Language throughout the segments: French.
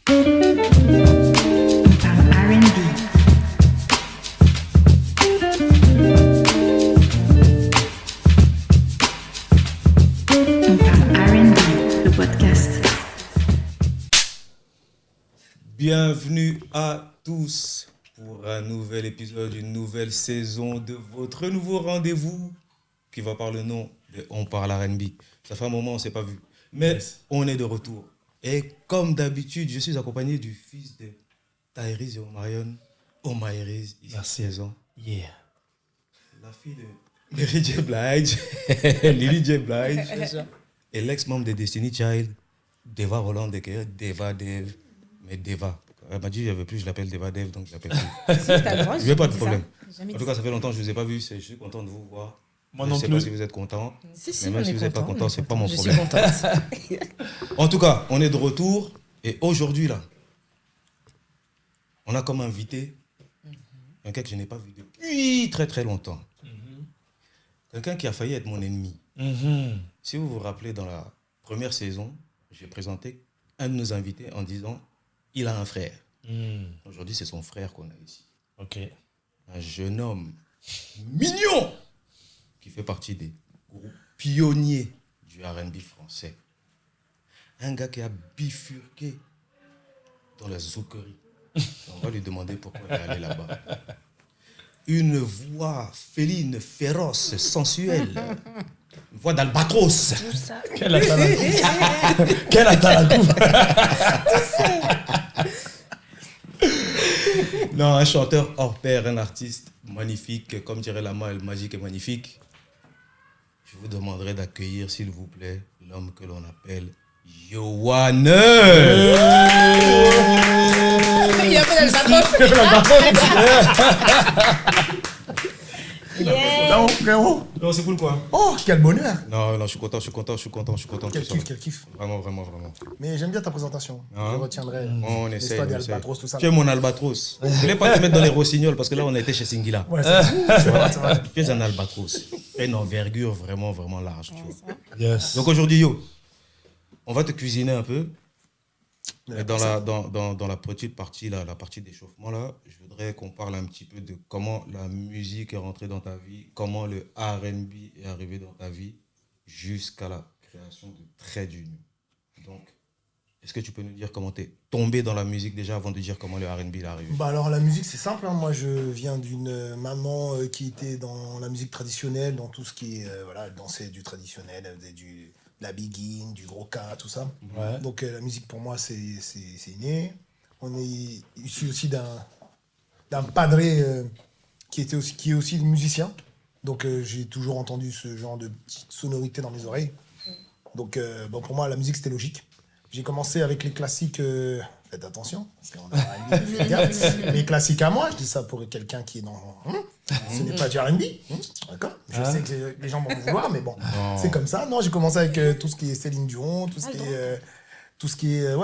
Bienvenue à tous pour un nouvel épisode, une nouvelle saison de votre nouveau rendez-vous qui va par le nom de On parle R&B. Ça fait un moment, on ne s'est pas vu, mais on est de retour. Et comme d'habitude, je suis accompagné du fils de Tyrese et Omarion, Omairiz, il y a 16 ans. Yeah. La fille de Mary J. Blige, Lily J. Blige, et l'ex-membre de Destiny Child, Deva Roland Decker, Deva Dev. Mais Deva. Elle m'a dit, je ne veux plus, je l'appelle Deva Dev, donc je l'appelle plus. Si, t'as le droit, Je n'ai pas de problème. En tout cas, ça fait longtemps que je ne vous ai pas vu, je suis content de vous voir. Moi je non ne sais plus. pas si vous êtes content. Si, mais même si vous n'êtes pas content, ce n'est pas mon je problème. suis contente. En tout cas, on est de retour. Et aujourd'hui, là, on a comme invité quelqu'un que je n'ai pas vu depuis très très longtemps. Quelqu'un qui a failli être mon ennemi. Si vous vous rappelez, dans la première saison, j'ai présenté un de nos invités en disant il a un frère. Aujourd'hui, c'est son frère qu'on a ici. Ok. Un jeune homme mignon qui fait partie des groupes pionniers du R&B français. Un gars qui a bifurqué dans la zoukerie. On va lui demander pourquoi il est allé là-bas. Une voix féline, féroce, sensuelle. Une voix d'albatros. Tout ça. Quel atalakou. Quel atalakou. Non, un chanteur hors pair, un artiste magnifique, comme dirait la malle, magique et magnifique. Je vous demanderai d'accueillir, s'il vous plaît, l'homme que l'on appelle Yoann. Il a fait Non, c'est cool quoi. Oh, quel bonheur. Non, je suis content. Quel que ça kiff, va. quel kiff. Vraiment. Mais j'aime bien ta présentation. Hein? Je retiendrai On essaie. l'histoire des albatros, tout ça. Tu es mon albatros. Je ne voulais pas te mettre dans les rossignols parce que là, on a été chez Singila. Ouais, c'est vrai. Tu es un albatros. Tu as une envergure vraiment large. Tu vois. Yes. Donc aujourd'hui, on va te cuisiner un peu. Et dans la petite partie, là, la partie d'échauffement, là, je voudrais qu'on parle un petit peu de comment la musique est rentrée dans ta vie, comment le R&B est arrivé dans ta vie, jusqu'à la création de Trait d'Union. Donc, est-ce que tu peux nous dire comment tu es tombé dans la musique déjà avant de dire comment le R&B est arrivé? Bah alors la musique c'est simple, hein. Moi je viens d'une maman qui était dans la musique traditionnelle, dans tout ce qui est, voilà, elle dansait du traditionnel, elle faisait de la biguine, du gros K, tout ça. Ouais. Donc la musique pour moi c'est né. On est issu aussi d'un padré qui est aussi musicien. Donc j'ai toujours entendu ce genre de petites sonorités dans mes oreilles. Donc bon, pour moi la musique c'était logique. J'ai commencé avec les classiques, faites attention, parce qu'on a les classiques à moi, je dis ça pour quelqu'un qui est dans... ce n'est pas du R&B, d'accord. Je sais que les gens vont me vouloir, mais bon, c'est comme ça. Non, j'ai commencé avec tout ce qui est Céline Dion, tout ce qui est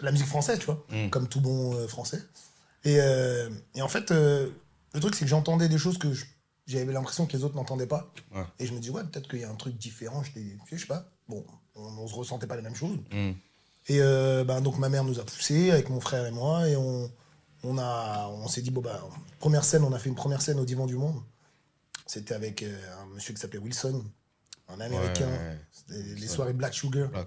la musique française, tu vois, comme tout bon français. Et en fait, le truc, c'est que j'entendais des choses que j'avais l'impression que les autres n'entendaient pas. Ouais. Et je me dis, ouais, peut-être qu'il y a un truc différent, je sais pas. Bon, on ne se ressentait pas les mêmes choses. Et donc ma mère nous a poussés avec mon frère et moi, et on s'est dit, bon, on a fait une première scène au Divan du Monde. C'était avec un monsieur qui s'appelait Wilson, un Américain. Ouais. C'était les soirées Black Sugar. Ouais.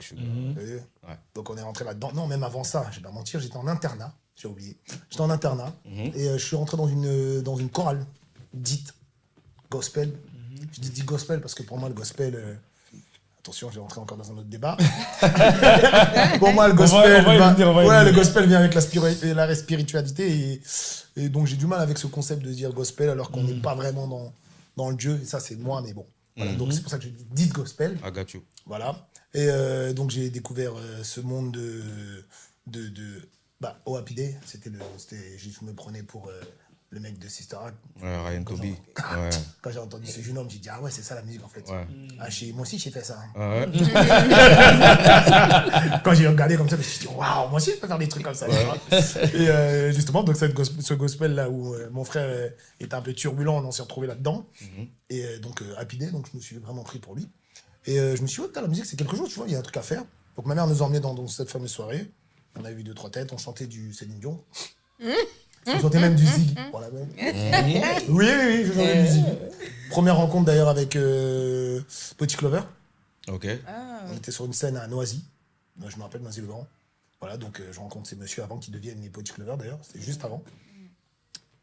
Donc on est rentré là-dedans. Non, même avant ça, je vais pas mentir, j'étais en internat, j'ai oublié. J'étais en internat, et je suis rentré dans une chorale dite gospel. Je dis gospel parce que pour moi, le gospel... Attention, je vais rentrer encore dans un autre débat. Pour moi, le gospel, le gospel vient avec la spiritualité. Et donc, j'ai du mal avec ce concept de dire gospel alors qu'on n'est pas vraiment dans le Dieu. Et ça, c'est moi, mais bon. Voilà, donc, c'est pour ça que je dis gospel. I got you. Voilà. Et donc, j'ai découvert ce monde OAPD. Je me prenais pour... le mec de Sister Act. Ouais, Ryan Toby. Quand j'ai entendu ce jeune homme, j'ai dit, ah ouais, c'est ça la musique en fait. Ouais. Moi aussi, j'ai fait ça. Quand j'ai regardé comme ça, je me suis dit, waouh, moi aussi, je peux faire des trucs comme ça. Et justement, donc, ce gospel-là où mon frère était un peu turbulent, on s'est retrouvé là-dedans. Et donc, Happy Day, donc je me suis vraiment pris pour lui. Et je me suis dit, la musique, c'est quelque chose, tu vois, il y a un truc à faire. Donc, ma mère nous a emmenés dans cette fameuse soirée. On avait vu 2-3 têtes, on chantait du Céline Dion. On chantait même du Zig. Voilà, oui, je chantais du Zig. Première rencontre d'ailleurs avec Petit Clover. Ok. On était sur une scène à Noisy. Je me rappelle Noisy-le-Grand. Voilà, donc je rencontre ces messieurs avant qu'ils deviennent les Petit Clover d'ailleurs. C'était juste avant.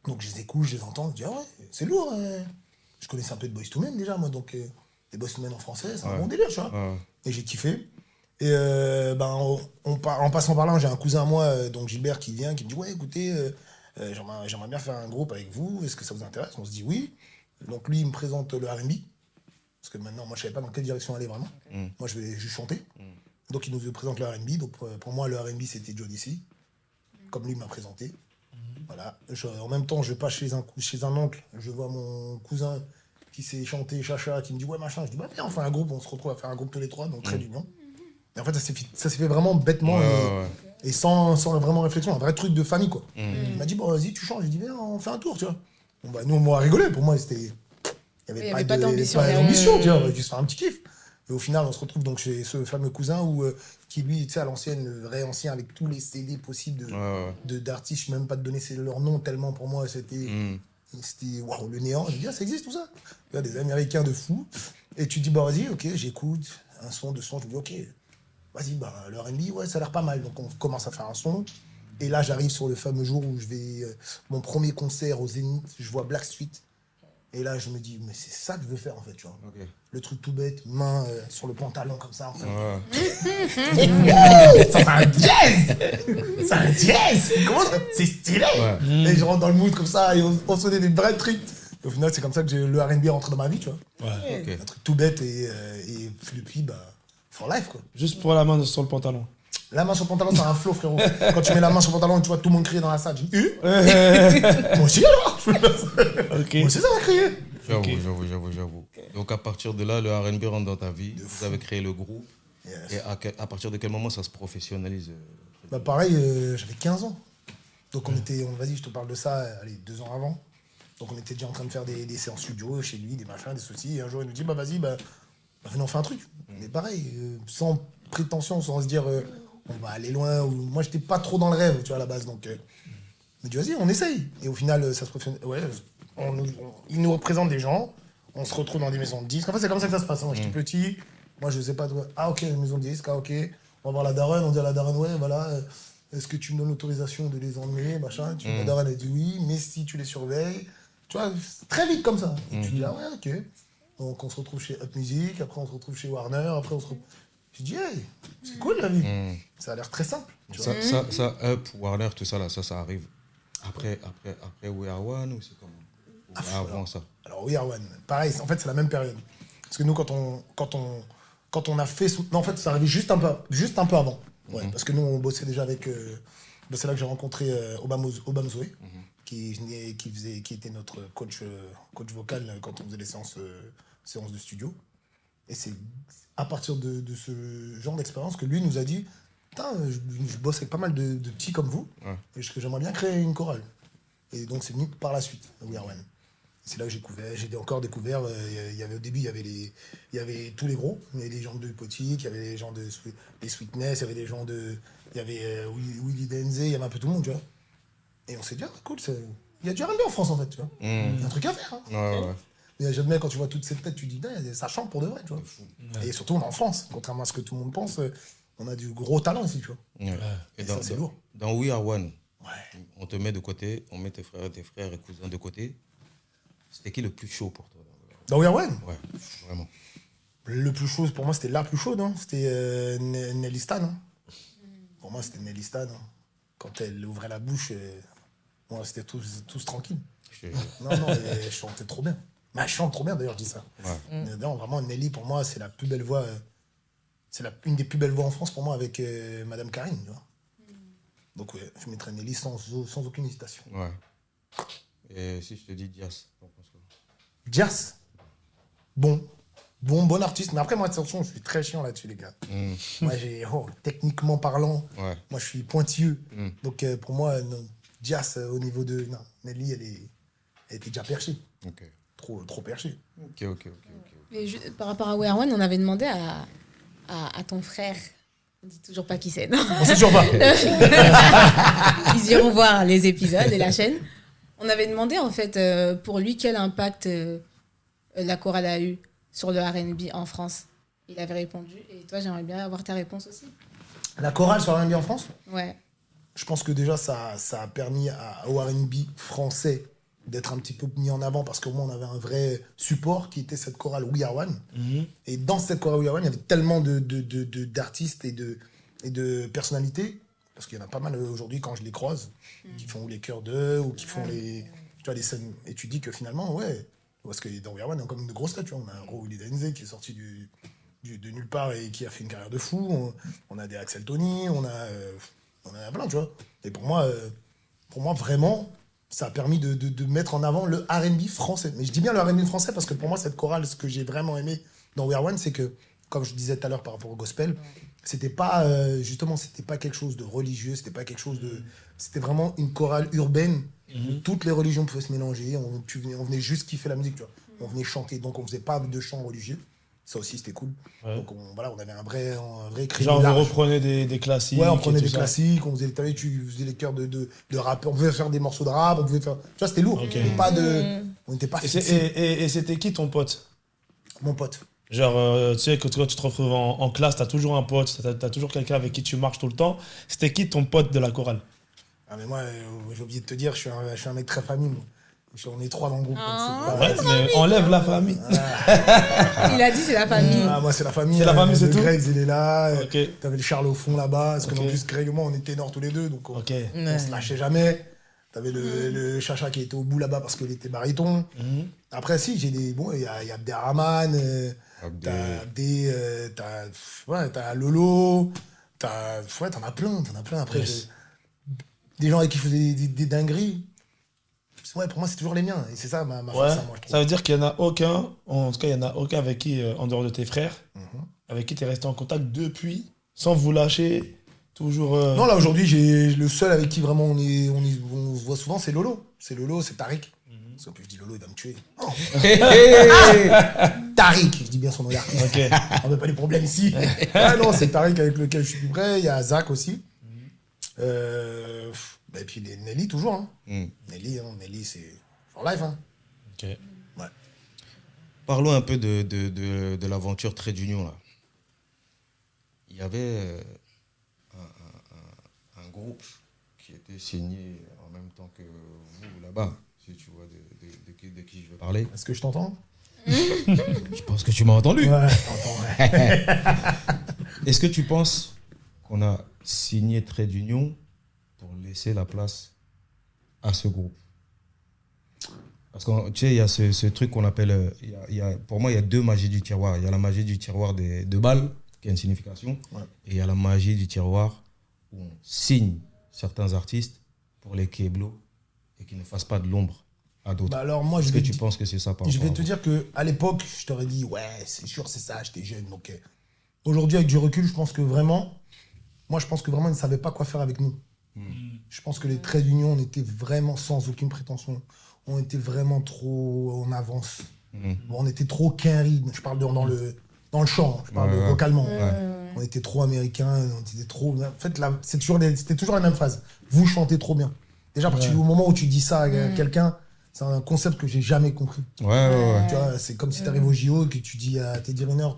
Donc je les écoute, je les entends, je dis ah ouais, c'est lourd. Je connaissais un peu de Boyz II Men déjà, moi, donc les Boyz II Men en français, c'est un bon délire, tu vois. Et j'ai kiffé. Et en passant par là, j'ai un cousin à moi, donc Gilbert, qui vient, qui me dit ouais, écoutez, j'aimerais bien faire un groupe avec vous, est-ce que ça vous intéresse? On se dit oui. Donc lui, il me présente le R&B, parce que maintenant, moi, je savais pas dans quelle direction aller vraiment. Moi, je vais juste chanter. Donc il nous présente le R&B. Donc pour moi, le R&B, c'était Jody C, comme lui m'a présenté. Voilà. En même temps, je passe chez un oncle, je vois mon cousin qui sait chanter Chacha, qui me dit ouais machin, je dis bah viens on fait un groupe, on se retrouve à faire un groupe tous les trois, donc très d'union. Et en fait ça s'est fait vraiment bêtement et sans vraiment réflexion, un vrai truc de famille quoi. Il m'a dit bon vas-y tu changes, j'ai dit viens on fait un tour tu vois. Bon bah nous on m'a rigolé, pour moi c'était, il y avait pas d'ambition, tu vois, on va juste faire un petit kiff. Et au final on se retrouve donc chez ce fameux cousin qui lui, tu sais, à l'ancienne, le vrai ancien, avec tous les CD possibles d'artistes, je ne sais même pas te donner leur nom, tellement pour moi c'était waouh, le néant. Je dis, ah, ça existe tout ça. Il y a des Américains de fou. Et tu dis, bah vas-y, ok, j'écoute un son, deux sons, je me dis, ok, vas-y, bah le R&B, ouais, ça a l'air pas mal. Donc on commence à faire un son. Et là, j'arrive sur le fameux jour où je vais, mon premier concert au Zénith, je vois Blackstreet. Et là, je me dis, mais c'est ça que je veux faire, en fait, tu vois. Okay. Le truc tout bête, main sur le pantalon, comme ça, en fait. Ça, c'est un jazz. C'est un jazz. Comment ça? C'est stylé. Et je rentre dans le mood comme ça, et on se fait des vrais trucs. Et au final, c'est comme ça que le R&B rentre dans ma vie, tu vois. Okay. Un truc tout bête, et depuis, bah, for life, quoi. Juste pour la main sur le pantalon. La main sur le pantalon, c'est un flow, frérot. Quand tu mets la main sur le pantalon, tu vois tout le monde crier dans la salle. Je dis, moi aussi, alors. Moi aussi, ça va crier. J'avoue. Donc, à partir de là, le R&B rentre dans ta vie. Vous avez créé le groupe. Yes. Et à partir de quel moment ça se professionnalise? Bah, pareil, j'avais 15 ans. Donc, vas-y, je te parle de ça, allez, 2 ans avant. Donc, on était déjà en train de faire des séances studio chez lui, des machins, des soucis. Et un jour, il nous dit, bah, vas-y, venez, on fait un truc. Mais pareil, sans prétention, sans se dire, on va aller loin. Moi, j'étais pas trop dans le rêve, tu vois, à la base. Donc, on dit, vas-y, on essaye. Et au final, ça se professionnalise. Ouais, il nous représente des gens. On se retrouve dans des maisons de disques. En fait, c'est comme ça que ça se passe. Moi, j'étais petit. Moi, je sais pas. Ah, ok, maison de disques. Ah, ok. On va voir la daronne. On dit à la daronne, ouais, voilà. Est-ce que tu me donnes l'autorisation de les emmener, machin? La daronne, elle dit oui, mais si tu les surveilles. Tu vois, très vite comme ça. Et tu dis, ah ouais, ok. Donc, on se retrouve chez Up Music. Après, on se retrouve chez Warner. Après, on se retrouve. Je dis, hey, c'est cool la vie. Ça a l'air très simple. Tu vois. Ça, Up, Warner, tout ça, là, ça arrive après We Are One ou c'est comment? Avant ça. Alors, We Are One, pareil, en fait, c'est la même période. Parce que nous, quand on a fait... Non, en fait, ça arrivait juste un peu avant. Ouais, parce que nous, on bossait déjà avec... c'est là que j'ai rencontré Obama Zoé, qui était notre coach vocal quand on faisait les séances de studio. Et c'est à partir de ce genre d'expérience que lui nous a dit, putain, je bosse avec pas mal de petits comme vous, et j'aimerais bien créer une chorale. Et donc, c'est venu par la suite, We Are One. C'est là que j'ai encore découvert, au début, il y avait tous les gros, il y avait des gens de Potique, il y avait des gens de Sweetness, il y avait des gens il y avait Willy Denze, il y avait un peu tout le monde, tu vois. Et on s'est dit, ah, cool, il y a du R&B en France, en fait, tu vois. Il y a un truc à faire. Hein. Mais j'admets, quand tu vois toute cette tête, tu dis, ça chante pour de vrai, tu vois. Et surtout, on est en France, contrairement à ce que tout le monde pense, on a du gros talent ici, tu vois. Et ça, c'est lourd. Dans We Are One, on te met de côté, on met tes frères et cousins de côté. C'était qui le plus chaud pour toi? Dans We Are One? Ouais, vraiment. Le plus chaud, pour moi, c'était la plus chaude. Hein. C'était Nelly Stan. Hein. Pour moi, c'était Nelly Stan. Hein. Quand elle ouvrait la bouche, bon, c'était tous tranquilles. Non, elle chantait trop bien. Mais elle chante trop bien, d'ailleurs, je dis ça. Non, vraiment, Nelly, pour moi, c'est la plus belle voix. C'est une des plus belles voix en France, pour moi, avec Madame Karine. Tu vois. Donc, ouais, je mettrais Nelly sans aucune hésitation. Ouais. Et si je te dis Dias, t'en penses quoi? Dias, bon artiste. Mais après, moi, attention, je suis très chiant là-dessus, les gars. Moi, techniquement parlant, moi, je suis pointilleux. Donc, pour moi, non, Dias, au niveau de... Non, Nelly, elle était déjà perchée. Okay. Trop perchée. Mais par rapport à We Are One, on avait demandé à ton frère On dit toujours pas qui c'est, non. On sait toujours pas. Ils iront voir les épisodes et la chaîne. On avait demandé, en fait, pour lui, quel impact la chorale a eu sur le R&B en France. Il avait répondu. Et toi, j'aimerais bien avoir ta réponse aussi. La chorale sur R&B en France, Ouais. je pense que déjà, ça a permis au R&B français d'être un petit peu mis en avant parce qu'au moins, on avait un vrai support qui était cette chorale We Are One. Et dans cette chorale We Are One, il y avait tellement d'artistes et de personnalités, parce qu'il y en a pas mal aujourd'hui quand je les croise, qui font les chœurs d'eux ou qui font tu vois, les scènes. Et tu dis que finalement, ouais, parce que dans We Are One, on a comme une grosse tête, tu vois. On a un Ro Denze qui est sorti de nulle part et qui a fait une carrière de fou. On a des Axel Tony, on a plein, tu vois. Et pour moi, vraiment, ça a permis de mettre en avant le R&B français. Mais je dis bien le R&B français parce que pour moi, cette chorale, ce que j'ai vraiment aimé dans We Are One, c'est que, comme je disais tout à l'heure par rapport au gospel, c'était pas, justement, c'était pas quelque chose de religieux, c'était pas quelque chose de... C'était vraiment une chorale urbaine où toutes les religions pouvaient se mélanger. On venait juste kiffer la musique, tu vois. On venait chanter, donc on faisait pas de chants religieux. Ça aussi, c'était cool. Ouais. Donc on avait un vrai créneau Genre, vous large. reprenez des classiques. Ouais, on prenait et des tout ça. classiques, on faisait, tu faisais les chœurs de rappeurs, on pouvait faire des morceaux de rap, on pouvait faire... Tu vois, c'était lourd. Ok. On n'était pas Et fixés. et c'était qui ton pote? Mon pote. Genre, tu sais, que toi, tu te retrouves en classe, t'as toujours un pote, t'as toujours quelqu'un avec qui tu marches tout le temps. C'était qui ton pote de la chorale? Ah, mais moi, j'ai oublié de te dire, je suis un mec très famille, moi. On est 3 dans le groupe. Donc c'est Ouais, mais enlève la famille. Il a dit c'est la famille. moi, c'est la famille. C'est la famille, c'est le tout. Greg, il est là. Ok. T'avais le Charles au fond là-bas. Parce que Ok. en plus, Greg et moi, on était ténors tous les deux. Donc on Ok. se lâchait jamais. T'avais le Chacha qui était au bout là-bas parce qu'il était baryton. Après, si, j'ai des. Bon, il y a Abderrahman. Abdé. T'as Abdé. T'as Lolo. T'en as plein. Après, Yes. des gens avec qui je faisais des dingueries. Ouais, pour moi, c'est toujours les miens. Et c'est ça ma Ouais, force, moi, je trouve. ça veut dire qu'il n'y en a aucun, en tout cas, il n'y en a aucun avec qui, en dehors de tes frères, avec qui tu es resté en contact depuis, sans vous lâcher, toujours. Non, là, aujourd'hui, j'ai le seul avec qui vraiment on se voit souvent, c'est Lolo. C'est Lolo, c'est Tariq. Parce que je dis Lolo, il va me tuer. Oh. Tariq, je dis bien son nom d'artiste. Ok. On n'a pas les problèmes ici. Ah non, c'est Tariq avec lequel je suis plus près. Il y a Zach aussi. Et puis Nelly, toujours. Hein. Nelly, c'est for life. Hein. Ok. Ouais. Parlons un peu de l'aventure Trait d'Union, là. Il y avait un groupe qui était signé en même temps que vous, là-bas, si tu vois de qui je veux parler. Est-ce que je t'entends? Je pense que tu m'as entendu. Ouais, je t'entends, ouais. Est-ce que tu penses qu'on a signé Trait d'Union pour laisser la place à ce groupe? Parce que tu sais, il y a ce truc qu'on appelle... pour moi, il y a deux magies du tiroir. Il y a la magie du tiroir de balles, qui a une signification, et il y a la magie du tiroir où on signe certains artistes pour les Keblo et qui ne fassent pas de l'ombre à d'autres. Bah alors, moi, Est-ce que tu penses que c'est ça par Je vais rapport te à dire qu'à l'époque, je t'aurais dit, ouais, c'est sûr, c'est ça, j'étais jeune. Donc, aujourd'hui, avec du recul, je pense que vraiment, ils ne savaient pas quoi faire avec nous. Je pense que les Traits d'Union, on était vraiment sans aucune prétention. On était vraiment trop en avance. Bon, on était trop quinri. Je parle dans le chant, je parle vocalement. On était trop américains, on était trop... En fait, c'était toujours la même phrase. Vous chantez trop bien. Déjà, à partir du moment où tu dis ça à quelqu'un, c'est un concept que j'ai jamais compris. Ouais. Tu vois, c'est comme si tu arrives au JO et que tu dis à tes dirigeants,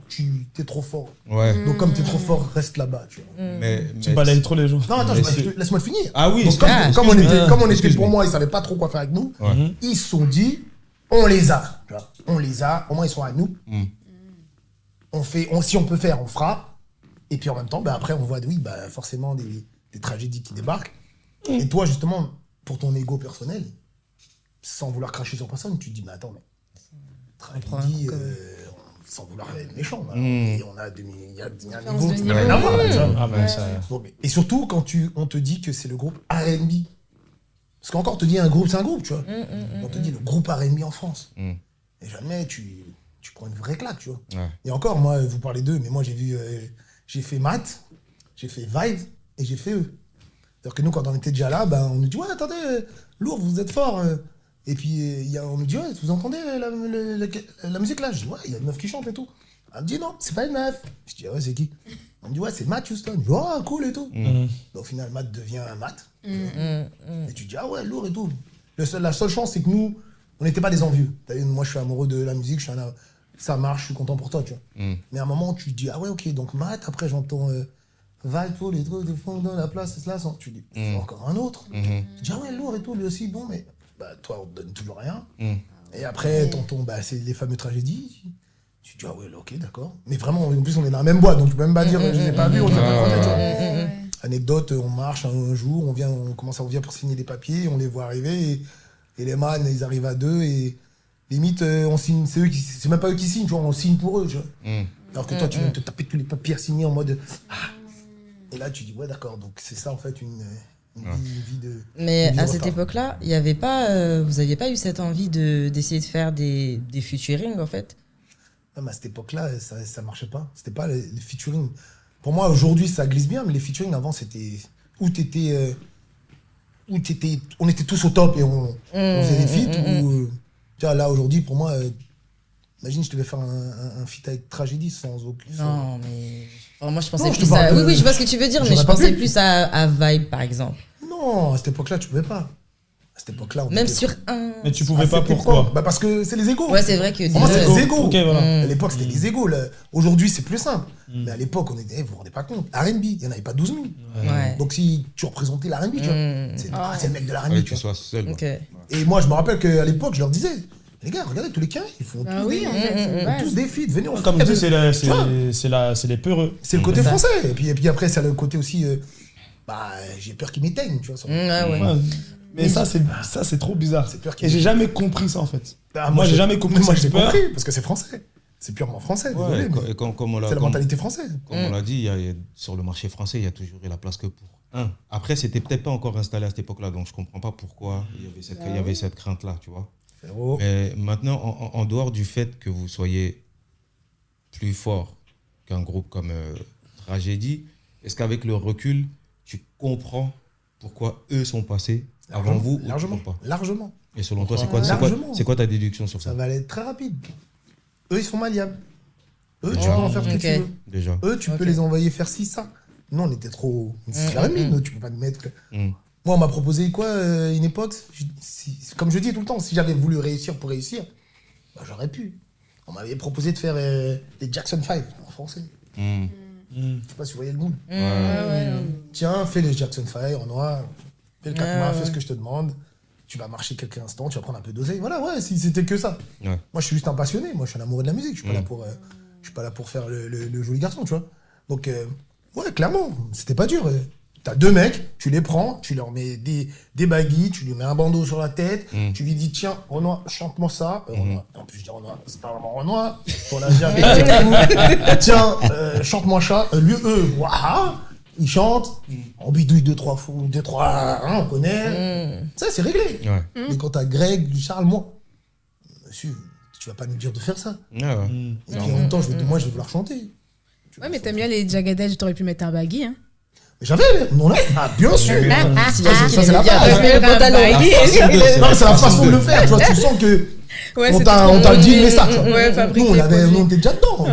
t'es trop fort. Ouais. Donc, comme t'es trop fort, reste là-bas. Tu vois. Tu balayes trop les jours. Non, attends, Mais laisse-moi le finir. Ah oui, Donc, comme on était pour moi, ils savaient pas trop quoi faire avec nous, ils se sont dit, on les a. Tu vois. On les a, au moins ils sont avec nous. Si on peut faire, on fera. Et puis en même temps, après, on voit, forcément des tragédies qui débarquent. Et toi, justement, pour ton ego personnel, sans vouloir cracher sur personne, tu te dis, mais attends, tragédie, sans vouloir être méchant, et il y a un niveau qui n'a rien à voir. Et surtout, quand on te dit que c'est le groupe R&B. Parce qu'encore, on te dit un groupe, c'est un groupe, tu vois. On te dit le groupe R&B en France. Et jamais tu prends une vraie claque, tu vois. Ouais. Et encore, moi, vous parlez d'eux, mais moi, j'ai fait Math, j'ai fait Vibe et j'ai fait eux. C'est-à-dire que nous, quand on était déjà là, on nous dit, ouais, attendez, lourd, vous êtes fort. Et puis, on nous dit, ouais, vous entendez la musique là? Je dis, ouais, il y a une meuf qui chante et tout. Elle me dit non, c'est pas une meuf. Je dis ouais, c'est qui? Elle me dit ouais, c'est Matt Houston. Je dis oh, cool et tout. Au final, Matt devient Matt. Et tu dis ah ouais, lourd et tout. La seule chance, c'est que nous, on n'était pas des envieux. Moi, je suis amoureux de la musique, ça marche, je suis content pour toi, tu vois. Mais à un moment, tu te dis ah ouais, ok, donc Matt, après j'entends Val, tout, les trucs de fond dans la place, c'est là, tu dis encore un autre. Tu dis ah ouais, lourd et tout, lui aussi, bon, mais bah, toi, on te donne toujours rien. Et après, tonton, bah, c'est les fameuses tragédies. Tu dis, ah ouais, ok, d'accord. Mais vraiment, en plus, on est dans la même boîte, donc tu peux même pas dire, je les ai pas vus, on les a pas croisés, tu vois. Anecdote, on marche un jour, on vient pour signer des papiers, on les voit arriver, et les man, ils arrivent à 2, et limite, on signe, c'est même pas eux qui signent, tu vois, on signe pour eux, tu vois. Alors que toi, tu viens te taper tous les papiers à signer en mode, et là, tu dis, ouais, d'accord, donc c'est ça, en fait, une vie de... Mais à cette époque-là, il y avait pas, vous n'aviez pas eu cette envie d'essayer de faire des featuring, en fait? Mais à cette époque-là, ça marchait pas. C'était pas les featuring. Pour moi, aujourd'hui, ça glisse bien, mais les featuring avant, c'était où t'étais, on était tous au top et on faisait des feats. Tu vois, là, aujourd'hui, pour moi, imagine, je devais faire un feat avec Tragédie sans aucun. Non, mais. Enfin, moi, je pensais plus à. Oui, je vois ce que tu veux dire, mais je pensais plus à Vibe, par exemple. Non, à cette époque-là, tu pouvais pas. À cette époque-là, même sur un. Mais tu pouvais pas, pourquoi? Bah parce que c'est les égos. Ouais, c'est vrai que. Pour moi, c'est les égos. Okay, voilà. À l'époque, c'était les égos. Aujourd'hui, c'est plus simple. Mais à l'époque, vous vous rendez pas compte. R&B, il n'y en avait pas 12 000. Ouais. Donc si tu représentais l'R&B, tu vois, c'est le mec de l'R&B. Ouais, tu sois seul. Okay. Et moi, je me rappelle qu'à l'époque, je leur disais, les gars, regardez tous les carrés, ils font tous des feats, venez, on fait. Comme tu dis, c'est les peureux. C'est le côté français. Et puis après, c'est le côté aussi, j'ai peur qu'ils m'éteignent, tu vois. Ouais. Mais ça, c'est trop bizarre. Et j'ai jamais compris ça, en fait. Moi, j'ai jamais compris moi, cette j'ai peur. compris, parce que c'est français. C'est purement français. Ouais, désolé, c'est la mentalité française. Comme on l'a dit, sur le marché français, il y a toujours eu la place que pour un. Après, c'était peut-être pas encore installé à cette époque-là, donc je comprends pas pourquoi il y avait cette crainte-là, tu vois. Mais maintenant, en dehors du fait que vous soyez plus fort qu'un groupe comme Tragédie, est-ce qu'avec le recul, tu comprends pourquoi eux sont passés avant vous Largement. Et selon toi, c'est quoi ta déduction sur ça? Ça va aller très rapide. Eux, ils sont malléables. Eux, tu peux en faire ce que tu veux. Déjà. Eux, tu peux les envoyer faire ci, ça. Nous, on était trop... C'est la mine, tu peux pas nous mettre... Moi, on m'a proposé quoi, une époque, comme je dis tout le temps, si j'avais voulu réussir pour réussir, j'aurais pu. On m'avait proposé de faire les Jackson 5 en français. Je sais pas si vous voyez le mood. Tiens, fais les Jackson 5 en noir, fais le 4 mois, fais ce que je te demande. Tu vas marcher quelques instants, tu vas prendre un peu d'oseille. Voilà, si c'était que ça. Moi, je suis juste un passionné. Moi, je suis un amoureux de la musique. Je suis pas là pour faire le joli garçon, tu vois. Donc, clairement, c'était pas dur. T'as 2 mecs, tu les prends, tu leur mets des baguilles, tu lui mets un bandeau sur la tête, tu lui dis tiens, Renoir, chante-moi ça. Renoir. En plus, je dis Renoir, c'est pas vraiment Renoir. Pour la dire, tiens, chante-moi ça. Waouh, ils chantent, on bidouille 2-3 fois, 2-3, on connaît. Ça, c'est réglé. Mais quand t'as Greg, Charles, moi, monsieur, tu vas pas nous dire de faire ça. Et puis en même temps, moi, je vais vouloir chanter. Ouais, mais t'aimes bien les Jagged Edge, t'aurais pu mettre un baggy, hein. Mais j'avais, non là. Bien sûr. Ça, c'est la base. C'est la façon de le faire, tu vois. Tu sens que on t'a dit le message. Nous, on était déjà dedans.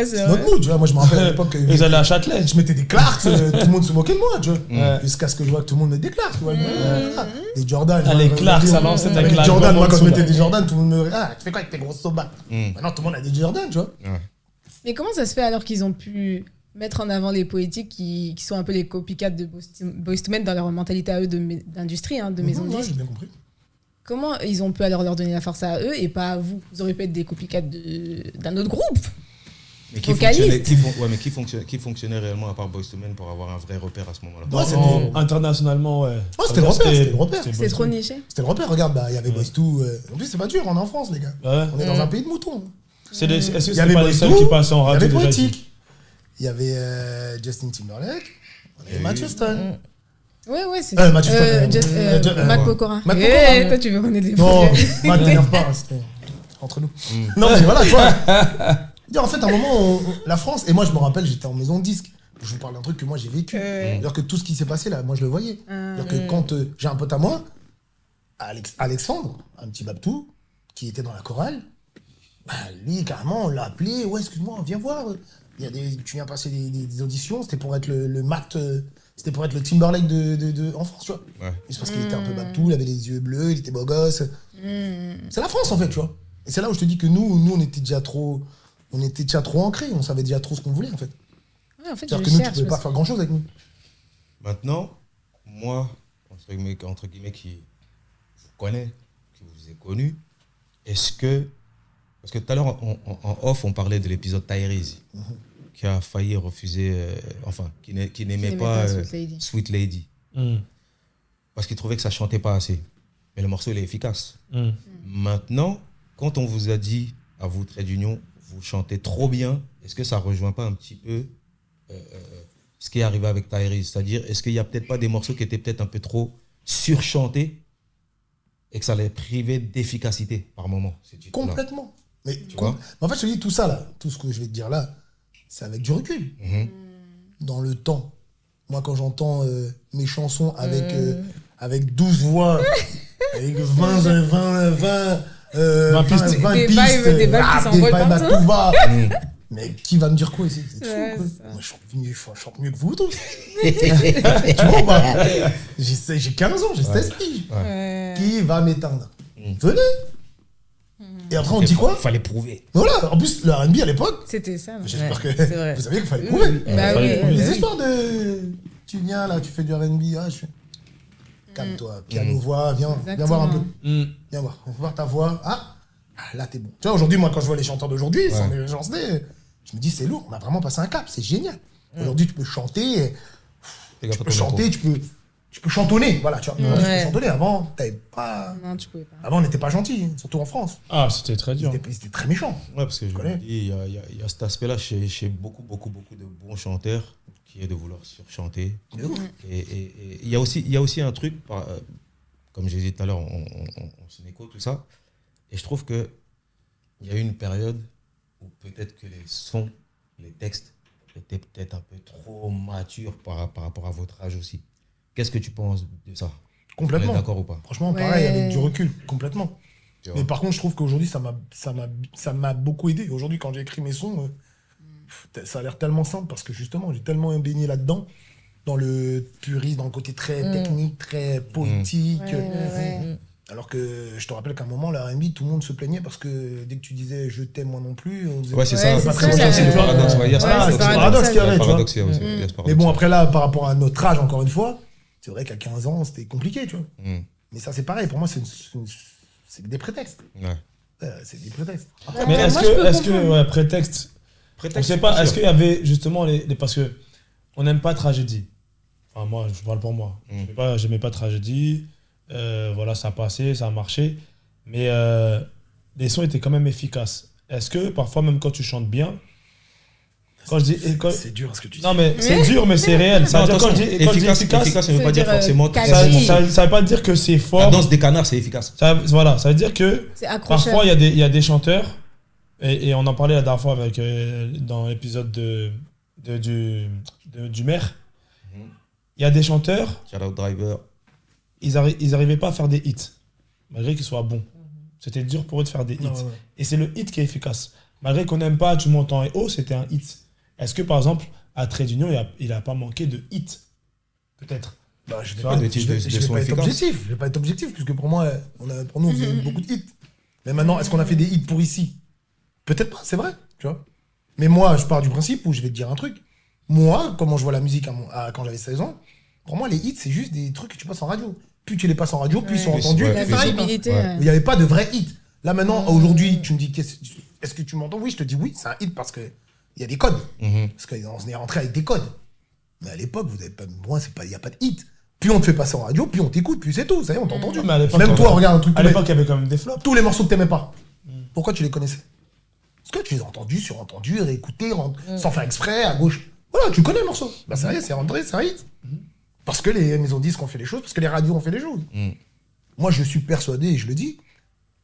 C'est notre mood, tu vois. Moi, je me rappelle à l'époque. Ils allaient à Châtelet. Je mettais des Clarks, tout le monde se moquait de moi, tu vois. Jusqu'à ce que je vois que tout le monde met des Clarks, tu vois. Des Jordan. Les Clarks, ça lançait avec la Jordan. Moi, quand je mettais des Jordan, tout le monde me disait tu fais quoi avec tes grosses sobas? Maintenant, tout le monde a des Jordan, tu vois. Mais comment ça se fait alors qu'ils ont pu mettre en avant les poétiques qui sont un peu les copycats de Boyz II Men dans leur mentalité à eux d'industrie, de maison de disques? J'ai bien compris. Comment ils ont pu alors leur donner la force à eux et pas à vous? Vous auriez pu être des copycats d'un autre groupe. Mais qui fonctionnait réellement à part Boyz II Men pour avoir un vrai repère à ce moment-là? Internationalement, ouais. C'était le repère. C'est trop niché. C'était le repère, regarde, il y avait Boyz II. En plus, c'est pas dur, on est en France, les gars. On est dans un pays de moutons. Est-ce que c'est pas les seuls qui passaient en radio? Il y avait Poétique. Il y avait Justin Timberlake. On avait Matt Houston. Ouais, c'est Matt Houston. Mac Pokora. Toi, tu veux qu'on ait des Non, Matt n'énerve pas, c'était entre nous. Non, mais voilà, tu vois. En fait, à un moment, la France, et moi, je me rappelle, j'étais en maison de disque. Je vous parle d'un truc que moi, j'ai vécu. C'est-à-dire que tout ce qui s'est passé là, moi, je le voyais. C'est-à-dire que quand j'ai un pote à moi, Alexandre, un petit Babtou, qui était dans la chorale, Bah, lui, carrément, on l'a appelé. Ouais, excuse-moi, viens voir. Tu viens passer des auditions. C'était pour être le Matt. C'était pour être le Timberlake en France, tu vois. Ouais. C'est parce qu'il était un peu babtou, il avait les yeux bleus, il était beau gosse. C'est la France, en fait, tu vois. Et c'est là où je te dis que nous on était déjà trop ancrés. On savait déjà trop ce qu'on voulait, en fait. Ouais, en fait, C'est-à-dire je que nous, cherche, tu pouvais pas parce- faire grand-chose avec nous. Maintenant, moi, entre guillemets, qui vous connais, qui vous ai connu, est-ce que... Parce que tout à l'heure, en off, on parlait de l'épisode Tyrese, qui a failli refuser... qui n'aimait pas Sweet Lady. Sweet Lady. Parce qu'il trouvait que ça chantait pas assez. Mais le morceau, il est efficace. Maintenant, quand on vous a dit, à vous, Trait d'Union, vous chantez trop bien, est-ce que ça rejoint pas un petit peu ce qui est arrivé avec Tyrese? C'est-à-dire, est-ce qu'il y a peut-être pas des morceaux qui étaient peut-être un peu trop surchantés et que ça les privait d'efficacité par moment, ces titres-là? Complètement. Mais Tu vois? en fait, je te dis tout ça, là, tout ce que je vais te dire là, c'est avec du recul. Dans le temps. Moi, quand j'entends mes chansons avec 12 voix, avec 20 pistes, Des vibes qui s'envolent partout. tout va. Mais qui va me dire quoi ici? C'est Ouais, fou, quoi. c'est ça. Moi, je chante mieux que vous tous. Tu vois, bah, j'ai 15 ans, j'ai 16 piges. Ouais. Qui va m'éteindre? Venez. Et après, on dit quoi? Fallait prouver. Voilà, en plus, le R&B à l'époque, C'était ça. non j'espère Ouais, que c'est vrai. vous saviez qu'il fallait prouver. Bah oui, Les oui. histoires de... Tu viens là, tu fais du R&B, calme-toi, piano-voix, viens voir un peu. Viens voir, on va voir ta voix. Ah, là, t'es bon. Tu vois, aujourd'hui, moi, quand je vois les chanteurs d'aujourd'hui, sans les agencer, je me dis, c'est lourd, on a vraiment passé un cap, c'est génial. Aujourd'hui, tu peux chanter, tu peux chantonner, voilà, tu vois. Tu peux chantonner. Avant, t'avais pas... Non, tu pouvais pas. Avant, on n'était pas gentil, surtout en France. Ah, c'était très dur. Ils étaient très méchants. Ouais, parce que je connais. me dis, il y a cet aspect-là chez beaucoup de bons chanteurs qui est de vouloir surchanter. Et il y a aussi un truc, comme j'ai dit tout à l'heure, on se écho, tout ça. Et je trouve qu'il y a eu une période où peut-être que les sons, les textes étaient peut-être un peu trop matures par rapport à votre âge aussi. Qu'est-ce que tu penses de ça? Complètement. Vous êtes d'accord ou pas? Franchement, Ouais. pareil, avec du recul, complètement. Tu vois. Mais par contre, je trouve qu'aujourd'hui, ça m'a beaucoup aidé. Aujourd'hui, quand j'ai écrit mes sons, ça a l'air tellement simple parce que justement, j'ai tellement baigné là-dedans, dans le purisme, dans le côté très technique, très poétique. Ouais. Alors que je te rappelle qu'à un moment, la R&B, tout le monde se plaignait parce que dès que tu disais je t'aime moi non plus, on disait Ouais, c'est Ouais, ça. c'est pas ça, très bon, là. c'est le paradoxe. Il y a ce Ouais, paradoxe. c'est le paradoxe qu'il y Il y a avait, ce tu vois. paradoxe, il y a aussi- il y a ce Mais paradoxe. bon, après là, par rapport à notre âge, encore une fois, c'est vrai qu'à 15 ans, c'était compliqué, tu vois. Mais ça, c'est pareil. Pour moi, c'est des prétextes. Ouais. C'est des prétextes. Mais Moi, est-ce je peux que comprendre. ouais, prétexte, on sait pas, est-ce qu'il y avait justement parce que on n'aime pas tragédie. Enfin, moi, je parle pour moi. J'aimais pas tragédie. Voilà, ça a passé, ça a marché. Mais les sons étaient quand même efficaces. Est-ce que parfois, même quand tu chantes bien, quand je dis. C'est dur ce que tu dis. Non, mais c'est dur, mais c'est réel. Ça veut dire, quand je dis efficace, efficace, ça ne veut ça pas veut dire dire, forcément catchy. très ça veut pas dire que c'est La fort. danse des canards, c'est efficace. Voilà, ça veut dire que C'est accrocheur. parfois, il y a des chanteurs, et on en parlait la dernière fois avec, dans l'épisode du maire. Il y a des chanteurs, Shout out Driver. ils arrivaient pas à faire des hits, malgré qu'ils soient bons. C'était dur pour eux de faire des hits. Non, ouais. Et c'est le hit qui est efficace. Malgré qu'on n'aime pas Tu m'entends et oh, c'était un hit. Est-ce que par exemple, à Trait d'Union, il a pas manqué de hits? Peut-être. Bah, je vais Ça, pas, des je titres vais- de je vais sons pas être efficaces. objectif. Je vais pas être objectif, puisque pour moi, pour nous, on faisait beaucoup de hits. Mais maintenant, est-ce qu'on a fait des hits pour ici? Peut-être pas, c'est vrai, tu vois. Mais moi, je pars du principe où je vais te dire un truc. Moi, comment je vois la musique quand j'avais 16 ans, pour moi, les hits, c'est juste des trucs que tu passes en radio. Plus tu les passes en radio, plus ils sont Ouais. entendus. Ouais. La plus ils sont pas. variabilité. Ouais. Mais il n'y avait pas de vrai hit. Là, maintenant, aujourd'hui, tu me dis, est-ce que tu m'entends? Oui, je te dis oui, c'est un hit parce qu'il y a des codes. Parce qu'on est rentré avec des codes. Mais à l'époque, vous avez pas, moi, il n'y a pas de hit. Plus on te fait passer en radio, plus on t'écoute, plus c'est tout. Ça y est, on t'a entendu. Mais à l'époque, Même toi, regarde un truc. À l'époque, il y avait quand même des flops. Tous les morceaux que t'aimais pas. Pourquoi tu les connaissais? Parce que tu les as entendus, surentendus, réécoutés, sans faire exprès, à gauche. Voilà, tu connais le morceau. Bah, ça y est, c'est rentré, c'est un hit. Parce que les maisons de disques ont fait les choses, parce que les radios ont fait les choses. Moi, je suis persuadé, et je le dis,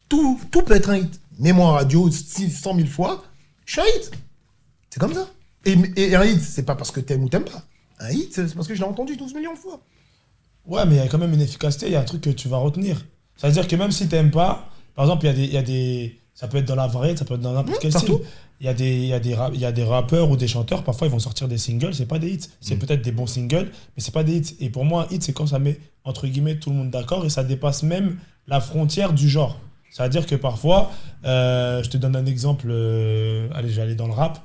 tout peut être un hit. Mets-moi en radio 100 000 fois, je suis un hit. C'est comme ça. Et un hit, c'est pas parce que t'aimes ou t'aimes pas. Un hit, c'est parce que je l'ai entendu 12 millions de fois. Ouais, mais il y a quand même une efficacité, il y a un truc que tu vas retenir. C'est-à-dire que même si t'aimes pas, par exemple, il y a des Ça peut être dans la variété, ça peut être dans n'importe quel partout. style. Il y a des rappeurs ou des chanteurs, parfois ils vont sortir des singles, c'est pas des hits. C'est peut-être des bons singles, mais c'est pas des hits. Et pour moi, un hit, c'est quand ça met, entre guillemets, tout le monde d'accord et ça dépasse même la frontière du genre. C'est-à-dire que parfois, je te donne un exemple, allez, j'allais dans le rap,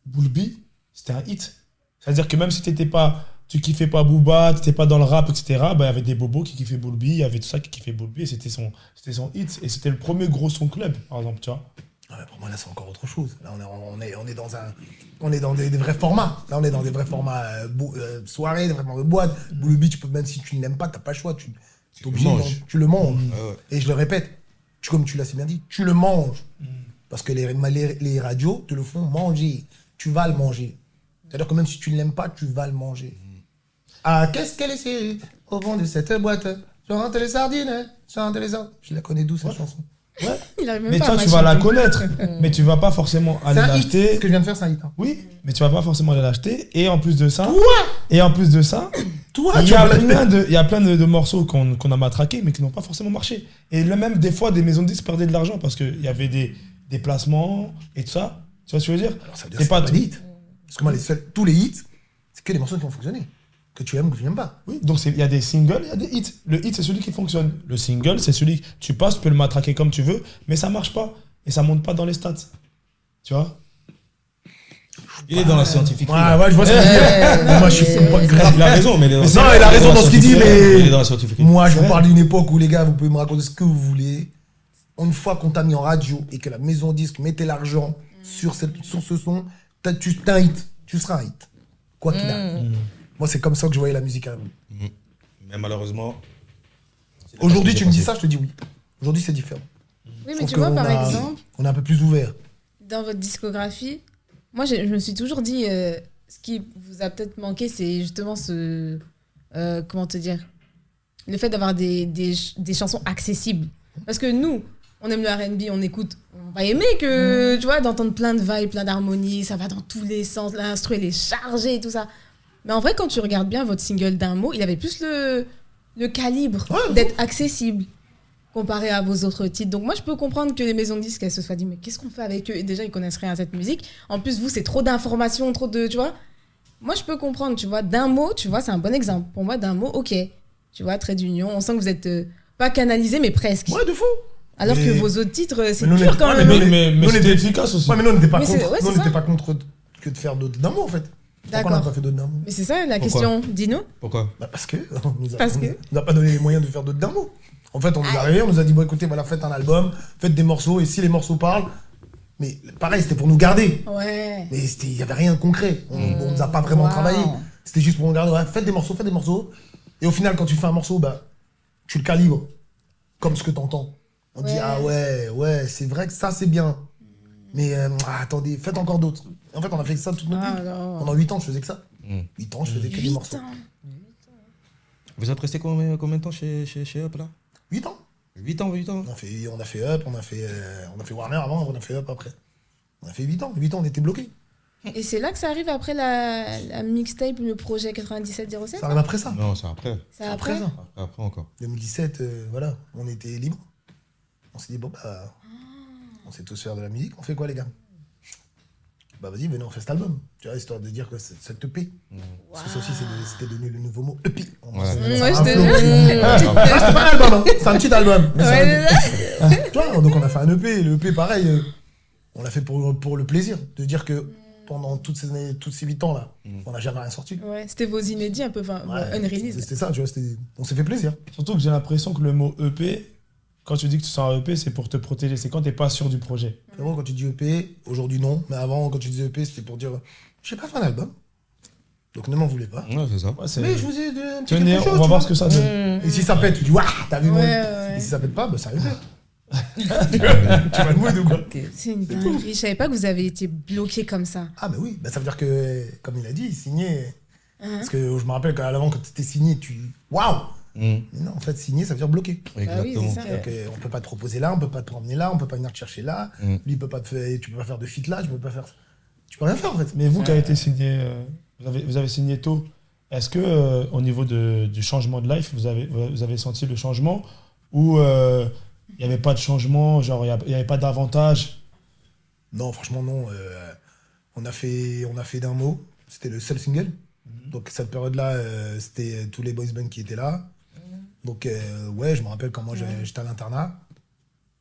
Bulbi, c'était un hit. C'est-à-dire que même si tu kiffais pas Booba, tu n'étais pas dans le rap, etc., bah, il y avait des bobos qui kiffaient Bulbi, il y avait tout ça qui kiffait Bulbi, et c'était son hit. Et c'était le premier gros son club, par exemple, tu vois. Ouais, pour moi, là, c'est encore autre chose. Là, on est dans des vrais formats. Là, on est dans des vrais formats soirée, des vrais formats de boîte. Bulbi, même si tu ne l'aimes pas, tu n'as pas le choix. Tu es obligé, tu le manges. Et je le répète, comme tu l'as si bien dit, tu le manges. Parce que les radios te le font manger. Tu vas le manger. C'est-à-dire que même si tu ne l'aimes pas, tu vas le manger. Ah, qu'est-ce qu'elle est au fond de cette boîte? Je rentre les sardines, je rentre les sardines. Je la connais d'où cette chanson? Ouais. Mais toi, tu vas la connaître, mais tu vas pas forcément aller C'est un hit. l'acheter. Ce que je viens de faire, c'est un hit. Hein. Oui, mais tu vas pas forcément aller l'acheter. Et en plus de ça, Toi, il y a plein de morceaux qu'on a matraqués, mais qui n'ont pas forcément marché. Et là même, des fois, des maisons de disques perdaient de l'argent parce qu'il y avait des placements et tout ça. Tu vois ce que je veux dire? Alors, ça veut dire que c'est pas des hits. Parce que moi, tous les hits, c'est que les morceaux qui ont fonctionné. Que tu aimes ou que tu n'aimes pas. Oui, donc il y a des singles, il y a des hits. Le hit, c'est celui qui fonctionne. Le single, c'est celui que tu passes, tu peux le matraquer comme tu veux, mais ça marche pas. Et ça monte pas dans les stats. Tu vois? Il est dans la scientifique. Ouais, je vois ce qu'il dit. Moi, je suis pas grave. Il a raison, mais il a raison dans ce qu'il dit, mais. Il est dans la scientifique. Moi, je vous parle d'une époque où, les gars, vous pouvez me raconter ce que vous voulez. Une fois qu'on t'a mis en radio et que la maison disque mettait l'argent sur ce son, tu un hit. Tu seras un hit. Quoi qu'il arrive. Moi, c'est comme ça que je voyais la musique avant. Mais malheureusement. Aujourd'hui, tu me dis ça, je te dis oui. Aujourd'hui, c'est différent. Oui, mais tu vois, par exemple, on est un peu plus ouvert. dans votre discographie, moi, je me suis toujours dit, ce qui vous a peut-être manqué, c'est justement comment te dire, le fait d'avoir des chansons accessibles. Parce que nous, on aime le R&B, on écoute, on va aimer que, tu vois, d'entendre plein de vibes, plein d'harmonies, ça va dans tous les sens, l'instru, elle est chargée et tout ça. Mais en vrai, quand tu regardes bien votre single D'un mot, il avait plus le calibre d'être accessible comparé à vos autres titres. Donc moi, je peux comprendre que les maisons de disques, elles se soient dit, mais qu'est-ce qu'on fait avec eux? Et déjà, ils connaissent rien à cette musique. En plus, vous, c'est trop d'informations, trop de... Tu vois? Moi, je peux comprendre, tu vois. D'un mot, tu vois, c'est un bon exemple. Pour moi, D'un mot, ok. Tu vois, trait d'union. On sent que vous êtes pas canalisé, mais presque. Ouais, de fou. Alors que vos autres titres, c'est nous, dur quand même. Mais c'était efficace aussi. Ouais, mais nous, on n'était pas Mais contre. c'est- Nous, on c'est n'était ça. pas contre que de faire d'autres D'un mot, en fait. Pourquoi on n'a D'accord. pas fait d'autres D'un mot? Mais c'est ça la Pourquoi question. Dis-nous. Pourquoi? Parce que Parce que on nous a pas donné les moyens de faire d'autres D'un mot. En fait, on nous est arrivé, on nous a dit, bon, écoutez, voilà, faites un album, faites des morceaux, et si les morceaux parlent, mais pareil, c'était pour nous garder. Ouais. Mais il n'y avait rien de concret. On nous a pas vraiment Wow. travaillé. C'était juste pour nous garder, ouais, faites des morceaux. Et au final, quand tu fais un morceau, bah, tu le calibres comme ce que tu entends. On dit, Ouais. ah ouais, c'est vrai que ça, c'est bien. Mais attendez, faites encore d'autres. En fait, on a fait ça toute notre vie. Ah, non. Pendant 8 ans, je faisais que ça. 8 ans, je faisais que des 8 morceaux. ans. Vous êtes resté combien de temps chez Up là? 8 ans. 8 ans. On a fait Up, on a fait Warner avant, on a fait Up après. On a fait 8 ans. 8 ans, on était bloqués. Et c'est là que ça arrive après la mixtape, le projet 9707? Ça arrive après ça. Non, c'est après. C'est après ça. Après encore. 2017, voilà, on était libres. On s'est dit, bon, bah, on sait tous faire de la musique, on fait quoi, les gars? Bah, vas-y, venez, on fait cet album. Tu vois, histoire de dire que c'est cette EP. Parce que ça aussi, c'était devenu le nouveau mot EP. Ouais. Ouais, je te jure. Ah, c'est pas un album, hein. C'est un petit album. Mais Ouais, c'est un... Tu vois, donc on a fait un EP. Le EP, pareil, on l'a fait pour le plaisir. De dire que pendant toutes ces années, tous ces 8 ans, là, on n'a jamais rien sorti. Ouais, c'était vos inédits un peu, enfin, Ouais, unreleased. C'était ça, tu vois, on s'est fait plaisir. Surtout que j'ai l'impression que le mot EP, quand tu dis que tu sors un EP, c'est pour te protéger. C'est quand t'es pas sûr du projet. Frérot, quand tu dis EP, aujourd'hui non, mais avant, quand tu disais EP, c'était pour dire je sais pas faire un album. Donc ne m'en voulez pas. Ouais, c'est ça. Ouais, c'est- Mais je vous ai dit un petit Tenez, quelque chose, on va tu voir vois. ce que ça donne. Et si ça pète, tu dis waouh, t'as vu mon. Ouais. Et si ça pète pas, bah ça arrive. Tu vas le mood ou quoi? C'est une dinguerie. Je savais pas que vous avez été bloqué comme ça. Ah, bah oui, bah ça veut dire que, comme il a dit, signer. Hein? Parce que je me rappelle qu'avant, quand tu étais signé, tu. Waouh! Mais non, en fait, signer, ça veut dire bloquer. Exactement. c'est ça. Donc, on peut pas te proposer là, on peut pas te promener là, on peut pas venir te chercher là. Lui, il peut pas tu peux pas faire de feat là, tu peux pas faire. Tu peux rien faire en fait. Mais vous qui avez été signé, vous avez signé tôt, est-ce que au niveau du changement de life, vous avez senti le changement ou Il n'y avait pas de changement, genre il n'y avait pas d'avantage. Non, franchement, non. On a fait d'un mot. C'était le seul single. Donc, cette période-là, c'était tous les boys bands qui étaient là. Donc, ouais, je me rappelle quand moi j'étais à l'internat.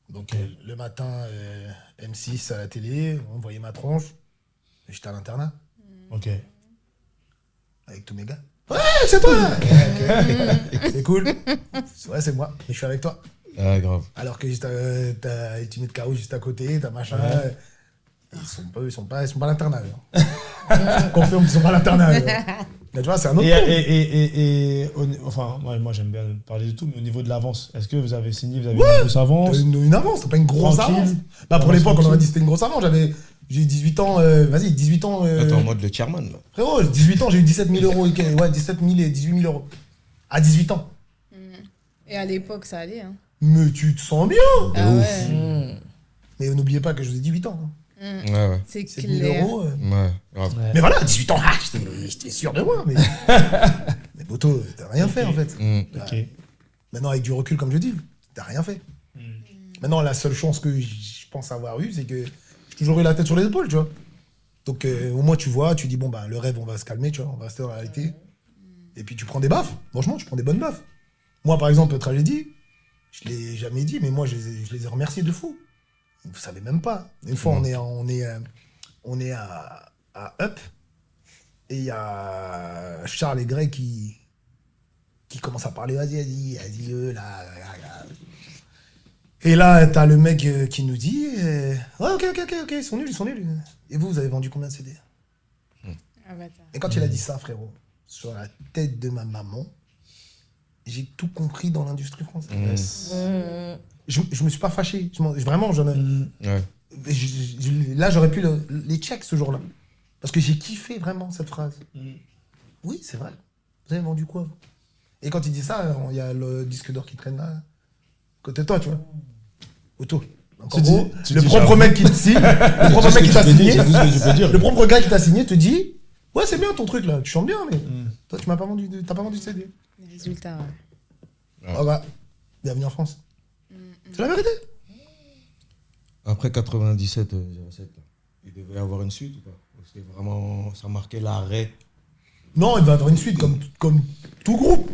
Donc, le matin, M6 à la télé, on voyait ma tronche. J'étais à l'internat. Ok. Avec tous mes gars. Ouais, c'est toi là. C'est cool. Ouais, c'est moi. Mais je suis avec toi. Ah, grave. Alors que t'as les teammates de Caro juste à côté, t'as machin. Ouais. Ils sont pas à l'internat. Confirme qu'ils sont pas à l'internat. Mais tu vois, c'est un autre enfin, moi j'aime bien parler de tout, mais au niveau de l'avance, est-ce que vous avez signé, vous avez une grosse avance? Une avance, c'est pas une grosse avance. Bah, pour l'époque, on aurait dit que c'était une grosse avance. J'ai 18 ans, vas-y, 18 ans. Attends, en mode le chairman, là. Frérot, 18 ans, j'ai eu 17 000 euros. Ouais, 17 000 et 18 000 euros. À 18 ans. Et à l'époque, ça allait. Hein. Mais tu te sens bien. Ah ouais. Mais n'oubliez pas que je vous ai 18 ans. Ouais. C'est 7 clair. 000 euros. Ouais, grave. Mais voilà, 18 ans, j'étais sûr de moi. Mais Boto, t'as rien fait en fait. Ok. Maintenant, avec du recul, comme je dis, t'as rien fait. Maintenant, la seule chance que je pense avoir eue, c'est que j'ai toujours eu la tête sur les épaules, tu vois. Donc, au moins, tu vois, tu dis, bon, bah, le rêve, on va se calmer, tu vois, on va rester dans la réalité. Et puis, tu prends des baffes. Franchement, tu prends des bonnes baffes. Moi, par exemple, Tragédie, je l'ai jamais dit, mais moi, je les ai remerciés de fou. Vous savez même pas. Une fois, on est à Up, et il y a Charles et Greg qui commencent à parler, vas-y, là. Et là, t'as le mec qui nous dit, ouais, ok, ils sont nuls. Et vous avez vendu combien de CD? Et quand il a dit ça, frérot, sur la tête de ma maman, j'ai tout compris dans l'industrie française. Je me suis pas fâché. Vraiment, Ouais. Là, j'aurais pu les check ce jour-là. Parce que j'ai kiffé vraiment cette phrase. Oui, c'est vrai. Vous avez vendu quoi, vous? Et quand il dit ça, il y a le disque d'or qui traîne là, côté de toi, tu vois. Auto. Donc, en gros, le propre mec qui te signe, le propre mec qui t'a signé, le propre gars qui t'a signé te dit, ouais, c'est bien ton truc là, tu chantes bien, mais toi, t'as pas vendu de CD. Les résultats, ouais. Ah bah, bienvenue en France. C'est la vérité. Après 97, 07, il devait y avoir une suite ou pas? C'était vraiment, ça marquait l'arrêt. Non, il va y avoir une suite comme tout groupe.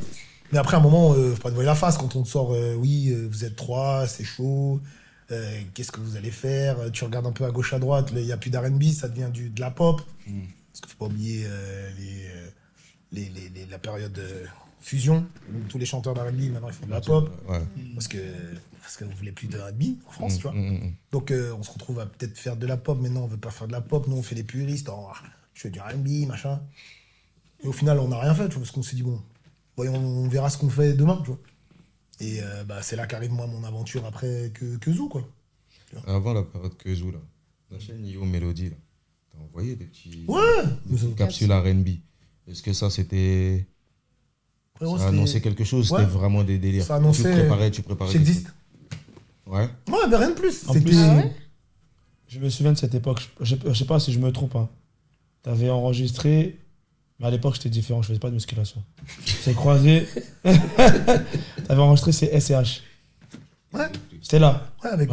Mais après, à un moment, faut pas te voir la face quand on te sort, oui, vous êtes 3, c'est chaud, qu'est-ce que vous allez faire? Tu regardes un peu à gauche, à droite, il n'y a plus d'R&B, ça devient de la pop. Parce qu'il ne faut pas oublier la période fusion. Donc, tous les chanteurs d'R&B, maintenant, ils font de la pop. Ouais. Parce que vous ne voulez plus de R&B en France, tu vois. Donc, on se retrouve à peut-être faire de la pop. Maintenant, on ne veut pas faire de la pop. Nous, on fait les puristes. Je fais du R&B, machin. Et au final, on n'a rien fait, tu vois, parce qu'on s'est dit, bon, voyons, on verra ce qu'on fait demain, tu vois. Et c'est là qu'arrive, moi, mon aventure après que Zou, quoi. Avant la période Kezou, là, la chaîne Yo Mélodie, là, t'as envoyé des petits capsules R&B. Est-ce que ça, c'était... Ça annonçait quelque chose, c'était vraiment des délires. Ça annonçait... Tu préparais. J'existe. Ouais. Ouais, mais rien de plus. En plus, je me souviens de cette époque, je sais pas si je me trompe, hein. T'avais enregistré, mais à l'époque j'étais différent, je faisais pas de musculation. C'est croisé. T'avais enregistré, c'est SCH. Ouais. C'était là. Ouais, avec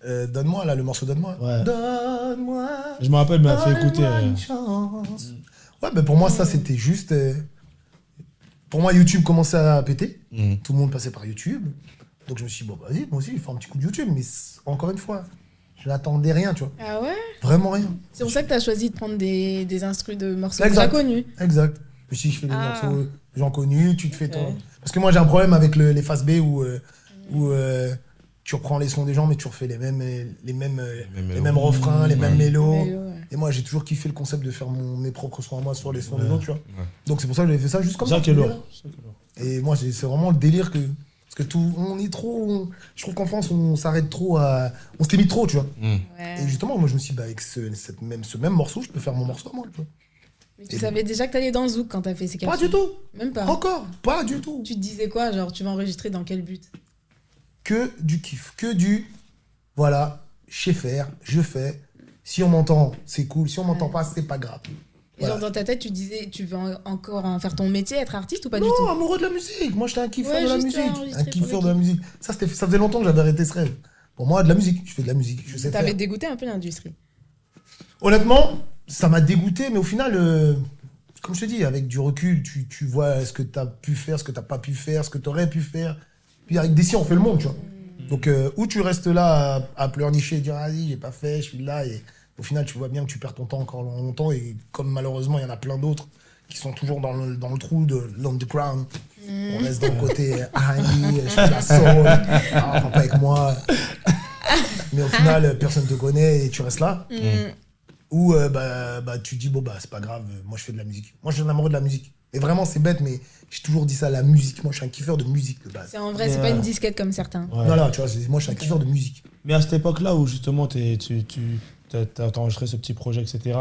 Donne-moi, là, le morceau Donne-moi. Ouais. Donne-moi. Je me rappelle, il m'a fait écouter. Une chance. Ouais, mais pour moi, ça, c'était juste. Pour moi, YouTube commençait à péter. Tout le monde passait par YouTube. Donc, je me suis dit, bon, vas-y, moi aussi, il faut un petit coup de YouTube. Mais encore une fois, je n'attendais rien, tu vois. Ah ouais? Vraiment rien. C'est pour ça que tu as choisi de prendre des instrus de morceaux déjà connus. Exact. Mais si je fais des morceaux de gens connus, tu te fais ton. Parce que moi, j'ai un problème avec les phases B où tu reprends les sons des gens, mais tu refais les mêmes refrains, les mêmes mélos. Et moi, j'ai toujours kiffé le concept de faire mes propres sons à moi sur les sons des autres, tu vois. Donc, c'est pour ça que j'avais fait ça juste comme ça. Ça qui est lourd. Et moi, c'est vraiment le délire que. Parce que on est trop. Je trouve qu'en France, on s'arrête trop à. On se limite trop, tu vois. Et justement, moi, je me suis dit, avec ce même morceau, je peux faire mon morceau à moi, tu vois. Mais tu savais déjà que t'allais dans Zouk quand t'as fait ces capsules? Pas du tout. Même pas. Encore, pas du tout. Tu te disais quoi? Genre, tu vas enregistrer dans quel but? Que du kiff, que du. Voilà, je sais faire, je fais. Si on m'entend, c'est cool. Si on m'entend pas, c'est pas grave. Et genre dans ta tête, tu disais, tu veux encore en faire ton métier, être artiste ou pas du tout? Non, amoureux de la musique. Moi, j'étais un kiffeur de la musique. enregistrer Un pour kiffeur l'équipe. de la musique. Ça faisait longtemps que j'avais arrêté ce rêve. Pour moi, de la musique. Je fais de la musique. Je sais T'avais faire. dégoûté un peu l'industrie. Honnêtement, ça m'a dégoûté, mais au final, comme je te dis, avec du recul, tu vois ce que tu as pu faire, ce que tu n'as pas pu faire, ce que tu aurais pu faire. Puis avec Desi, on fait le monde, tu vois. Donc, où tu restes là à pleurnicher et dire, ah, j'ai pas fait, je suis là. Et au final, tu vois bien que tu perds ton temps encore longtemps. Et comme malheureusement, il y en a plein d'autres qui sont toujours dans le trou de l'underground. On reste dans le côté R&B, je fais la soul, parle pas avec moi. Mais au final, personne te connaît et tu restes là. Ou tu dis, bon, c'est pas grave, moi je fais de la musique. Moi je suis un amoureux de la musique. Et vraiment, c'est bête, mais j'ai toujours dit ça, la musique. Moi je suis un kiffeur de musique de base. C'est en vrai, c'est pas une disquette comme certains. Ouais. Voilà, tu vois, moi je suis un kiffeur de musique. Mais à cette époque-là où justement t'as enregistré ce petit projet, etc.,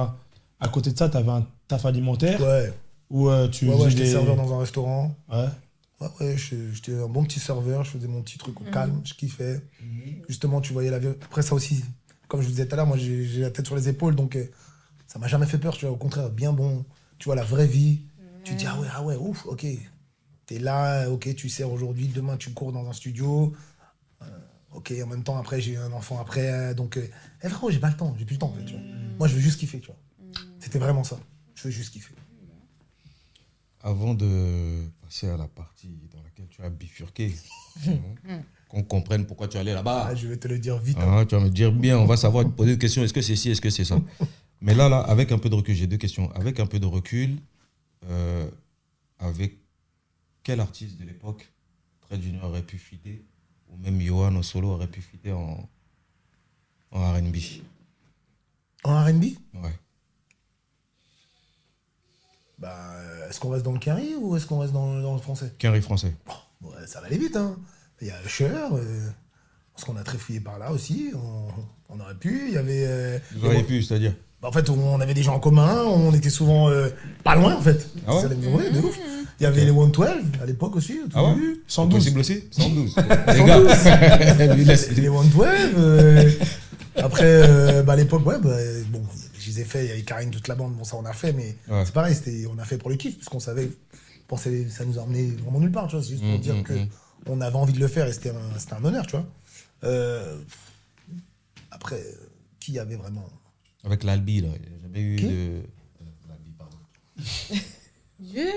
à côté de ça, t'avais un taf alimentaire Ouais, où tu ouais, faisais j'étais serveur dans un restaurant. Ouais. Ouais, j'étais un bon petit serveur, je faisais mon petit truc au calme, je kiffais. Justement, tu voyais la vie. Après, ça aussi, comme je vous disais tout à l'heure, moi j'ai la tête sur les épaules, donc ça m'a jamais fait peur, tu vois, au contraire, bien bon. Tu vois, la vraie vie, tu te dis, ah ouais, ouf, ok. T'es là, ok, tu sers aujourd'hui, demain tu cours dans un studio. Ok, en même temps, après, j'ai eu un enfant après, donc. Vraiment, j'ai pas le temps, j'ai plus le temps, en fait, tu vois. Moi, je veux juste kiffer, tu vois. C'était vraiment ça. Je veux juste kiffer. Avant de passer à la partie dans laquelle tu as bifurqué, qu'on comprenne pourquoi tu es allé là-bas. Ah, je vais te le dire vite. Tu vas me dire bien, on va savoir, te poser des questions, est-ce que c'est ci, est-ce que c'est ça. Mais là, avec un peu de recul, j'ai deux questions. Avec un peu de recul, avec quel artiste de l'époque Trade Junior aurait pu fitter, ou même Yohan au solo aurait pu fitter en R&B? En R&B? Ouais. Est-ce qu'on reste dans le carré ou est-ce qu'on reste dans le français? Carré français. Ouais, ça va aller vite, hein. Il y a Usher, parce qu'on a tréfouillé par là aussi, on aurait pu. Il y avait... Vous auriez pu, c'est-à-dire? En fait, on avait des gens en commun, on était souvent pas loin, en fait. Ah ouais? Ouais, de ouf. Il y avait les 112 à l'époque aussi. Ah ouais? 112. Possible aussi? 112. Les gars, lui laisse. Les 112. Après, à l'époque, bon, je les ai fait, il y avait Karine, toute la bande, bon, ça on a fait, mais Ouais. c'est pareil, on a fait pour le kiff, parce qu'on savait, ça nous a emmené vraiment nulle part, tu vois, c'est juste pour dire qu'on avait envie de le faire et c'était un honneur, tu vois. Après, qui y avait vraiment? Avec l'Albi, là. Il n'y a jamais eu Qui? de. L'Albi, pardon. Dieu.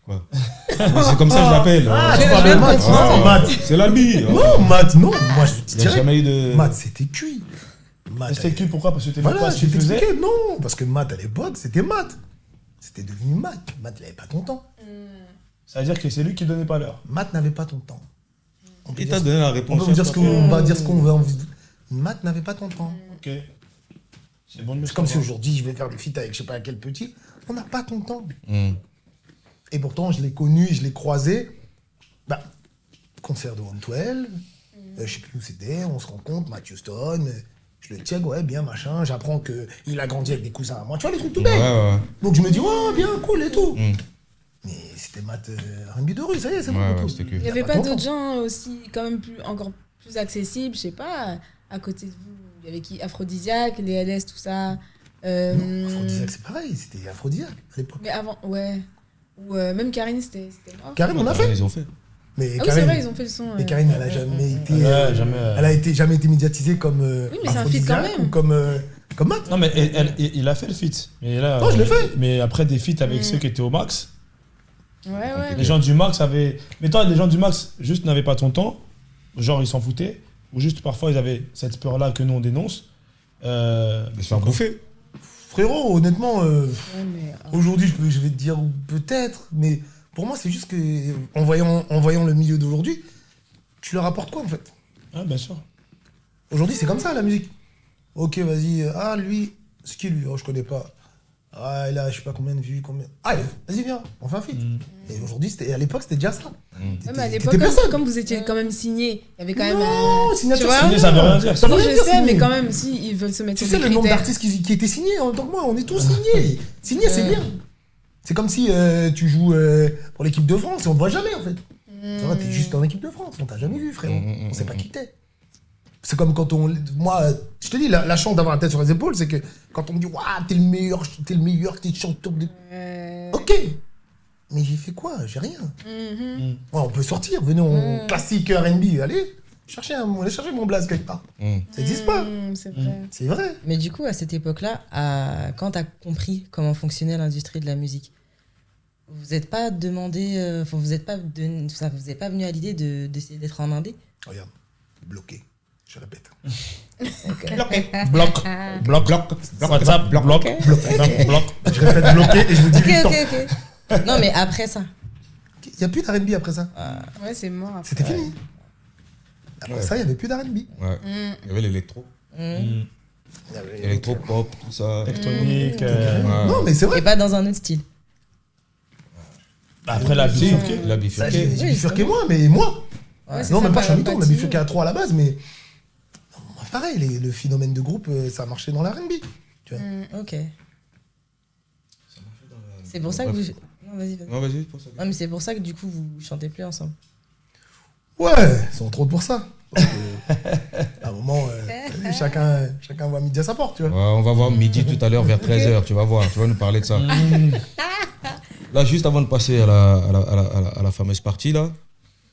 Quoi? C'est comme ça que je l'appelle. Tu parles de Matt, non, Matt. C'est l'Albi. Non, Matt, non, moi je te Il n'y a dirais. jamais eu de. Matt, c'était cuit. Matt, C'était qui? Pourquoi? Parce que t'aimais voilà, pas ce je qu'il t'ai faisait. expliqué, non, parce que Matt à l'époque, c'était Matt. C'était devenu Matt. Matt, il n'avait pas ton temps. Ça veut dire que c'est lui qui donnait pas l'heure. Matt n'avait pas ton temps. On peut Il dire t'a ce- donné la on réponse. peut vous dire ce qu'on va dire ce qu'on veut envie. Matt n'avait pas ton temps. Ok. C'est bon de me C'est comme si savoir. aujourd'hui je vais faire des feats avec je sais pas quel petit. On n'a pas ton temps. Hum. Et pourtant je l'ai connu, je l'ai croisé. Concert de 112. Je sais plus où c'était. On se rencontre, Matthew Stone. Je le check, ouais, bien, machin. J'apprends qu'il a grandi avec des cousins à moi. Tu vois, les trucs tout bêtes. Ouais. Donc je me dis, ouais, bien, cool et tout. Hum. Mais c'était Matt R&B de rue, ça y est, c'est bon. Ouais, tout. c'était que. Il n'y avait a pas pas d'autres longtemps. gens aussi, quand même encore plus accessibles, je sais pas, à côté de vous. Il y avait qui? Aphrodisiaque, les LS, tout ça. Aphrodisiaque, c'est pareil, c'était Aphrodisiaque à l'époque. Mais avant, ouais. Ou même Karine, c'était mort. Karim, on a fait. Ils ont fait. Mais Ah oui, Karine, c'est vrai, ils ont fait le son. mais Karine, elle a jamais été. Ouais, jamais. Elle a jamais été médiatisée comme. Oui, mais c'est un feat quand Aphrodisiaque même. ou comme Matt. Non, mais il a fait le feat. Mais là, Non, je l'ai fait. Mais après des feats avec ceux qui étaient au max, Ouais. les gens du max avaient. Mais toi, les gens du max juste n'avaient pas ton temps. Genre, ils s'en foutaient. Ou juste parfois, ils avaient cette peur-là que nous, on dénonce. De se faire bouffer. Frérot, honnêtement, Ouais, mais, aujourd'hui, je vais te dire peut-être, mais pour moi, c'est juste que en voyant le milieu d'aujourd'hui, tu leur apportes quoi en fait? Ah, bien sûr. Aujourd'hui, c'est comme ça la musique. Ok, vas-y, lui, c'est qui lui? Oh, je connais pas. Ah, il a je sais pas combien de vues, combien. Ah, vas-y, viens, on fait un feat. Et aujourd'hui, à l'époque, c'était déjà ça. ouais, mais à T'étais l'époque, personne. comme vous étiez quand même signé, il y avait quand même. Non, signature, tu vois, Signé, ça veut rien dire. Ça veut Oui, rien je dire, sais, signé. mais quand même, si ils veulent se mettre Tu sur sais des le nombre critères. d'artistes qui étaient signés en tant que moi, on est tous signés. Signé, c'est bien. C'est comme si tu joues pour l'équipe de France et on te voit jamais en fait. Tu vois, t'es juste en équipe de France, on t'a jamais vu frérot. On sait pas qui t'es. C'est comme quand on... Moi, je te dis, la chance d'avoir la tête sur les épaules, c'est que quand on me dit, waouh, t'es le meilleur, t'es chanteur de... Ok. Mais j'ai fait quoi? J'ai rien. Ouais, on peut sortir, venez, on classique R&B, allez, allez chercher mon blaze quelque part. Ça n'existe pas. C'est vrai. C'est vrai. Mais du coup, à cette époque-là, quand tu as compris comment fonctionnait l'industrie de la musique, vous n'êtes pas demandé, vous n'êtes pas venu à l'idée d'essayer d'être en indé? Regarde, bloqué. Je répète. Bloc. WhatsApp, bloc. Je répète bloqué et je vous dis Ok. Non, mais après ça. Il n'y a plus d'R&B après ça. Ouais, c'est mort. Après. C'était fini. Après ça, il n'y avait plus d'R&B. Ouais. Il y avait l'électro. Électro-pop, tout ça. Électronique. Non, mais c'est vrai. Et pas dans un autre style. Après la bifurquée. La Ça, bifurquée. j'ai bifurqué moi, mais moi. Ouais, c'est Non, ça, même pas, je suis par un mytho, on a empathie. bifurqué à 3 à la base, mais pareil, le phénomène de groupe, ça a marché dans l'R&B. Tu vois. Ok. C'est pour ça que vous... Non, vas-y. Non, vas-y, pour ça. Non, mais c'est pour ça que du coup, vous chantez plus ensemble. Ouais, ils sont trop pour ça. Donc, à un moment, chacun va midi à sa porte, tu vois. Ouais, on va voir midi tout à l'heure vers 13h, tu vas voir, tu vas nous parler de ça. Là, juste avant de passer à la fameuse partie, là,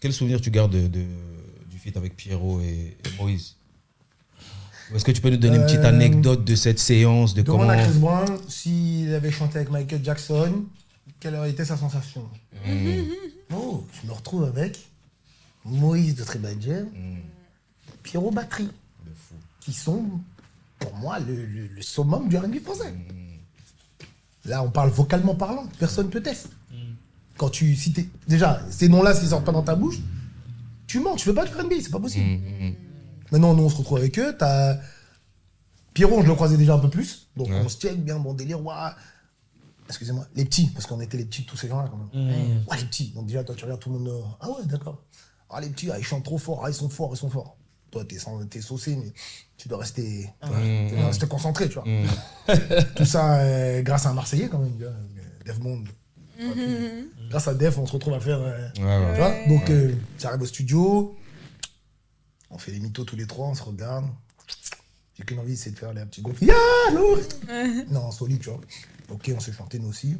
quel souvenir tu gardes du feat avec Pierrot et Moïse? Ou est-ce que tu peux nous donner une petite anecdote de cette séance, de Demande comment... à Chris Brown s'il avait chanté avec Michael Jackson, quelle aurait été sa sensation. Oh, je me retrouve avec Moïse de Tribadjer, Pierrot Batterie, qui sont, pour moi, le summum du R&B français. Là, on parle vocalement parlant, personne ne te teste. Quand tu cites... Déjà, ces noms-là, s'ils sortent pas dans ta bouche, tu mens, tu fais pas de R&B, c'est pas possible. Maintenant, nous, on se retrouve avec eux. T'as Pierrot, je le croisais déjà un peu plus. Donc, on se check bien, bon délire. Ouah. Excusez-moi, les petits, parce qu'on était les petits de tous ces gens-là quand même. Ouais, les petits. Donc, déjà, toi, tu regardes tout le monde. Ah ouais, d'accord. Ah, les petits, ils chantent trop fort. Ah, ils sont forts. Toi, t'es saucé, mais tu dois rester, rester concentré, tu vois. Tout ça grâce à un Marseillais quand même, tu vois. Def Monde. Grâce à Def, on se retrouve à faire. Tu vois. Donc, j'arrive au studio. On fait les mythos tous les trois, on se regarde. J'ai qu'une envie, c'est de faire les petits groupes. Ya, lourd. Non, solide, tu vois. Ok, on s'est chanté nous aussi.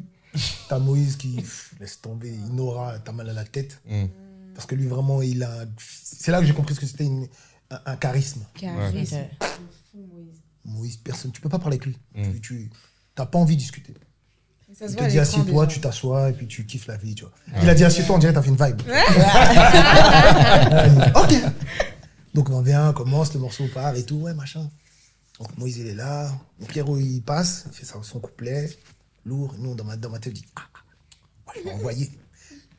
T'as Moïse qui laisse tomber, Inora, t'as mal à la tête. Parce que lui, vraiment, il a. C'est là que j'ai compris ce que c'était un charisme. Charisme. Ouais. Fou, Moïse. Moïse, personne, tu peux pas parler avec lui. Tu t'as pas envie de discuter. Ça se Il voit te à dit l'écran, assieds-toi, déjà. tu t'assois et puis tu kiffes la vie, tu vois. Il a dit assieds-toi, on dirait que t'as fait une vibe. Ok. Donc on vient, on commence, le morceau part et tout, ouais, machin. Donc Moïse, il est là. Pierrot, il passe, il fait son couplet, lourd. Nous, dans ma tête, je dis, moi, je vais envoyer.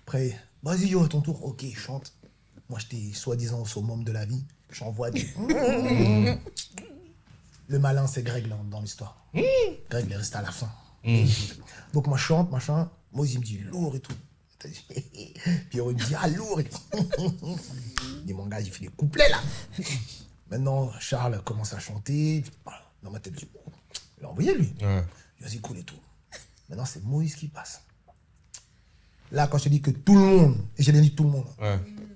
Après, vas-y, yo, à ton tour. Ok, chante. Moi, j'étais soi-disant au summum de la vie. J'envoie du... Le malin, c'est Greg, là, dans l'histoire. Greg, il est resté à la fin. Donc, moi, je chante, machin. Moïse, il me dit, lourd et tout. Pierrot, il me dit, ah, lourd et tout. Il dit, mon gars, il fait des couplets, là. Maintenant, Charles commence à chanter. Dans ma tête, je dis, il a envoyé, lui. Vas-y, cool et tout. Maintenant, c'est Moïse qui passe. Là, quand je te dis que tout le monde, et j'ai bien dit tout le monde,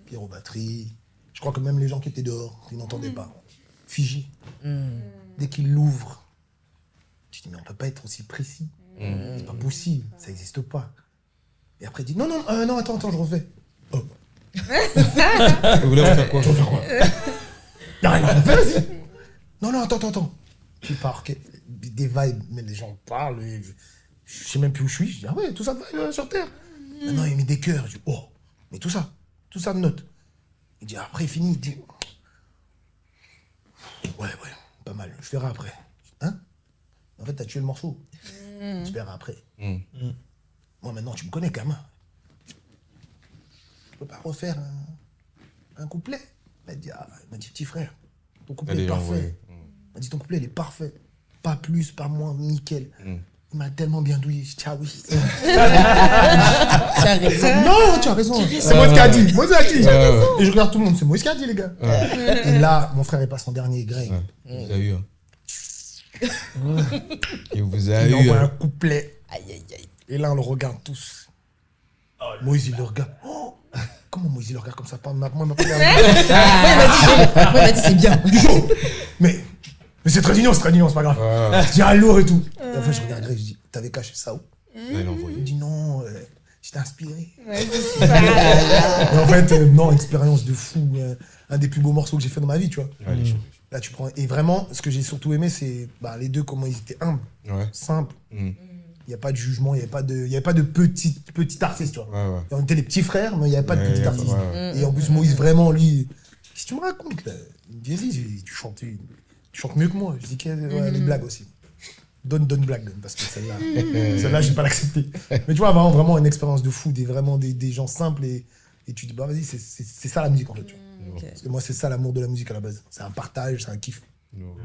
Pierrot Batterie, je crois que même les gens qui étaient dehors, qui n'entendaient pas, figés. Dès qu'il l'ouvre, tu te dis, mais on ne peut pas être aussi précis. C'est pas possible, ça n'existe pas. Et après, il dit, non, attends, je refais. Oh. Vous voulez refaire quoi? Non, vas-y. Non, attends. Puis par des vibes, mais les gens parlent, et je sais même plus où je suis. Je dis, ah ouais, tout ça de vibe sur Terre. Maintenant, il met des cœurs. Je dis, oh, mais tout ça de notes. Il dit, après, fini. Il dit, ouais, pas mal, je verrai après. Hein? En fait, t'as tué le morceau. Je verrai après. Moi, maintenant, tu me connais, gamin. Je peux pas refaire un couplet. Il m'a dit, petit frère, ton couplet est parfait. Il m'a dit, ton couplet, il est parfait. Pas plus, pas moins, nickel. Il m'a tellement bien douillé. Je dis, ah oui. Tu as raison. Non, tu as raison. C'est Moïse qui a dit. Et je regarde tout le monde. C'est Moïse qui a dit, les gars. Et là, mon frère est passé en dernier, Greg. Il vous a eu. Il vous a Il eu. envoie un couplet. Et là, on le regarde tous. Moïse, il le regarde. Oh, comment Moïse le regarde comme ça? Moi, il m'a pas regardé. Moi, il m'a dit c'est bien. Du chaud. Mais c'est très mignon, c'est pas grave. Je dis lourd et tout. Et en fait, je regarderai, je dis, t'avais caché ça où? Là, il a envoyé. Il me dit non, j'étais inspiré. Ouais, c'est ça. Et en fait, non, expérience de fou. Un des plus beaux morceaux que j'ai fait dans ma vie, tu vois. Ouais, il est chaud. Là, tu prends. Et vraiment, ce que j'ai surtout aimé, c'est les deux, comment ils étaient humbles, Ouais. simples. Mm. Il n'y a pas de jugement, il n'y avait pas de petit artiste, tu vois. Ouais. On était les petits frères, mais il n'y avait pas de Ouais, petit ouais, artiste. ouais. Et en plus, Moïse, vraiment, lui, qu'est-ce que tu me racontes là? Il me dit, vas-y, tu chantes mieux que moi. Je dis, les blagues aussi. Donne blague, parce que celle-là, je vais pas l'accepter. Mais tu vois, vraiment une expérience de fou, des gens simples, et tu dis, bah vas-y, c'est ça la musique en fait. Tu vois. Ok. Parce que moi, c'est ça l'amour de la musique à la base. C'est un partage, c'est un kiff. Non.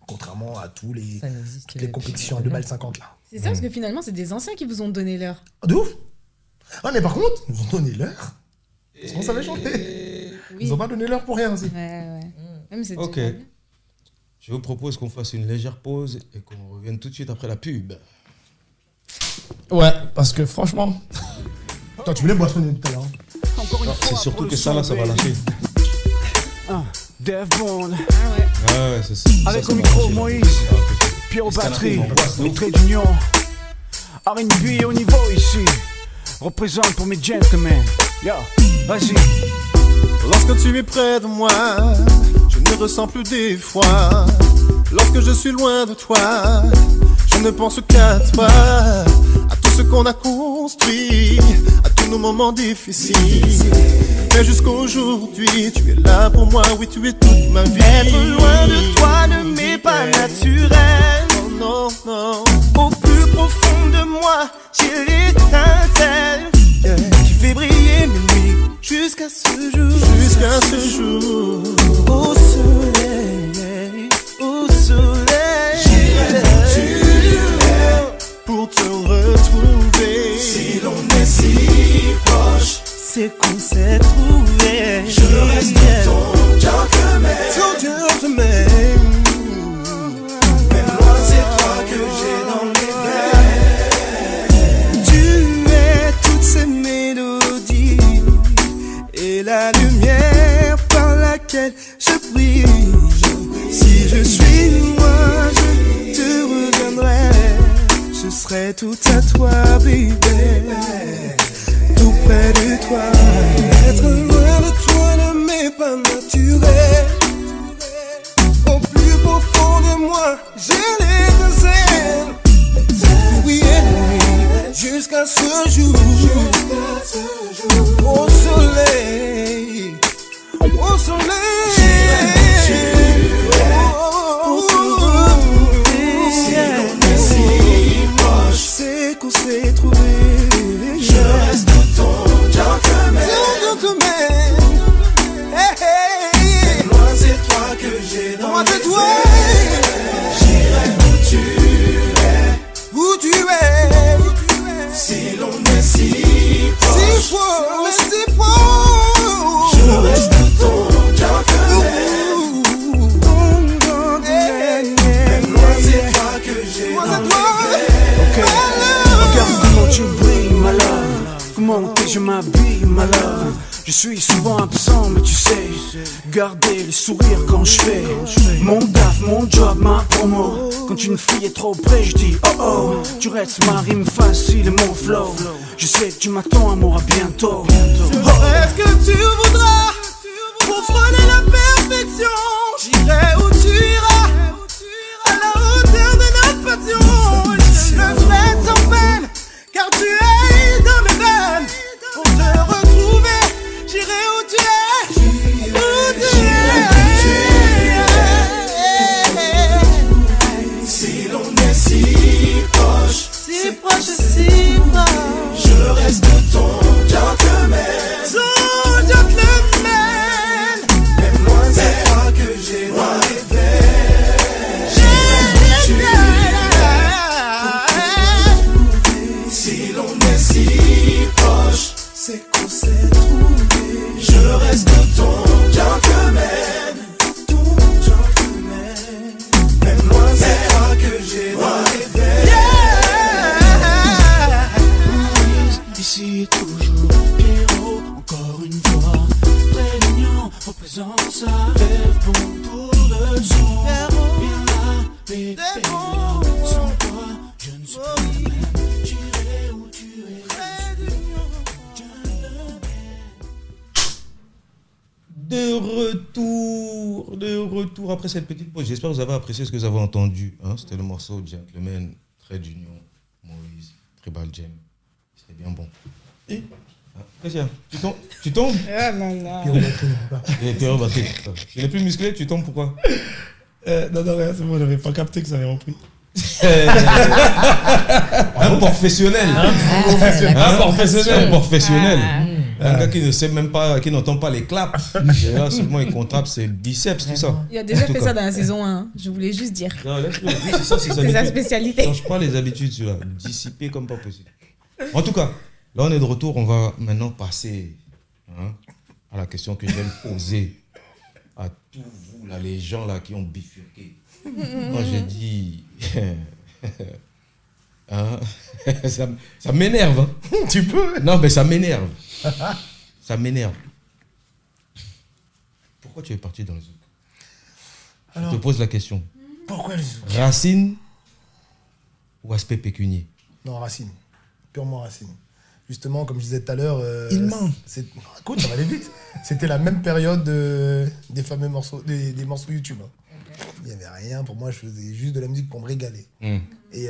Contrairement à toutes Ça les compétitions à 2,50 là. C'est ça, parce que finalement, c'est des anciens qui vous ont donné l'heure. Ah, de ouf! Ah, mais par contre, ils nous ont donné l'heure. Parce qu'on savait chanter. Ils nous ont pas donné l'heure pour rien aussi. Ouais. Même c'est Ok. déjà bien. Je vous propose qu'on fasse une légère pause et qu'on revienne tout de suite après la pub. Ouais, parce que franchement, Toi, tu voulais boissonner tout à l'heure. C'est surtout que ça là, ça va lâcher. Dev Bond, Ah ouais, c'est ça. avec Ça au va micro lâcher, là. Moïse, Pierre aux Est-ce qu'à la batteries, fin, on passe, non les traits d'union, R&B au niveau ici, représente pour mes gentlemen, yo, vas-y. Lorsque tu es près de moi, je ne ressens plus d'effroi. Lorsque je suis loin de toi, je ne pense qu'à toi. À tout ce qu'on a construit, à tous nos moments difficiles. Mais jusqu'aujourd'hui, tu es là pour moi, oui, tu es toute ma vie. Être loin de toi ne m'est pas naturel. Oh non, non. Au plus profond de moi, j'ai l'étincelle qui fait briller mes nuits jusqu'à ce jour. Jusqu'à ce jour. Au soleil, au soleil. Pour te retrouver. Si l'on est si proche, c'est qu'on s'est trouvé. Je reste ton gentleman. Ton gentleman. Même moi, c'est toi que j'ai dans les veines. Tu es toutes ces mélodies et la lumière par laquelle je brille. Si je suis loin, je te reviendrai. Ce serait tout à toi, baby. Tout près de toi. Être loin de toi ne m'est pas naturel. Au plus profond de moi, j'ai l'étincelle. Oui, jusqu'à ce jour. Au soleil. Au soleil. C'est qu'on s'est trouvé. Je reste ton gentleman. Ton gentleman. Hey, hey. Moi c'est toi que j'ai dans les veines. J'irai où tu es. Où tu es. Si l'on est si proche. Si proche, si proche. Je reste ton gentleman. Ton gentleman. Même moi c'est toi que j'ai dans les veines. Regarde comment tu brilles, ma love. Comment que je m'habille, ma love. Je suis souvent absent, mais tu sais, garder le sourire quand je fais mon taf, mon job, ma promo. Quand une fille est trop près, je dis oh oh. Tu restes ma rime facile et mon flow. Je sais que tu m'attends, amour, à bientôt. Oh, est-ce que tu voudras pour frôler la perfection? J'irai où tu iras, à la hauteur de notre passion. Je le ferai sans peine, car tu es dans mes veines. Pour te retrouver, j'irai où tu es. Où tu es. Si l'on est si proche, si proche, si proche. Je reste ton gentleman. Ton gentleman. Même loin, c'est toi que j'ai dans les veines. Si l'on est si proche, c'est qu'on s'est trouvé. Je reste ton gentleman. Ton gentleman. Même loin, c'est toi que j'ai dans les veines. Ici toujours Pierrot, encore une fois. Sans ça, lève bon pour le son. Viens là, bébé. Sans toi, je ne suis plus la même. J'irai où tu es. De retour après cette petite pause. J'espère que vous avez apprécié ce que vous avez entendu. Hein? C'était le morceau Gentleman, Trait d'Union, Moïse, Tribal Jam. C'était bien bon. Et qu'est-ce qu'il y a? Tu tombes Ah là là. Pierrot Batté. Tu n'es plus musclé, tu tombes pourquoi? Non, rien, c'est bon, j'avais pas capté que ça avait repris. Un professionnel. Un professionnel. Un gars qui ne sait même pas, qui n'entend pas les claps. Et là, seulement il contrape ses biceps, tout ça. Il a déjà fait ça dans la saison 1. Je voulais juste dire. Non, laisse-le. C'est ça, c'est C'est sa spécialité. Change pas les habitudes, celui-là. Dissiper comme pas possible. En tout cas, là, on est de retour. On va maintenant passer à la question que j'aime poser à tous vous, là, les gens là, qui ont bifurqué. Moi, je dis... ça m'énerve. Hein. Tu peux. Non, mais ça m'énerve. Ça m'énerve. Pourquoi tu es parti dans le zouk? Je te pose la question. Pourquoi le zouk? Racine ou aspect pécunier? Non, Racine. Purement Racine. Justement, comme je disais tout à l'heure... Il ment. Écoute, ça va aller vite. C'était la même période des fameux morceaux, des morceaux YouTube. Hein. Il n'y avait rien. Pour moi, je faisais juste de la musique pour me régaler. Et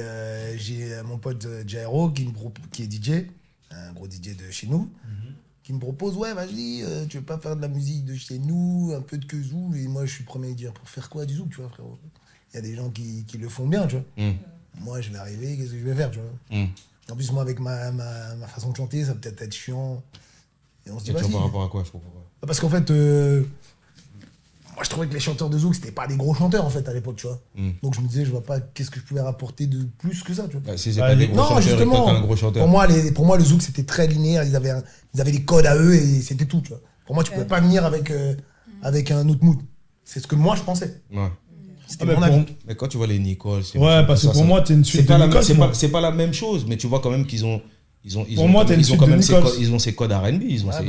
j'ai mon pote Jairo qui est DJ, un gros DJ de chez nous, qui me propose, ouais, vas-y, tu veux pas faire de la musique de chez nous, un peu de kazoo? Et moi, je suis le premier à dire, pour faire quoi du zouk, tu vois, frérot? Il y a des gens qui le font bien, tu vois. Moi, je vais arriver, qu'est-ce que je vais faire, tu vois? En plus, moi, avec ma façon de chanter, ça va peut-être être chiant. Et on se dit, vas-y. Par rapport à quoi? Je comprends pas. Parce qu'en fait, moi, je trouvais que les chanteurs de zouk, c'était pas des gros chanteurs, en fait, à l'époque, tu vois. Donc, je me disais, je vois pas qu'est-ce que je pouvais rapporter de plus que ça, tu vois. Bah, si c'est pas des gros chanteurs, justement, un gros chanteur. pour moi, le zouk, c'était très linéaire. Ils avaient des codes à eux et c'était tout, tu vois. Pour moi, tu pouvais pas venir avec un autre mood. C'est ce que moi, je pensais. Ouais. C'était mon avis. Mais quand tu vois les Nicole... Ouais, parce que pour moi, t'es une suite de Nicole. C'est pas la même chose, mais tu vois quand même qu'ils ont... Pour moi, t'es une suite de Nicole. Ils ont ces codes R&B.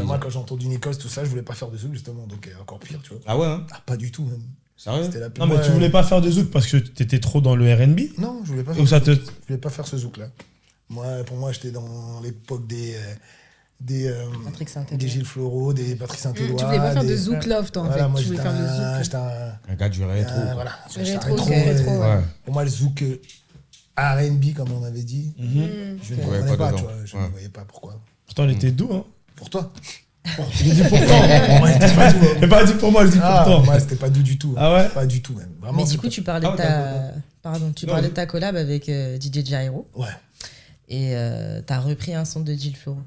Moi, quand j'ai entendu Nicole, tout ça, je voulais pas faire de zouk, justement. Donc, encore pire, tu vois. Ah ouais, hein? Pas du tout, même. Sérieux? Non, mais tu voulais pas faire de zouk parce que t'étais trop dans le R&B? Non, je voulais pas faire je voulais pas faire ce zouk-là. Pour moi, j'étais dans l'époque des Gilles Floro, des Patrick Saint-Éloi. Tu voulais pas faire de zouk love, toi, en fait. Moi, tu voulais faire de zouk. J'étais un gars du rétro. Voilà, rétro. Ouais. Pour moi, le zouk R&B, comme on avait dit, je ne voyais pas, tu vois. Je ne voyais pas pourquoi. Pourtant, il était doux, hein. Pour toi. J'ai dit pourtant. J'ai pas dit pour moi, je dis pourtant. Moi, c'était pas doux du tout. Ah ouais? Pas du tout, même. Vraiment, mais du coup, tu parlais de ta collab avec DJ Jairo. Ouais. Et t'as repris un son de Gilles Floro.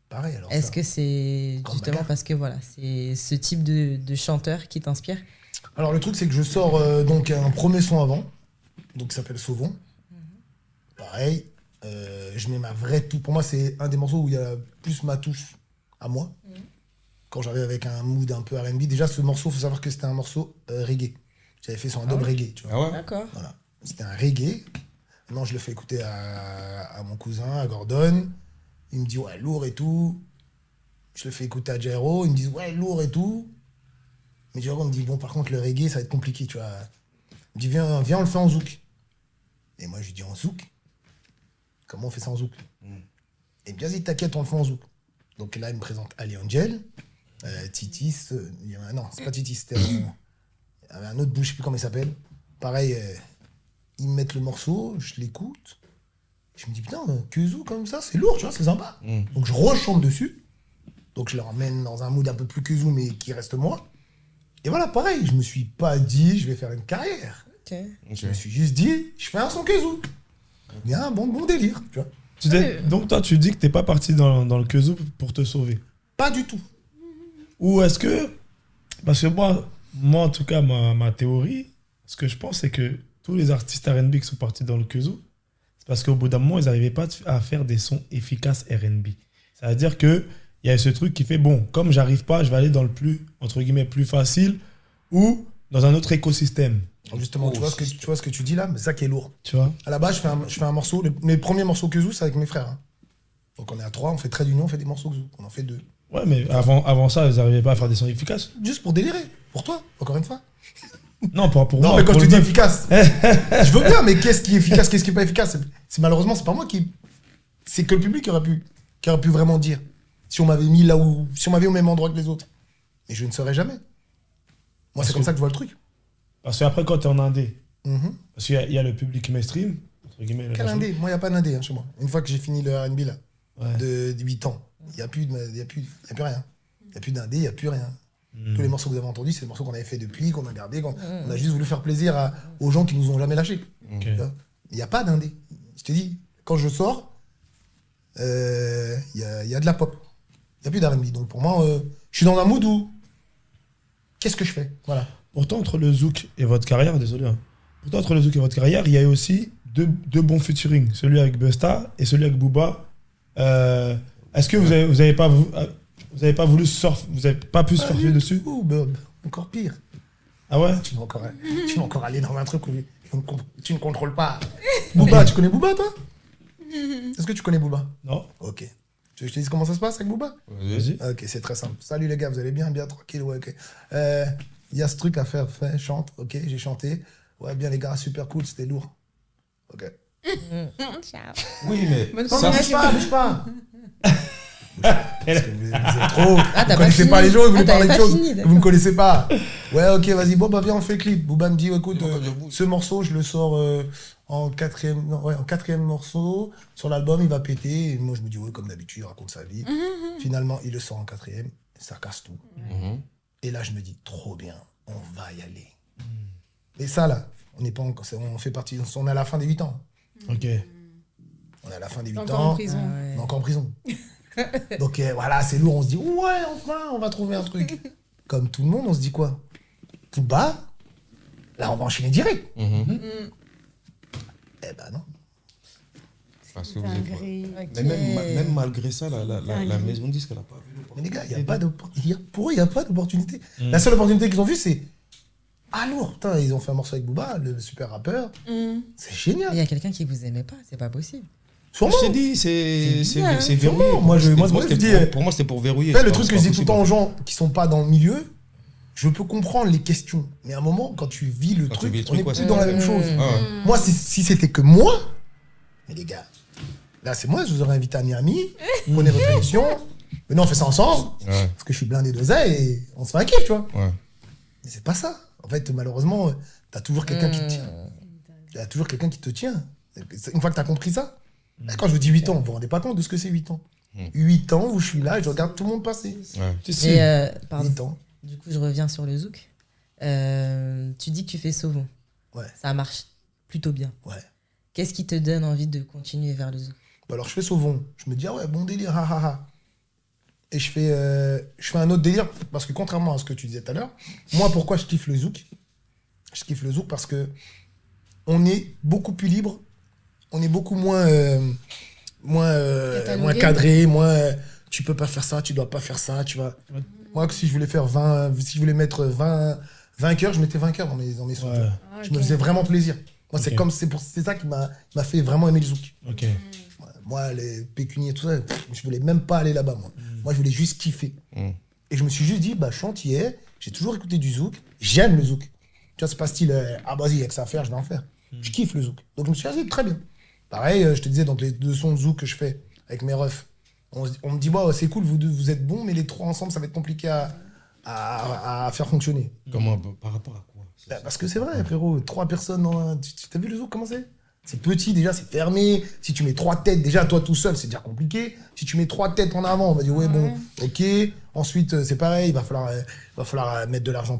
Pareil, alors. Est-ce que c'est justement parce que voilà, c'est ce type de chanteur qui t'inspire? Alors, le truc, c'est que je sors donc un premier son avant, donc qui s'appelle Sauvons. Pareil. Je mets ma vraie touche. Pour moi, c'est un des morceaux où il y a plus ma touche à moi. Quand j'arrive avec un mood un peu R&B. Déjà, ce morceau, il faut savoir que c'était un morceau reggae. J'avais fait sur un dub reggae, tu vois. Ah ouais? D'accord. Voilà. C'était un reggae. Maintenant, je le fais écouter à mon cousin, à Gordon. Il me dit, ouais, lourd et tout. Je le fais écouter à Jairo. Ils me disent, ouais, lourd et tout. Mais Jairo me dit, bon, par contre, le reggae, ça va être compliqué, tu vois. Il me dit, viens, on le fait en zouk. Et moi, je lui dis, en zouk? Comment on fait ça en zouk? Et bien, si t'inquiète, on le fait en zouk. Donc là, il me présente Ali Angel, Titis. Non, c'est pas Titis, c'était il y avait un autre bout, je sais plus comment il s'appelle. Pareil, ils me mettent le morceau, je l'écoute. Je me dis, putain, kazoo comme ça, c'est lourd, tu vois, c'est sympa. Donc je rechante dessus. Donc je le ramène dans un mood un peu plus kazoo, mais qui reste moi. Et voilà, pareil, je me suis pas dit, je vais faire une carrière. Je me suis juste dit, je fais un son kazoo. Il y a un bon délire, tu vois. Donc toi, tu dis que t'es pas parti dans le kazoo pour te sauver? Pas du tout. Ou est-ce que... Parce que moi en tout cas, ma théorie, ce que je pense, c'est que tous les artistes R&B qui sont partis dans le kazoo, c'est parce qu'au bout d'un moment, ils n'arrivaient pas à faire des sons efficaces R&B. Ça veut dire qu'il y a ce truc qui fait, bon, comme j'arrive pas, je vais aller dans le plus, entre guillemets, plus facile ou dans un autre écosystème. Justement, tu vois ce que tu dis là, mais c'est ça qui est lourd. Tu vois? À la base, je fais un morceau, mes premiers morceaux kazoo, c'est avec mes frères. Hein. Donc on est à 3, on fait trait d'union, on fait des morceaux zouk. On en fait 2. Ouais, mais avant ça, ils n'arrivaient pas à faire des sons efficaces. Juste pour délirer. Pour toi, encore une fois. Non, pour Non, moi. mais quand pour je te le dis bœuf. efficace, je veux bien, mais qu'est-ce qui est efficace, qu'est-ce qui est pas efficace? Malheureusement, c'est pas moi qui. C'est que le public qui aurait pu vraiment dire. Si on m'avait mis là où. Si on m'avait au même endroit que les autres. Mais je ne saurais jamais. Moi, c'est comme ça que je vois le truc. Parce qu'après, quand t'es en indé, Mhm. parce qu'il y a le public mainstream, entre guillemets. Quel indé? Moi, il n'y a pas d'indé chez moi. Une fois que j'ai fini le R&B là, Ouais. de 8 ans, il n'y a plus rien. Il n'y a plus d'indé, il n'y a plus rien. Tous les morceaux que vous avez entendus, c'est des morceaux qu'on avait fait depuis, qu'on a gardés. On a juste voulu faire plaisir aux gens qui nous ont jamais lâchés. Ok. Tu vois. Il n'y a pas d'indé. Je te dis, quand je sors, il y a de la pop. Il n'y a plus d'R&B. Donc pour moi, je suis dans un mood où qu'est-ce que je fais? Voilà. Pourtant, entre le zouk et votre carrière, désolé, hein. Pourtant, entre le zouk et votre carrière, il y a eu aussi deux bons featuring. Celui avec Busta et celui avec Booba. Est-ce que vous avez pas voulu surfer, vous avez pas pu surfer dessus? Encore pire. Ah ouais? Tu vas encore aller dans un truc où tu ne contrôles pas. Booba, tu connais Booba, toi? Est-ce que tu connais Booba? Non. Ok. Tu veux que je te dise comment ça se passe avec Booba? Vas-y. Ok, c'est très simple. Salut les gars, vous allez bien? Bien, tranquille, ouais, ok. Il y a ce truc à faire, chante, ok, j'ai chanté. Ouais, bien les gars, super cool, c'était lourd. Ok. Ciao. Oui, mais Bonne Non, continuation. bouge pas. Parce que vous êtes trop. Ah, Vous t'as connaissez pas pas fini. les gens, vous voulez Ah, t'avais parler de pas choses fini, que d'accord. vous ne connaissez pas. Ouais, ok, vas-y, bon, bah viens, on fait le clip. Booba me dit, écoute, ce morceau, je le sors en quatrième morceau. Sur l'album, il va péter. Et moi, je me dis, ouais, comme d'habitude, il raconte sa vie. Finalement, il le sort en quatrième. Ça casse tout. Et là, je me dis, trop bien, on va y aller. Et ça, là, on n'est pas encore. On fait partie. On est à la fin des 8 ans. Ok. On est à la fin des 8 Encore en ans. prison. Ah ouais. On est encore en prison. Donc voilà, c'est lourd. On se dit, ouais, enfin, on va trouver un truc. Comme tout le monde, on se dit quoi? Booba, là, on va enchaîner direct. Eh ben non. parce que vous C'est un êtes- gris. Mais même malgré ça, la maison de disque, elle n'a pas vu Mais les gars, pour eux, il n'y a pas d'opportunité. La seule opportunité qu'ils ont vue, c'est. Ah lourd, putain, ils ont fait un morceau avec Booba, le super rappeur. C'est Il génial. y a quelqu'un qui vous aimait pas, c'est pas possible. Sûrement. Je t'ai dit, c'est bien, c'est verrouillé. Sûrement. Moi, je C'était dis, pour moi, c'était pour verrouiller. Après, le C'est truc pas- que je c'est dis pas tout le temps aux possible. gens qui sont pas dans le milieu, je peux comprendre les questions. Mais à un moment, quand tu vis le Quand tu truc, vis le on n'est truc, ouais, plus c'est- dans la même chose. Ah ouais. Moi, si c'était que moi, mais les gars, là, c'est moi, je vous aurais invité à Miami, prenez votre émission, mais non, on fait ça ensemble, Ouais, parce que je suis blindé d'oseille et on se fait un kiff, tu vois. ouais. Mais c'est pas ça. En fait, malheureusement, t'as toujours quelqu'un qui te tient. Il y a toujours quelqu'un qui te tient. Une fois que t'as compris ça, là, quand je vous dis 8 ans, vous vous rendez pas compte de ce que c'est 8 ans. 8 ans où je suis là et je regarde tout le monde passer. Ouais. Tu sais, Et pardon, 8 ans. du coup, je reviens sur le zouk. Tu dis que tu fais Sauvon. Ouais. Ça marche plutôt bien. Ouais. Qu'est-ce qui te donne envie de continuer vers le zouk? Bah alors je fais Sauvon. Je me dis, ah ouais, bon délire, ha ha ha. Et je fais un autre délire, parce que contrairement à ce que tu disais tout à l'heure, moi, pourquoi je kiffe le zouk? Je kiffe le zouk parce que on est beaucoup plus libre, on est beaucoup moins cadré, tu peux pas faire ça, tu dois pas faire ça, tu vois. Moi, si je voulais faire 20, si je voulais mettre 20 cœurs, je mettais 20 cœurs dans mes sons. Ouais. Je me faisais vraiment plaisir. Moi, Ok. c'est ça qui m'a fait vraiment aimer le zouk. Ok. Moi, les pécuniers, tout ça, je voulais même pas aller là-bas, moi. Moi, je voulais juste kiffer. Et je me suis juste dit, bah, chantier, j'ai toujours écouté du zouk, j'aime le zouk. Tu vois, c'est pas style, ah, vas-y, il y a que ça à faire, je vais en faire. Je kiffe le zouk. Donc, je me suis dit, très bien. Pareil, je te disais, donc, les 2 sons de zouk que je fais avec mes refs, on me dit, ouais, c'est cool, vous êtes bons, mais les 3 ensemble, ça va être compliqué à faire fonctionner. Comment, par rapport à quoi? Bah, parce que c'est vrai, frérot, 3 personnes dans un... Tu t'as vu le zouk, comment c'est? C'est petit, déjà, c'est fermé. Si tu mets 3 têtes, déjà, toi tout seul, c'est déjà compliqué. Si tu mets 3 têtes en avant, on va dire, ouais, bon, ok. Ensuite, c'est pareil, il va falloir mettre de l'argent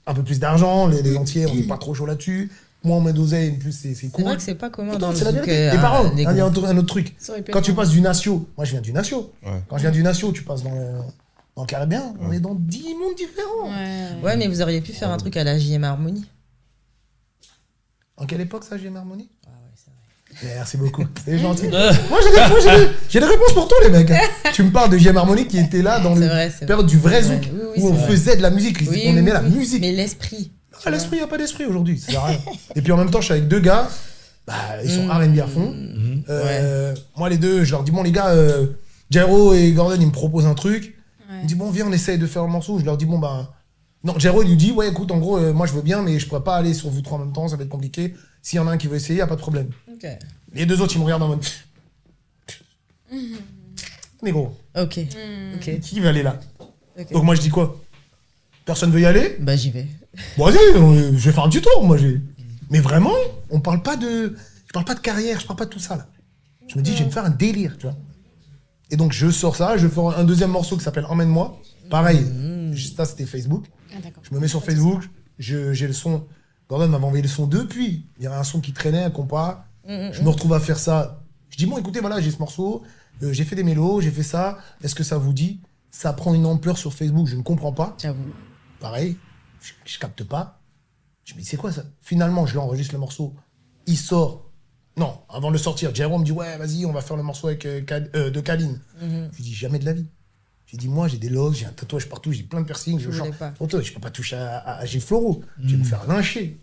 un peu plus d'argent. Les entiers, on n'est pas trop chaud là-dessus. Moins on met d'oseille, plus c'est C'est cool. vrai que c'est pas commun Non, dans le c'est la zouk. vérité. Et par contre, il y a négro. un autre truc. Ça aurait pu Quand être tu un- passes du Natio, moi je viens du Natio. Ouais. Quand je viens du Natio, tu passes dans le Caribéen, on est dans 10 mondes différents. Ouais. Ouais, mais vous auriez pu faire un truc à la JM Harmonie. En quelle époque ça, JM Harmonie? Ah ouais, c'est vrai. Merci beaucoup, c'est gentil. Moi j'ai des réponses pour tous les mecs. Tu me parles de JM Harmonie qui était là dans C'est le vrai, c'est période du vrai zouk, Oui, oui, où on c'est vrai. faisait de la musique, Oui, on oui, aimait la oui. musique. Mais l'esprit. Ah, l'esprit, il n'y a pas d'esprit aujourd'hui, ça sert à rien. Et puis en même temps, je suis avec 2 gars, bah, ils sont R&B à fond. Moi, les deux, je leur dis, bon, les gars, Jairo et Gordon, ils me proposent un truc. Ils me disent, bon, viens, on essaye de faire un morceau. Je leur dis, bon, bah. Non, Jairo, il lui dit, ouais, écoute, en gros, moi, je veux bien, mais je pourrais pas aller sur vous trois en même temps, ça va être compliqué. S'il y en a un qui veut essayer, y a pas de problème. Ok. Les deux autres, ils me regardent en mode. Mais gros, Ok. qui va aller là? Ok. Donc, moi, je dis quoi? Personne veut y aller? Bah, j'y vais. Bon, vas-y, je vais faire un petit tour, moi. Mais vraiment, on parle pas de. Je parle pas de carrière, je parle pas de tout ça, là. Je me dis, je vais me faire un délire, tu vois. Et donc, je sors ça, je fais un deuxième morceau qui s'appelle Emmène-moi. Pareil, ça, c'était Facebook. Ah, d'accord. Je me mets sur Facebook, j'ai le son. Gordon m'avait envoyé le son depuis. Il y avait un son qui traînait, un compas. Je me retrouve à faire ça. Je dis, bon, écoutez, voilà, j'ai ce morceau, j'ai fait des mélos, j'ai fait ça. Est-ce que ça vous dit? Ça prend une ampleur sur Facebook, je ne comprends pas. J'avoue. Pareil, je capte pas. Je me dis, c'est quoi ça? Finalement, je l'enregistre le morceau. Il sort. Non, avant de le sortir, Jérôme me dit, ouais, vas-y, on va faire le morceau avec, de Kaline. Je lui dis, jamais de la vie. J'ai dit, moi, j'ai des logs, j'ai un tatouage partout, j'ai plein de piercings. Je peux pas toucher à Gilles Floro. Je vais me faire lyncher.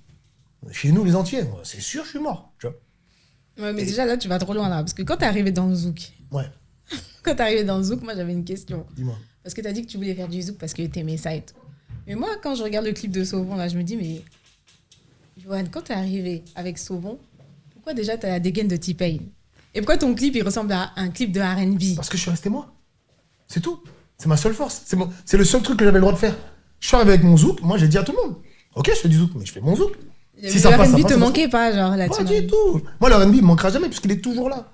Chez nous, les entiers, moi, c'est sûr, je suis mort. Tu vois. Ouais, mais déjà là, tu vas trop loin là. Parce que quand t'es arrivé dans le Zouk, Ouais, moi j'avais une question. dis-moi. Parce que t'as dit que tu voulais faire du Zouk parce que t'aimais ça et tout. Mais moi, quand je regarde le clip de Sauvon, là, je me dis, mais. Johan, quand t'es arrivé avec Sauvon, pourquoi déjà t'as la dégaine de T-Pain? Et pourquoi ton clip il ressemble à un clip de R&B? Parce que je suis resté moi. C'est tout. C'est ma seule force. C'est le seul truc que j'avais le droit de faire. Je suis arrivé avec mon zouk, moi j'ai dit à tout le monde, ok, je fais du zouk, mais je fais mon zouk. Si le R&B te manquait pas, genre là-dessus. Pas du tout. Moi, le R&B, il me manquera jamais, puisqu'il est toujours là.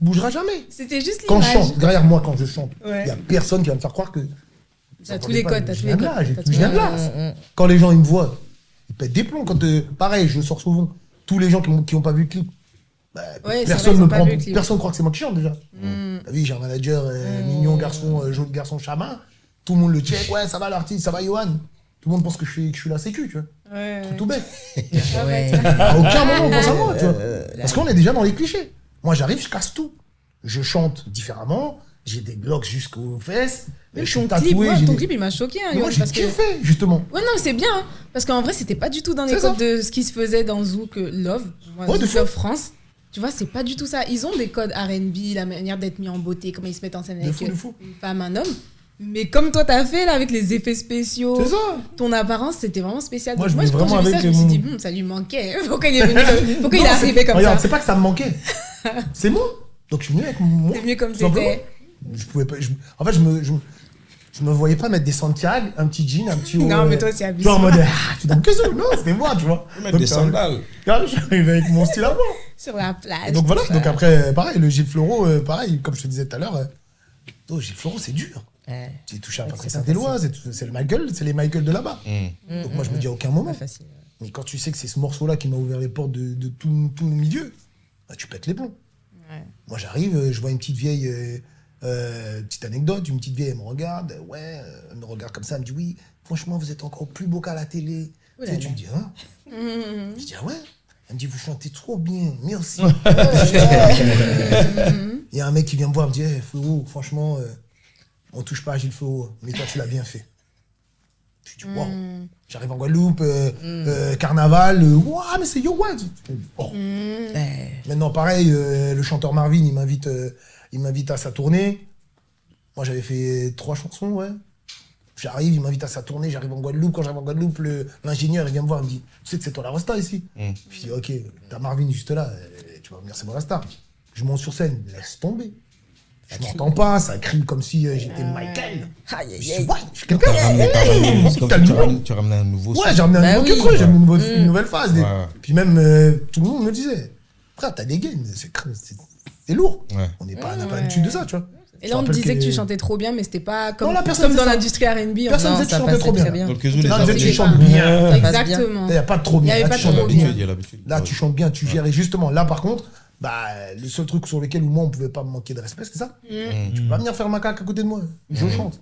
Il bougera jamais. C'était juste Quand je l'image. chante, derrière moi, quand je chante, il Ouais. n'y a personne qui va me faire croire que. T'as tous les codes, t'as tous les codes. Je viens de là. Quand les gens ils me voient, ils pètent des plombs. Quand, pareil, je sors souvent. Tous les gens qui n'ont pas vu le clip, bah, Ouais, personne ils ne ont pas prend. vu le clip. Personne croit que c'est moi qui chante déjà. T'as vu, j'ai un manager mignon garçon, joli garçon chaman. Tout le monde le check. Ouais, ça va l'artiste, ça va Johan. Tout le monde pense que je suis la sécu, tu vois. Ouais. C'est tout bête. Ouais. À aucun moment on pense à moi, tu vois. Parce qu'on est déjà dans les clichés. Moi, j'arrive, je casse tout. Je chante différemment. J'ai des blocs jusqu'aux fesses. Même Je suis ton clip, tatoué. moi, j'ai ton des- clip il m'a choqué, hein, Mais moi, Yoann, j'ai parce que. kiffé, justement. Ouais, non, mais c'est bien, hein, parce qu'en vrai, c'était pas du tout dans les C'est codes ça. de ce qui se faisait dans Zouk Love, moi, Ouais, de Zouk fou. Love France. Tu vois, c'est pas du tout ça. Ils ont des codes R&B, la manière d'être mis en beauté, comment ils se mettent en scène avec de fou. une femme, un homme. Mais comme toi, t'as fait là, avec les effets spéciaux, C'est ça. ton apparence, c'était vraiment spécial. Moi, Donc, je moi, mets quand vraiment j'ai vu ça, avec je me suis mon- dit, ça lui manquait. Pourquoi il est venu pourquoi il est Non, arrivé comme regarde, ça? c'est pas que ça me manquait. C'est moi. Donc, je suis venu avec moi. T'es venu comme tout simplement. t'étais. Je pouvais pas. En fait, je me voyais pas mettre des Santiago, un petit jean, un petit. Non, mais toi, c'est abusé. Tu vois, en mode. Tu donnes que ça. Non, c'était moi, tu vois. Mettre des sandales. Regarde, j'arrive avec mon style à moi. Sur la plage. Et donc voilà, tout ça. donc après, pareil, le Gilles Floro, pareil, comme je te disais tout à l'heure, Gilles Floro, c'est dur. Ouais. J'ai touché à Ouais, Patrick c'est pas Saint-Éloi, c'est les Michael de là-bas. Donc moi, je me dis à aucun moment. Pas facile. Mais quand tu sais que c'est ce morceau-là qui m'a ouvert les portes de tout mon milieu, bah, tu pètes les plombs. Ouais. Moi, j'arrive, je vois une petite vieille, petite anecdote, une petite vieille, elle me regarde, elle me regarde comme ça, elle me dit, oui, franchement, vous êtes encore plus beau qu'à la télé. Ouh Tu là sais, tu là. me dis, hein? Je dis, ah ouais? Elle me dit, vous chantez trop bien, merci. Il y a un mec qui vient me voir, me dit, hey, Floro, franchement, on touche pas à Gilles Floro, mais toi, tu l'as bien fait. Je dis, wow. J'arrive en Guadeloupe, carnaval, waouh, mais c'est Yo What? Oh. Ouais. Maintenant, pareil, le chanteur Marvin, il m'invite à sa tournée. Moi, j'avais fait 3 chansons, ouais. J'arrive, il m'invite à sa tournée, j'arrive en Guadeloupe. Quand j'arrive en Guadeloupe, l'ingénieur, il vient me voir, il me dit, tu sais que c'est toi la Rasta ici? Je dis, ok, t'as Marvin juste là, tu vas venir, c'est mon Rasta. Je monte sur scène, laisse tomber. Je m'entends pas, ça crie comme si j'étais Michael. Aïe, Je aïe, dis, aïe. ouais, je suis quelqu'un. Tu ramènes un nouveau son. Ouais, j'ai ramené un Bah nouveau oui. quelque chose, j'ai ramené une nouvelle phase. Ouais. Puis même, tout le monde me disait, frère, t'as des gains, c'est lourd. Ouais. On n'a pas l'habitude de ça, tu vois. Et là, on te disait que tu chantais trop bien, mais c'était pas comme, Non, là, personne comme dans dit ça. l'industrie R&B. Personne enfin, disait que ça tu chantais passait trop bien. très bien. Dans le Kézou, les Là, artistes, tu chantes pas. bien. Ça passe bien. Exactement. Il n'y a pas de trop Il y bien. avait Là, pas tu de chantes trop bien. bien. Il y a l'habitude. Là, tu chantes bien, tu gères. Et justement, là, par contre, bah, le seul truc sur lequel moi, on pouvait pas me manquer de respect, c'est ça. Tu peux pas venir faire ma caca à côté de moi. Je chante.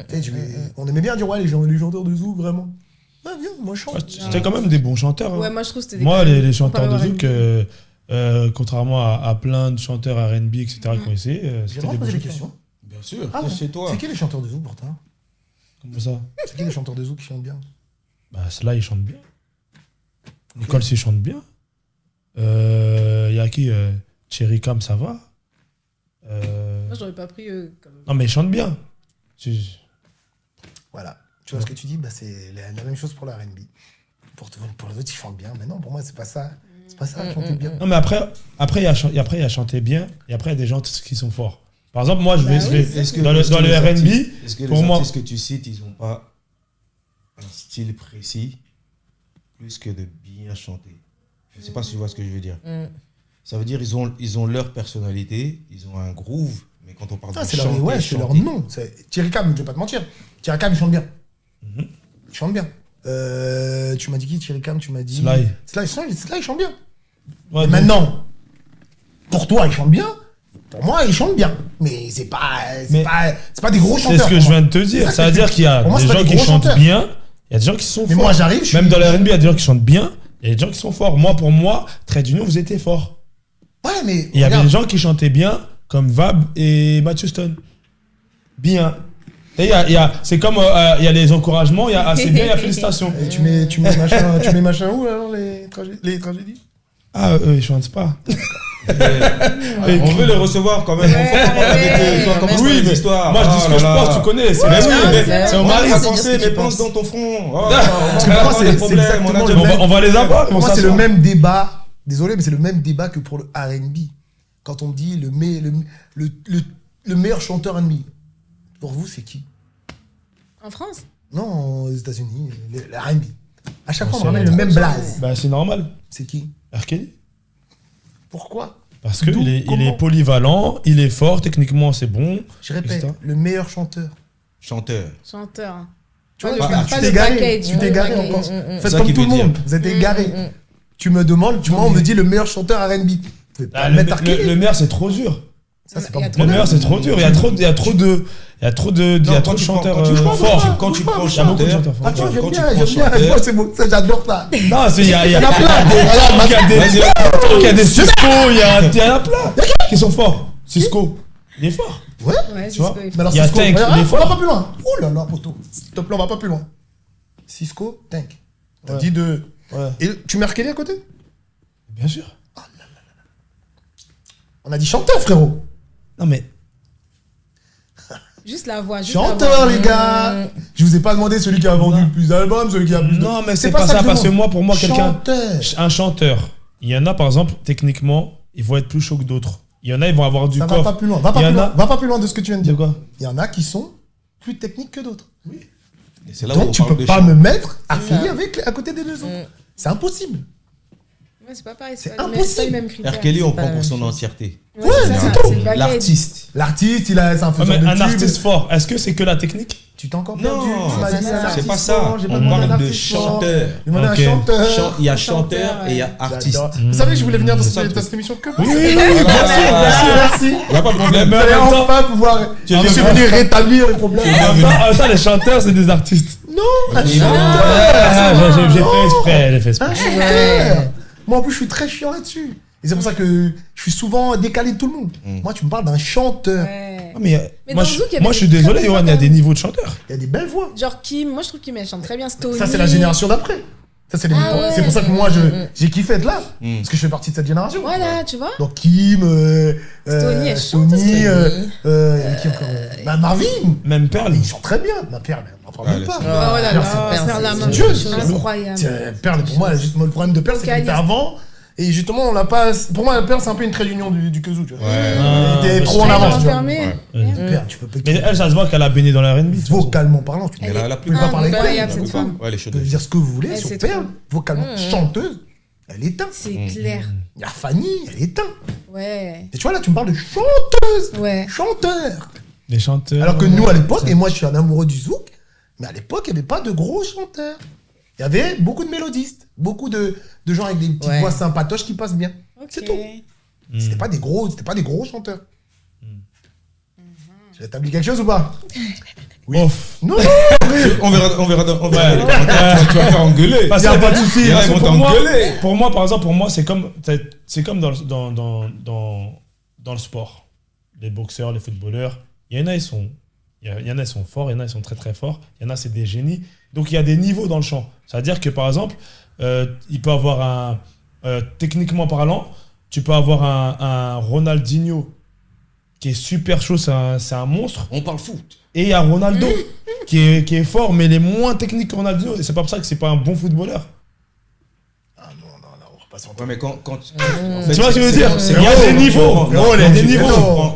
Tu sais, on aimait bien dire, ouais, les chanteurs de Zouk, vraiment. Ouais, viens, moi, je chante. C'était quand même des bons chanteurs. hein. Ouais, moi, je trouve que c'était des Moi, codes les chanteurs de comparés au Zouk, contrairement à plein de chanteurs R&B, etc., qui ont essayé, J'ai c'était vraiment des bons posé des chanteurs. questions. Bien sûr, Ah, c'est chez toi. C'est qui les chanteurs de Zouk, pourtant? Comment ça? C'est qui les chanteurs de Zouk qui chantent bien? Bah, ceux-là, ils chantent bien. Nicole, il chante bien. Il y a qui Cherry Cam, ça va. Moi, j'aurais pas pris comme... Non, mais il chante bien. Voilà. Tu vois ce que tu dis, c'est la même chose pour la R&B. Pour les autres, ils chantent bien. Mais non, pour moi, c'est pas ça. C'est pas ça, chanter bien. Non, mais après, il y a chanté bien. Et après, il y a des gens qui sont forts. Par exemple, moi, dans le R&B, est-ce que pour les moi... artistes que tu cites, ils n'ont pas un style précis plus que de bien chanter? Je ne sais pas si tu vois ce que je veux dire. Ça veut dire ils ont leur personnalité, ils ont un groove, mais quand on parle de c'est chanter, c'est leur nom. Cherry Cam, je ne vais pas te mentir. Cherry Cam, il chante bien. Il chante bien. Tu m'as dit qui, Cherry Cam? Tu m'as dit... Sly, il chante bien. Ouais, maintenant, pour toi, il chante bien. Pour moi, il chante bien. Mais c'est pas des gros chanteurs. C'est ce que je viens de te dire. Ça veut dire qu'il y a des gens qui chantent bien, il y a des gens qui sont forts. Mais moi, j'arrive... Même dans le R&B, il y a des gens qui chantent bien, il y a des gens qui sont forts. Moi, pour moi, Trait d'Union, vous étiez forts. Ouais, mais... Il y avait des gens qui chantaient bien, comme Vab et Matthew Stone. Bien. Et c'est comme il y a les encouragements, il y a assez bien, il y a félicitations. Et tu mets machin où alors les tragédies? Ah, eux, ils chantent pas. on veut le recevoir quand même. Oui, mais histoire. Moi, je dis ce que je pense, tu connais. C'est au mari. Mais pense dans ton front. On va les avoir. Moi, c'est le même débat. Désolé, mais c'est le même débat que pour le R&B. Quand on dit le meilleur chanteur R&B, pour vous, c'est qui? En France? Non, aux États-Unis, le R&B. À chaque fois, on ramène le même blaze. Bah, c'est normal. C'est qui? R. Kelly. Pourquoi? Parce qu'il est polyvalent, il est fort, techniquement, c'est bon. Je répète, le meilleur chanteur. Chanteur. Tu vois, tu t'es garé encore. Faites comme tout le monde, vous êtes égaré. Tu me demandes, on me dit le meilleur chanteur R&B. Le meilleur, c'est trop dur. Ça, c'est pas mon Le meilleur, c'est trop dur. Il y a trop de chanteurs forts. Quand tu prends chanteur, ah, tu vois, j'aime bien. Moi, c'est bon, j'adore ça. Non, il y a plein. Il y a des Cisco, il y en a plein qui sont forts. Cisco, il est fort. Ouais, tu vois. Mais alors, il y a Cisco, Tank, il est fort. On va pas plus loin. Ouh là là, poto. S'il te plaît, on va pas plus loin. Cisco, Tank. T'as dit de. Et tu mets R. Kelly à côté? Bien sûr. On a dit chanteur, frérot. Non, mais. Juste la voix. Chanteur, les gars. Je vous ai pas demandé celui qui a vendu le plus d'albums, celui qui a plus de... Non, mais c'est pas ça, parce que pour moi, un chanteur, il y en a, par exemple, techniquement, ils vont être plus chauds que d'autres. Il y en a, ils vont avoir du coffre. Va pas plus loin. Va pas plus loin de ce que tu viens de dire. Quoi? Il y en a qui sont plus techniques que d'autres. Oui. Donc, tu peux pas me mettre affilié à côté des deux autres. C'est impossible. Ouais, c'est pas pareil. C'est impossible. R. Kelly, on prend pour son entièreté. Ouais, c'est tout. L'artiste. L'artiste, c'est un faiseur de tube. Un artiste fort, est-ce que c'est que la technique? Tu t'es encore perdu. Non, c'est pas ça. On parle de chanteur. Il y a chanteur et il y a artiste. Vous savez que je voulais venir dans cette émission que Oui, merci. Il n'y a pas de problème. Vous allez enfin pouvoir... Je suis venu rétablir les problèmes. Attends, les chanteurs, c'est des artistes. Non, un chanteur. J'ai fait exprès. Moi, en plus, je suis très chiant là-dessus. Et c'est pour ça que je suis souvent décalé de tout le monde. Moi, tu me parles d'un chanteur. Mais moi, je suis désolé, Yoann, il y a des niveaux de chanteurs. Il y a des belles voix. Genre Kim, moi je trouve Kim elle chante très bien. Stony. Ça, c'est la génération d'après. Ça, c'est pour ça que moi, j'ai kiffé être là. Parce que je fais partie de cette génération. Voilà, tu vois. Donc, Kim, Stony, elle chante. Marvin. Même Perle. Il chante très bien. Perle, on n'en parle même pas. Oh là là, Perle, la Dieu, incroyable. Perle, pour moi, le problème de Perle, c'est qu'elle était avant. Et justement, on l'a pas. Pour moi, Perle, c'est un peu une trade union du Kazoo, tu vois. Il était trop en avance. Perle, tu peux pas. Mais elle, ça se voit qu'elle a baigné dans la R&B. Vocalement parlant, tu peux pas parler de Perle. Cette femme. Tu peux dire ce que vous voulez sur Perle. Vocalement, chanteuse, elle éteint. C'est clair. Il y a Fanny, elle éteint. Ouais. Et tu vois, là, tu me parles de chanteuse. Ouais. Chanteur. Les chanteurs. Alors que nous, à l'époque, et moi, je suis un amoureux du zouk, mais à l'époque, il n'y avait pas de gros chanteurs. Il y avait beaucoup de mélodistes, beaucoup de gens avec des petites voix sympatoches qui passent bien. C'est tout. C'était pas des gros chanteurs. J'ai rétabli quelque chose ou pas? Oui. Non. On verra. Tu vas faire engueuler. Il n'y a pas de souci. Pour moi, par exemple, c'est comme dans le sport. Les boxeurs, les footballeurs, il y en a, ils sont forts, il y en a, ils sont très très forts. Il y en a, c'est des génies. Donc, il y a des niveaux dans le chant. C'est-à-dire que, par exemple, il peut avoir techniquement parlant, tu peux avoir un Ronaldinho qui est super chaud, c'est un monstre. On parle foot. Et il y a Ronaldo qui est fort, mais il est moins technique que Ronaldo. Et c'est pas pour ça que c'est pas un bon footballeur. Ah non, on va pas s'entendre. Ouais, mais quand Tu vois ce que je veux dire? Il y a des niveaux. Il y a des niveaux.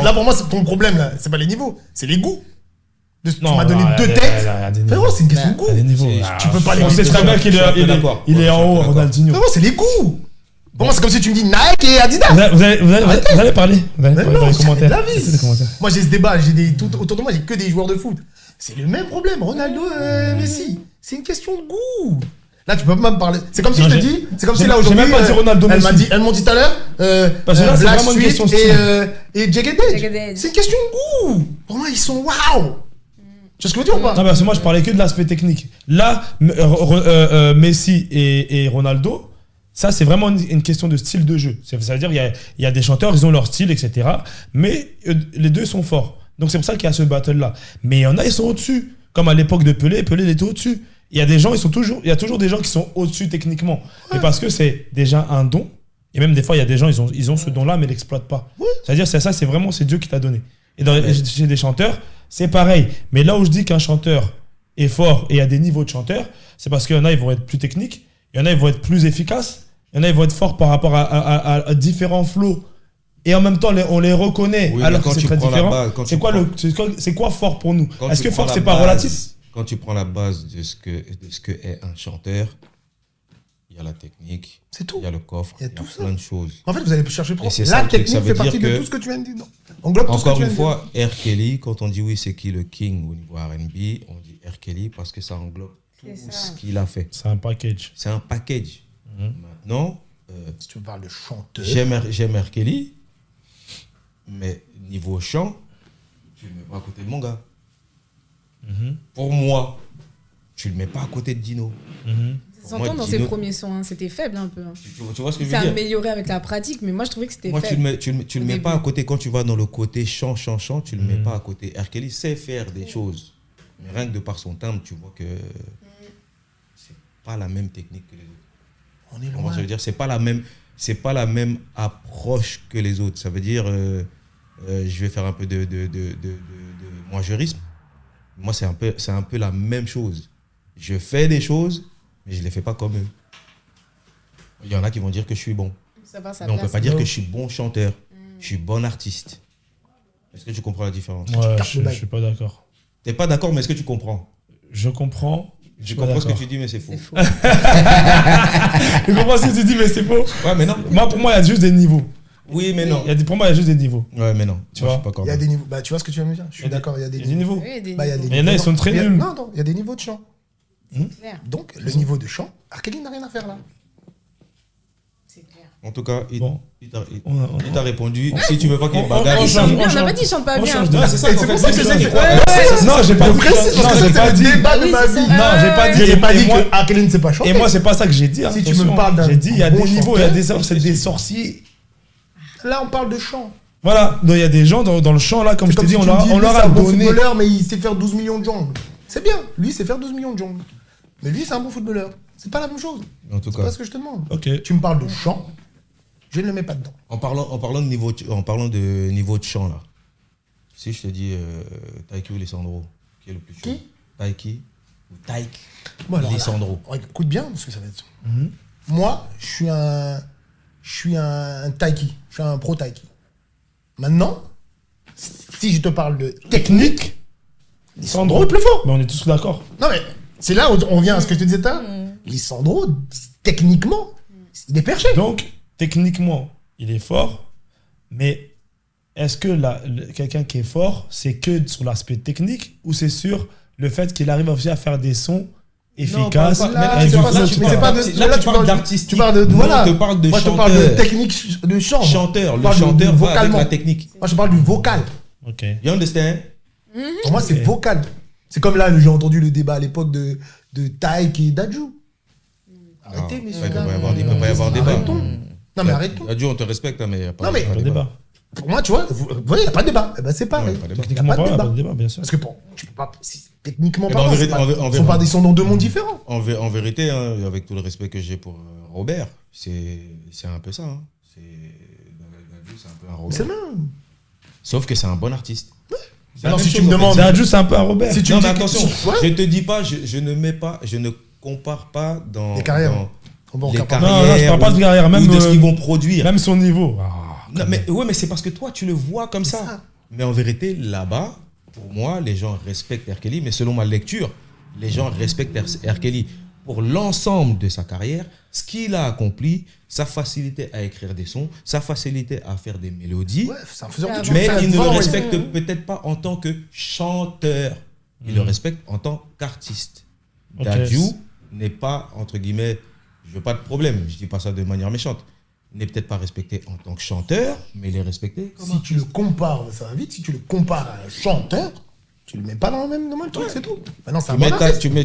Là, pour moi, c'est ton problème, là. C'est pas les niveaux, c'est les goûts. Tu Non, m'as donné non, deux il y a têtes. des niveaux. Frérot, c'est une question de goût. Il y a des niveaux. Tu peux pas les On sait très bien qu'il est en haut, Ronaldinho. Frérot, c'est les goûts. Pour moi, c'est comme si tu me dis Nike et Adidas. Vous allez parler. Vous allez parler dans les commentaires. C'est les commentaires. Moi, j'ai ce débat. Autour de moi, j'ai que des joueurs de foot. C'est le même problème. Ronaldo, Messi. C'est une question de goût. Là, tu peux pas me parler. C'est comme si je te dis. C'est comme si là aujourd'hui. J'ai même pas dit Ronaldo, Messi. Elles m'ont dit tout à l'heure. Parce que là, c'est vraiment une question de style. Et Jagged Edge. C'est une question de goût. Pour moi, ils sont waouh. Tu vois ce que je veux dire ou pas? Non, parce que moi, je parlais que de l'aspect technique. Là, Messi et Ronaldo, ça, c'est vraiment une question de style de jeu. C'est-à-dire, il y a des chanteurs, ils ont leur style, etc. Mais les deux sont forts. Donc, c'est pour ça qu'il y a ce battle-là. Mais il y en a, ils sont au-dessus. Comme à l'époque de Pelé il était au-dessus. Il y a des gens, il y a toujours des gens qui sont au-dessus techniquement. Ouais. Et parce que c'est déjà un don. Et même des fois, il y a des gens, ils ont ce don-là, mais ils ne l'exploitent pas. Ouais. C'est-à-dire, c'est Dieu qui t'a donné. Et chez des chanteurs, c'est pareil. Mais là où je dis qu'un chanteur est fort et il y a des niveaux de chanteurs, c'est parce qu'il y en a, ils vont être plus techniques. Il y en a, ils vont être plus efficaces. Il y en a, ils vont être forts par rapport à différents flows. Et en même temps, on les reconnaît, oui, alors que c'est très différent. C'est quoi fort pour nous? Est-ce que fort, c'est pas relatif? Quand tu prends la base de ce que est un chanteur, il y a la technique, c'est tout. Il y a le coffre, il y a plein de choses. En fait, vous allez chercher pour la technique fait partie de tout ce que tu viens de dire. Encore une fois, R. Kelly, quand on dit oui, c'est qui le king au niveau R&B, on dit R. Kelly parce que ça englobe tout ce qu'il a fait. C'est un package. C'est un package. Maintenant, si tu me parles de chanteur, j'aime R. Kelly, mais niveau chant, tu le mets pas à côté de mon gars. Pour moi, tu le mets pas à côté de Dino. Ça s'entend dans ses premiers sons, hein. C'était faible un peu. Hein. Tu vois ce que je veux dire? C'est amélioré avec la pratique, mais moi je trouvais que c'était faible. Moi, tu le mets pas à côté. Quand tu vas dans le côté chant, tu le mets pas à côté. R. Kelly sait faire des choses, mais rien que de par son timbre, tu vois que c'est pas la même technique que les autres. On est loin. Je veux dire, c'est pas la même approche que les autres. Ça veut dire, je vais faire un peu de moigeurisme. Moi, c'est un peu la même chose. Je fais des choses, mais je ne les fais pas comme eux. Il y en a qui vont dire que je suis bon. Mais on ne peut pas dire que je suis bon chanteur. Je suis bon artiste. Est-ce que tu comprends la différence? Ouais, je ne suis pas d'accord. Tu n'es pas d'accord, mais est-ce que tu comprends? Je comprends. Je comprends ce que tu dis, mais c'est faux. Je comprends ce que tu dis, mais c'est faux. Ouais, mais non. Moi, pour moi, il y a juste des niveaux. Oui, mais non. Pour moi, il y a juste des niveaux. Ouais, mais non. Tu vois, il y a des niveaux. Bah, tu vois ce que tu viens de me dire? Je suis d'accord, il y a des niveaux. Oui, il y a des niveaux. Mais il y en a, ils sont très nuls. Non, il y a des niveaux de chant. Donc, le niveau de chant, R. Kelly n'a rien à faire là. C'est clair. En tout cas, il t'a répondu. Si tu veux pas qu'il bagarre, il chante bien. On n'a pas dit qu'il chante pas bien. C'est ça, c'est ça qu'il croit. Non, j'ai pas dit. Non, j'ai pas dit que R. Kelly ne sait pas chanter. Et moi, c'est pas ça que j'ai dit. Si tu me parles d'un. J'ai dit, il y a des niveaux, il y a des sorciers. Là, on parle de chant. Voilà, donc il y a des gens dans le chant là, comme je t'ai dit, on leur a donné. C'est un bon footballeur, mais il sait faire 12 millions de jongles. C'est bien, lui il sait faire 12 millions de jongles. Mais lui c'est un bon footballeur. C'est pas la même chose. En tout cas. C'est pas ce que je te demande. Okay. Tu me parles de chant, je ne le mets pas dedans. En parlant de niveau de chant là, si je te dis Taiki ou Lisandro, qui est le plus chaud? Qui? Taiki ou Taik Lisandro. Écoute bien parce que ça va être. Moi, je suis un Taiki, je suis un pro Taiki. Maintenant, si je te parle de technique, Lisandro est plus fort. Mais on est tous d'accord. Non mais c'est là où on vient à ce que je te disais tout à l'heure. Lisandro, techniquement, il est perché. Donc, techniquement, il est fort, mais est-ce que quelqu'un qui est fort, c'est que sur l'aspect technique ou c'est sur le fait qu'il arrive aussi à faire des sons efficaces? Là, tu parles d'artistique. Tu parles de voilà. Moi, je te parle de technique de chant. Chanteur, le chanteur va avec la technique. Moi, je parle du vocal. Ok. You understand? Pour moi, c'est vocal. C'est comme là, j'ai entendu le débat à l'époque de Taik et Dadju. Arrêtez, messieurs. Il peut pas y avoir débat. Non, mais arrêtons. Dadju, on te respecte, mais il n'y a pas de débat. Pour moi, tu vois, il n'y a pas de débat. Eh ben, c'est pareil. Techniquement, il n'y a pas de débat, bien sûr. Parce que tu peux pas. Techniquement, ils sont dans deux mondes différents. En vérité, avec tout le respect que j'ai pour Robert, c'est un peu ça. Dadju, c'est un peu un Robert. C'est même. Sauf que c'est un bon artiste. Alors, si tu me demandes. Dadju, c'est un peu un Robert. Si tu Non, me mais dis que- attention, Ouais. je te dis pas, je ne compare pas dans Les carrières. On va en les faire pas. carrières. Non, je parle pas de carrière, ou même, de ce qu'ils vont produire. Même son niveau. Non, mais c'est parce que toi, tu le vois comme ça. ça. Mais en vérité, là-bas, pour moi, les gens respectent R. Kelly, mais selon ma lecture, les gens respectent R. Kelly pour l'ensemble de sa carrière, ce qu'il a accompli, sa facilité à écrire des sons, sa facilité à faire des mélodies, Ouais, c'est un faiseur de tube. mais il ne le Ouais. respecte peut-être pas en tant que chanteur. Il le respecte en tant qu'artiste. Ok. Dadju n'est pas, entre guillemets, je veux pas de problème, je dis pas ça de manière méchante, n'est peut-être pas respecté en tant que chanteur, mais il est respecté comme Si tu le compares, ça va vite, si tu le compares à un chanteur, tu le mets pas dans le même truc, c'est tout. Maintenant, c'est un bon artiste. tu mets.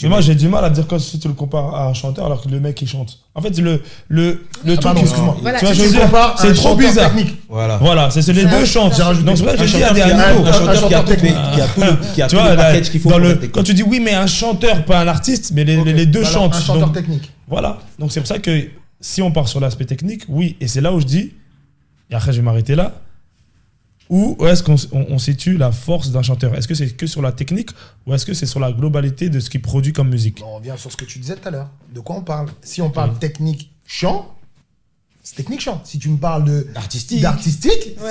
Mais moi, j'ai du mal à dire que si tu le compares à un chanteur alors que le mec il chante. En fait, le truc. pardon, excuse-moi. Voilà, tu vois, si je veux tu dire, compares à c'est un trop chanteur bizarre. technique. Voilà. C'est les deux chantent. Donc c'est vrai que j'ai dit, il y a des niveaux. Un chanteur qui a tout Tu le vois, package qu'il faut dans pour le, être technique. quand tu dis oui, mais un chanteur, pas un artiste, mais les deux Alors, chantent. Un chanteur Donc, technique. voilà. Donc c'est pour ça que si on part sur l'aspect technique, oui. Et c'est là où je dis, et après je vais m'arrêter là, où est-ce qu'on situe la force d'un chanteur? Est-ce que c'est que sur la technique ou est-ce que c'est sur la globalité de ce qu'il produit comme musique? On revient sur ce que tu disais tout à l'heure. De quoi on parle? Si on parle technique chant, c'est technique chant. Si tu me parles Artistique.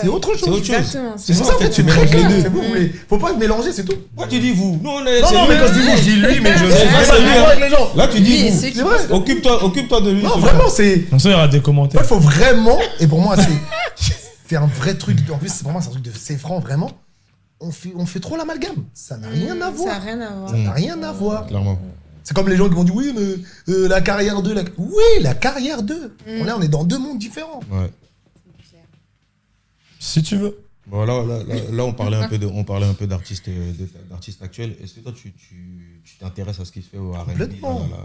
c'est autre chose. C'est autre chose. Exactement. C'est ça, ça, en fait, tu c'est mélanges très les clair, deux. c'est bon, mais faut pas mélanger, c'est tout. Pourquoi tu dis vous? Non, Non, mais quand je dis vous, je dis lui, mais je c'est pas lui, d'accord hein. avec les gens. Là, tu dis Lui et vous. ceux qui- C'est vrai. Occupe-toi de lui. Non, vraiment, c'est. Comme ça, il y aura des En commentaires. fait, faut vraiment, et pour moi, c'est un vrai truc. En plus, pour moi, c'est un truc de c'est franc, vraiment. On fait trop l'amalgame. Ça n'a rien à Ça voir. n'a rien à voir. Ça n'a rien à voir. Clairement. C'est comme les gens qui vont dire oui, mais la carrière 2. Oui, la carrière 2. Là, on est dans deux mondes différents. Ouais. Si tu veux. Bon, là, on parlait un peu d'artistes actuels. Est-ce que toi, tu t'intéresses à ce qui se fait au R&B? Complètement. là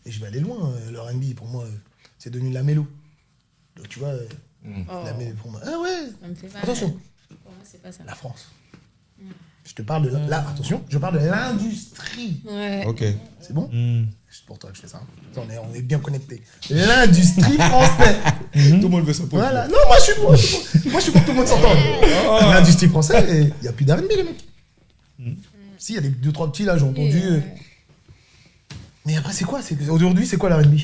Et je vais aller loin. Le R&B, pour moi, c'est devenu la mélo. Donc, tu vois, Oh, la mélo pour moi. Ah ouais, ça me fait mal. attention, Pour moi, c'est pas ça. la France. Je te parle de attention, je parle de l'industrie. Ouais. Ok. C'est bon? Hmm. C'est pour toi que je fais ça. On est bien connectés. L'industrie française. Tout le monde veut sa Voilà. Non, moi je suis pour que tout le monde s'entende. L'industrie française, il n'y a plus d'R&B, les mecs. Si, il y a des 2-3 petits là, j'ai entendu. Mais après, c'est quoi? Aujourd'hui, c'est quoi l'R&B?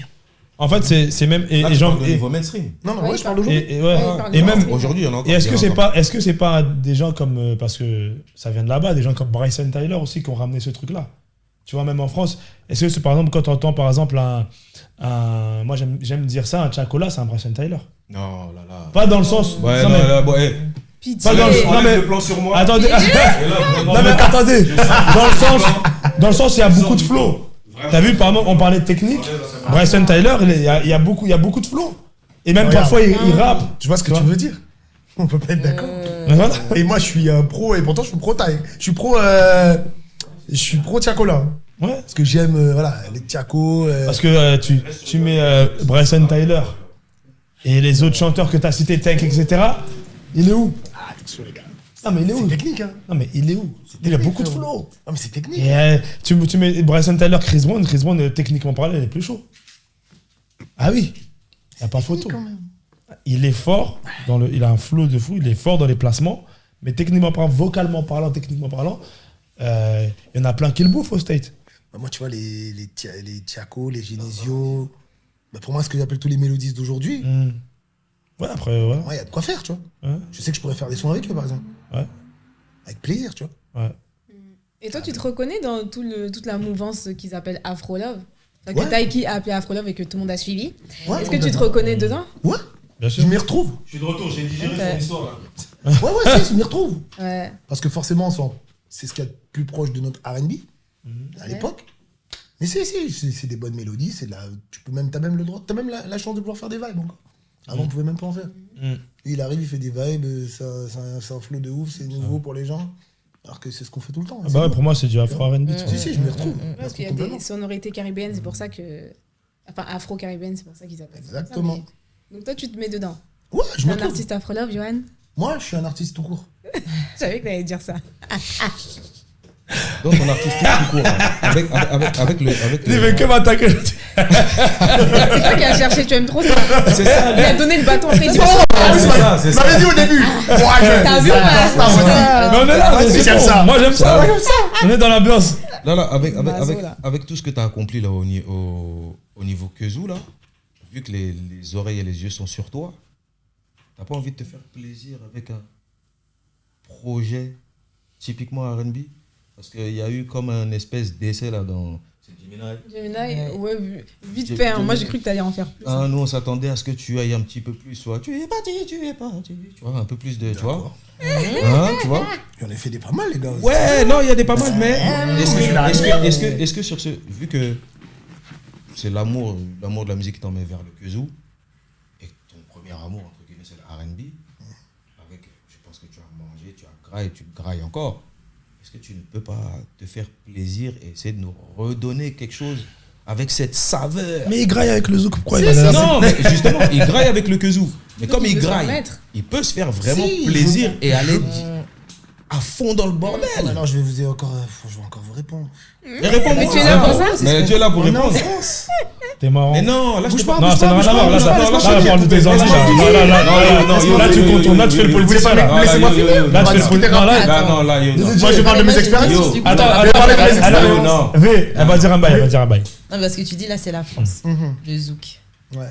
En fait, c'est même. Et Là, les tu gens. parles de niveau mainstream. Non, non, Ouais, ouais, je parle d'aujourd'hui. Et Ouais, il parle et de même. mainstream. Aujourd'hui, il y en a encore. Et est-ce il y que en a c'est encore. pas, est-ce que c'est pas des gens comme parce que ça vient de là-bas, des gens comme Bryson Tyler aussi qui ont ramené ce truc-là. Tu vois, même en France, est-ce que c'est par exemple quand tu entends par exemple moi j'aime dire ça, un Chacola, c'est un Bryson Tyler. Non, là, là. Pas dans le sens. Ouais, non, non, mais- là, bon, hey. Pitié. Pas dans le- non, mais- le plan sur moi. Attendez. Et là, Non mais attendez. Dans le sens, il y a beaucoup de flow. T'as vu, par exemple, on parlait de technique. Bryson Tyler, il y a beaucoup de flow. Et même Regarde. parfois, il rappe. Je vois ce que Tu tu vois veux dire. On peut pas être d'accord. Mais voilà. Et moi, je suis un pro, et pourtant, je suis pro taille. Je suis pro Tiakola. Ouais. Parce que j'aime voilà, les Tiako. Parce que tu mets Bryson Tyler et les autres chanteurs que tu as cités, Tank, etc. Il est où? Attention, les gars. Non, mais il est où? C'est technique, hein. Non, mais il est où? Il a beaucoup de flow. Non, mais c'est technique. Et tu mets Bryson Tyler, Chris Brown, techniquement parlant, il est plus chaud. Ah oui, il n'y a pas photo. Quand même. Il est fort, il a un flow de fou, il est fort dans les placements, mais techniquement parlant, vocalement parlant, il y en a plein qui le bouffent au State. Bah, moi, tu vois, les Tiako, les Genesio, bah, pour moi, ce que j'appelle tous les mélodistes d'aujourd'hui, Ouais, après, voilà. il y a de quoi faire, tu vois. Ouais. Je sais que je pourrais faire des sons avec eux, par exemple. Ouais. Avec plaisir, tu vois. Ouais. Et toi, tu te reconnais dans toute la mouvance qu'ils appellent Afro Love? Que Ouais. Taiki a appelé Afro Love et que tout le monde a suivi. Ouais, Est-ce que tu te reconnais dedans? Ouais, Bien je sûr. m'y retrouve. Je suis de retour, j'ai digéré Ok. son histoire là. Ouais, si, je m'y retrouve. Ouais. Parce que forcément, c'est ce qu'il y a de plus proche de notre R&B à l'époque. Mais c'est des bonnes mélodies, t'as même le droit, t'as même la chance de pouvoir faire des vibes encore. Avant, on pouvait même pas en faire. Il arrive, il fait des vibes, c'est un flow de ouf, c'est nouveau pour les gens. Alors que c'est ce qu'on fait tout le temps. Ah bah ouais, pour moi, c'est du Afro R&B. Si, je m'y retrouve. Parce qu'il y a des sonorités caribéennes, c'est pour ça que. Enfin, afro-caribéennes, c'est pour ça qu'ils appellent ça. Exactement. comme ça, mais- Donc toi, tu te mets dedans. Ouais, je T'es me un retrouve. artiste Afro Love, Johan? Moi, je suis un artiste tout court. Je savais que t'allais dire ça. Dans ton artistique tout court, avec le. Il veut que m'attaquer. C'est toi qui as cherché, tu aimes trop ça. C'est ça. Il a donné le bâton après. C'est ça. Tu m'avais dit au début. T'as vu Mais on est là, c'est bon. ça. Moi j'aime ça. On est dans l'ambiance. Là, Mazo, là. avec tout ce que tu as accompli là, au niveau Kezou, là, vu que les oreilles et les yeux sont sur toi, t'as pas envie de te faire plaisir avec un projet typiquement R&B? Parce qu'il y a eu comme un espèce d'essai là dans... C'est Gemini, ouais, vite fait. Moi, j'ai cru que t'allais en faire plus. Ah, nous, on s'attendait à ce que tu ailles un petit peu plus. Soit tu es parti. Tu vois, un peu plus de... Tu vois tu vois. J'en ai fait des pas mal, les gars. Ouais, non, il y a des pas mal, mais est-ce que sur ce... Vu que c'est l'amour de la musique qui t'emmène vers le Kezou, et ton premier amour, entre guillemets, c'est le R&B, avec, je pense que tu as mangé, tu as graillé, tu grailles encore. Est-ce que tu ne peux pas te faire plaisir et essayer de nous redonner quelque chose avec cette saveur? Mais il graille avec le zouk, pourquoi Non, mais justement, il graille avec le Kezou. Mais comme il graille, il peut se faire vraiment plaisir et aller à fond dans le bordel. Alors, je vais encore vous répondre. Mais réponds-moi. Mais tu es là pour ça? Mais tu es là pour répondre. T'es marrant. Mais non, là je te parle. Non, ça n'a rien à voir. Là, on parle de tes envies. Là, tu contournes. Là, tu fais le politicien. Là, Laissez-moi finir. tu fais le politicien. Moi, je parle de mes expériences. Attends. V, elle va dire un bail. Non, parce que tu dis là, c'est la France. Le zouk. Ouais.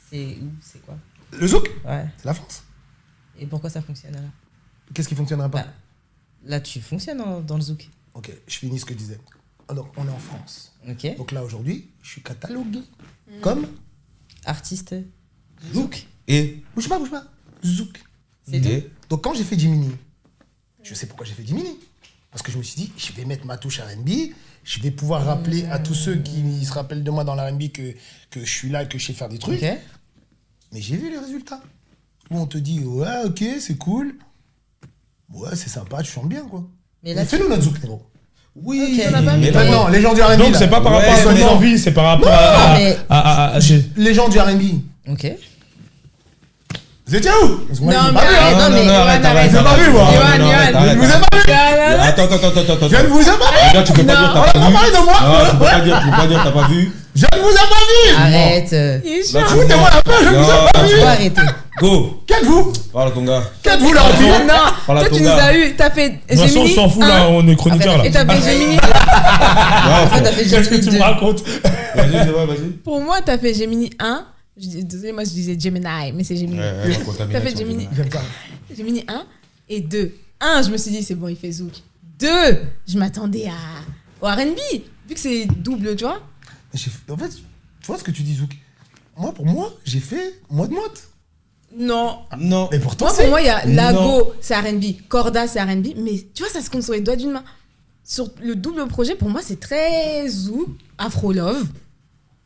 C'est où? C'est quoi? Le zouk, Ouais. c'est la France. Et pourquoi ça fonctionne alors? Qu'est-ce qui fonctionnerait pas? Bah, là, tu fonctionnes dans le zouk. Ok, je finis ce que je disais. Alors, on est en France. Ok. Donc là, aujourd'hui, je suis catalogué comme Artiste. Zouk. Et Bouge pas. Zouk. C'est tout. Donc quand j'ai fait Jiminy, je sais pourquoi j'ai fait Jiminy. Parce que je me suis dit, je vais mettre ma touche R&B, je vais pouvoir rappeler à tous ceux qui se rappellent de moi dans l'R&B que je suis là et que je sais faire des trucs. Ok. Mais j'ai vu les résultats. Où on te dit, ouais, ok, c'est cool. Ouais, c'est sympa, tu chantes bien, quoi. Mais là, fais-nous notre zouk, Nero. oui, Ok. mais Maintenant, les gens du R&B. Donc, là, c'est pas par rapport à ton envie, c'est par rapport à. les gens du R&B. Ok. Vous étiez où? Parce que moi, Non, je vous ai mais pas vu, hein. arrête, non, mais arrête. Je vous ai pas vu, moi. Yohan. Je vous ai pas vu. Attends. Je ne vous ai pas vu. Là, tu peux pas dire t'as pas vu. Parlez de moi. Non, tu peux pas dire t'as pas vu. Je ne vous ai pas vu. Arrête. Il est Là, chiant. tu Foutez-moi la paix, je ne vous ai pas Tu vu. peux arrêter. Go. Qu'êtes-vous? Parle à ton gars. Qu'êtes-vous, la fille? Non, Parle à toi ton tu nous gars. as eu, t'as fait De toute façon, on Gemini s'en fout là, 1, on est chroniqueur et là. t'as fait Gemini. Après, t'as fait Qu'est-ce que Gemini tu 2. me racontes? Vas-y. Pour moi, t'as fait Gemini 1. Désolé, moi je disais Gemini, mais c'est Gemini. T'as fait Gemini. J'aime ça. Gemini 1 et 2. 1, je me suis dit, c'est bon, il fait zouk. 2, je m'attendais au R&B, vu que c'est double, tu vois. En fait, tu vois ce que tu dis, Zouk? Moi, pour moi, j'ai fait moite-moite. Non. Non. Mais pourtant, Moi, pour moi, il y a Non. Lago, c'est R&B. Corda, c'est R&B. Mais tu vois, ça se compte sur les doigts d'une main. Sur le double projet, pour moi, c'est très zouk, Afro-Love.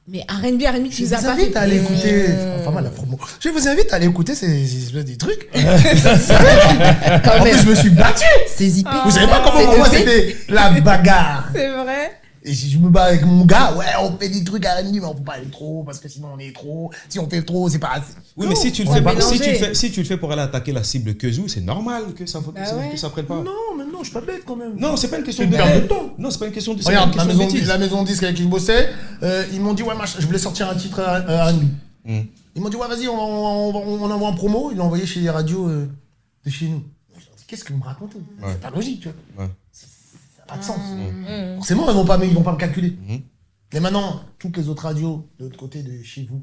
Mais R&B, tu je les as vous pas invite fait. à aller écouter. Pas mal la promo. Je vous invite à aller écouter ces espèces de trucs. Quand En plus, même. je me suis battu. C'est zippé. Vous savez pas comment C'est pour moi EP. c'était la bagarre. C'est vrai. Et si je me bats avec mon gars, ouais, on fait des trucs R&B, mais on peut pas aller trop parce que sinon on est trop. Si on fait trop, c'est pas assez. Oui, mais si tu le on fais va pas, mélanger. si tu le fais pour aller attaquer la cible Kezou, c'est normal que ça ouais. que ça prenne pas. Non, mais non, je suis pas bête quand même. Non, c'est pas une question C'est de une perte de temps. Non, c'est pas une question de. Regarde, c'est pas une question de bêtise. la maison disque avec qui je bossais, ils m'ont dit, ouais, je voulais sortir un titre R&B. Ils m'ont dit, ouais, vas-y, on envoie un promo. Ils l'ont envoyé chez les radios de chez nous. Je leur dis, qu'est-ce que vous me racontez? C'est pas logique, tu vois. Ouais. Ça n'a pas de sens. Forcément, ils vont pas me calculer. Mais maintenant, toutes les autres radios de l'autre côté de chez vous,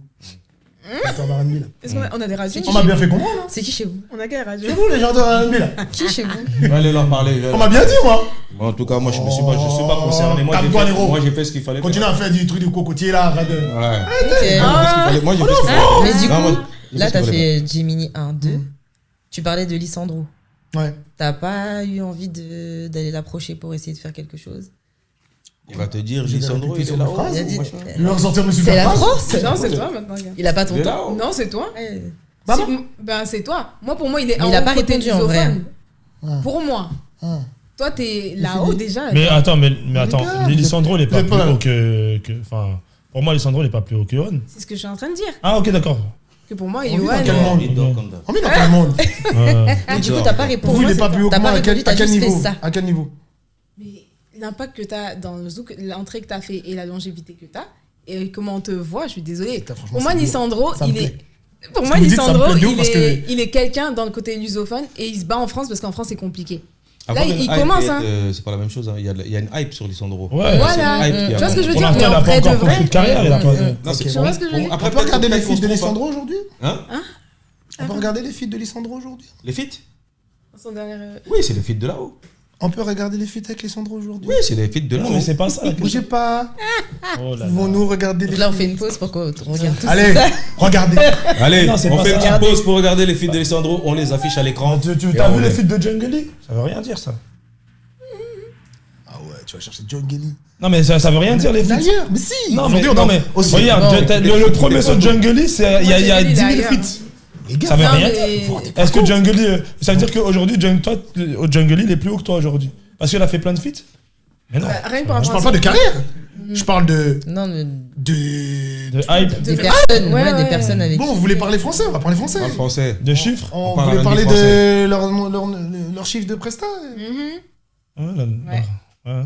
R&B, là. Est-ce qu'on a des radios? On m'a bien fait comprendre. Hein. C'est qui chez vous? On a quelle radio? C'est vous, les gens de R&B, là. Qui chez vous? Allez leur parler. On m'a bien dit, moi. En tout cas, moi, je suis pas concerné. Calme-toi, Nero. Moi, j'ai fait ce qu'il fallait. Continue à faire du truc du cocotier, là. Arrête de... Ouais. Ok. Moi, j'ai fait ce qu'il fallait. Mais du Non, moi, coup, j'ai là, ce t'as qu'il fallait fait Gemini 1, 2. Tu parlais de Lissandro. Ouais. T'as pas eu envie d'aller l'approcher pour essayer de faire quelque chose? Il va te dire, J'ai Lissandro, répété il est sur là-haut. ma phrase. Il a dit- Il va ressortir mes C'est super la phrases. France? Non, c'est toi maintenant, gars. Il a pas ton Il est là temps. haut. Non, c'est toi. Ouais. Maman Ben, c'est toi. Moi, pour moi, il est Mais en il a pas haut côté répondu, en vrai. lusophone. Pour moi. Toi, t'es là-haut déjà. Mais attends, gars, Lissandro, il est pas vous êtes plus pas là. haut que. Enfin, pour moi, Lissandro, il est pas plus haut que Yohan. C'est ce que je suis en train de dire. Ah, ok, d'accord. Que pour moi, On vit dans Yohan. quel monde Il dort comme d'hab. On est dans quel monde Mais du coup, t'as pas Pour répondu. vous, il est pas plus haut que T'as moi. pas À répondu, quel t'as juste fait niveau ça. À quel niveau Mais l'impact que tu as dans le zouk, l'entrée que tu as fait et la longévité que tu as, et comment on te voit, je suis désolée. Pour moi, Lisandro, il est quelqu'un dans le côté lusophone et il se bat en France parce qu'en France, c'est compliqué. Là, il commence. C'est pas la même chose. Hein. Il y a une hype sur Lisandro. Ouais, voilà. Tu vois ce que je veux dire? Mais en vrai de vrai. Carrière, il a pas. Tu vois ce que je veux dire? Après, on peut regarder les feats de Lisandro aujourd'hui? Hein? On peut regarder les feats de Lisandro aujourd'hui? Les feats? Son dernier... Oui, c'est les feats de là-haut. On peut regarder les feats avec Lisandro aujourd'hui? Oui, c'est les feats de là-haut. Non, mais c'est pas ça. Bougez pas. Oh là là. Vont-nous regarder les feats? Là, on fait une pause pour qu'on regarde tout ça. Allez, regardez. Allez, Non, c'est on pas fait une ça. petite pause pour regarder les feats de Lisandro. On les affiche à l'écran. Tu as vu les feats de Jungle? Ça veut rien dire, ça. Ah ouais, tu vas chercher John Gelly. Non, mais ça veut rien dire, les feats. D'ailleurs, mais si. Non, mais aussi. regarde, le premier sur Jungle, il y a 10 000 feats. Les gars, Ça veut Non, rien mais- dire. Est-ce que Jungle, ça veut dire qu'aujourd'hui, toi, au Jungle, il est plus haut que toi aujourd'hui? Parce qu'il a fait plein de feats? Mais non. Rien que par je rapport parle à pas ça. de carrière. Je parle de Non, mais De hype, des personnes, Ouais, ouais, ouais. des personnes avec Bon, vous voulez parler français? On va parler français. En français. de chiffres. On parle voulait un parler ami de leur chiffre de presta. Ouais, ouais.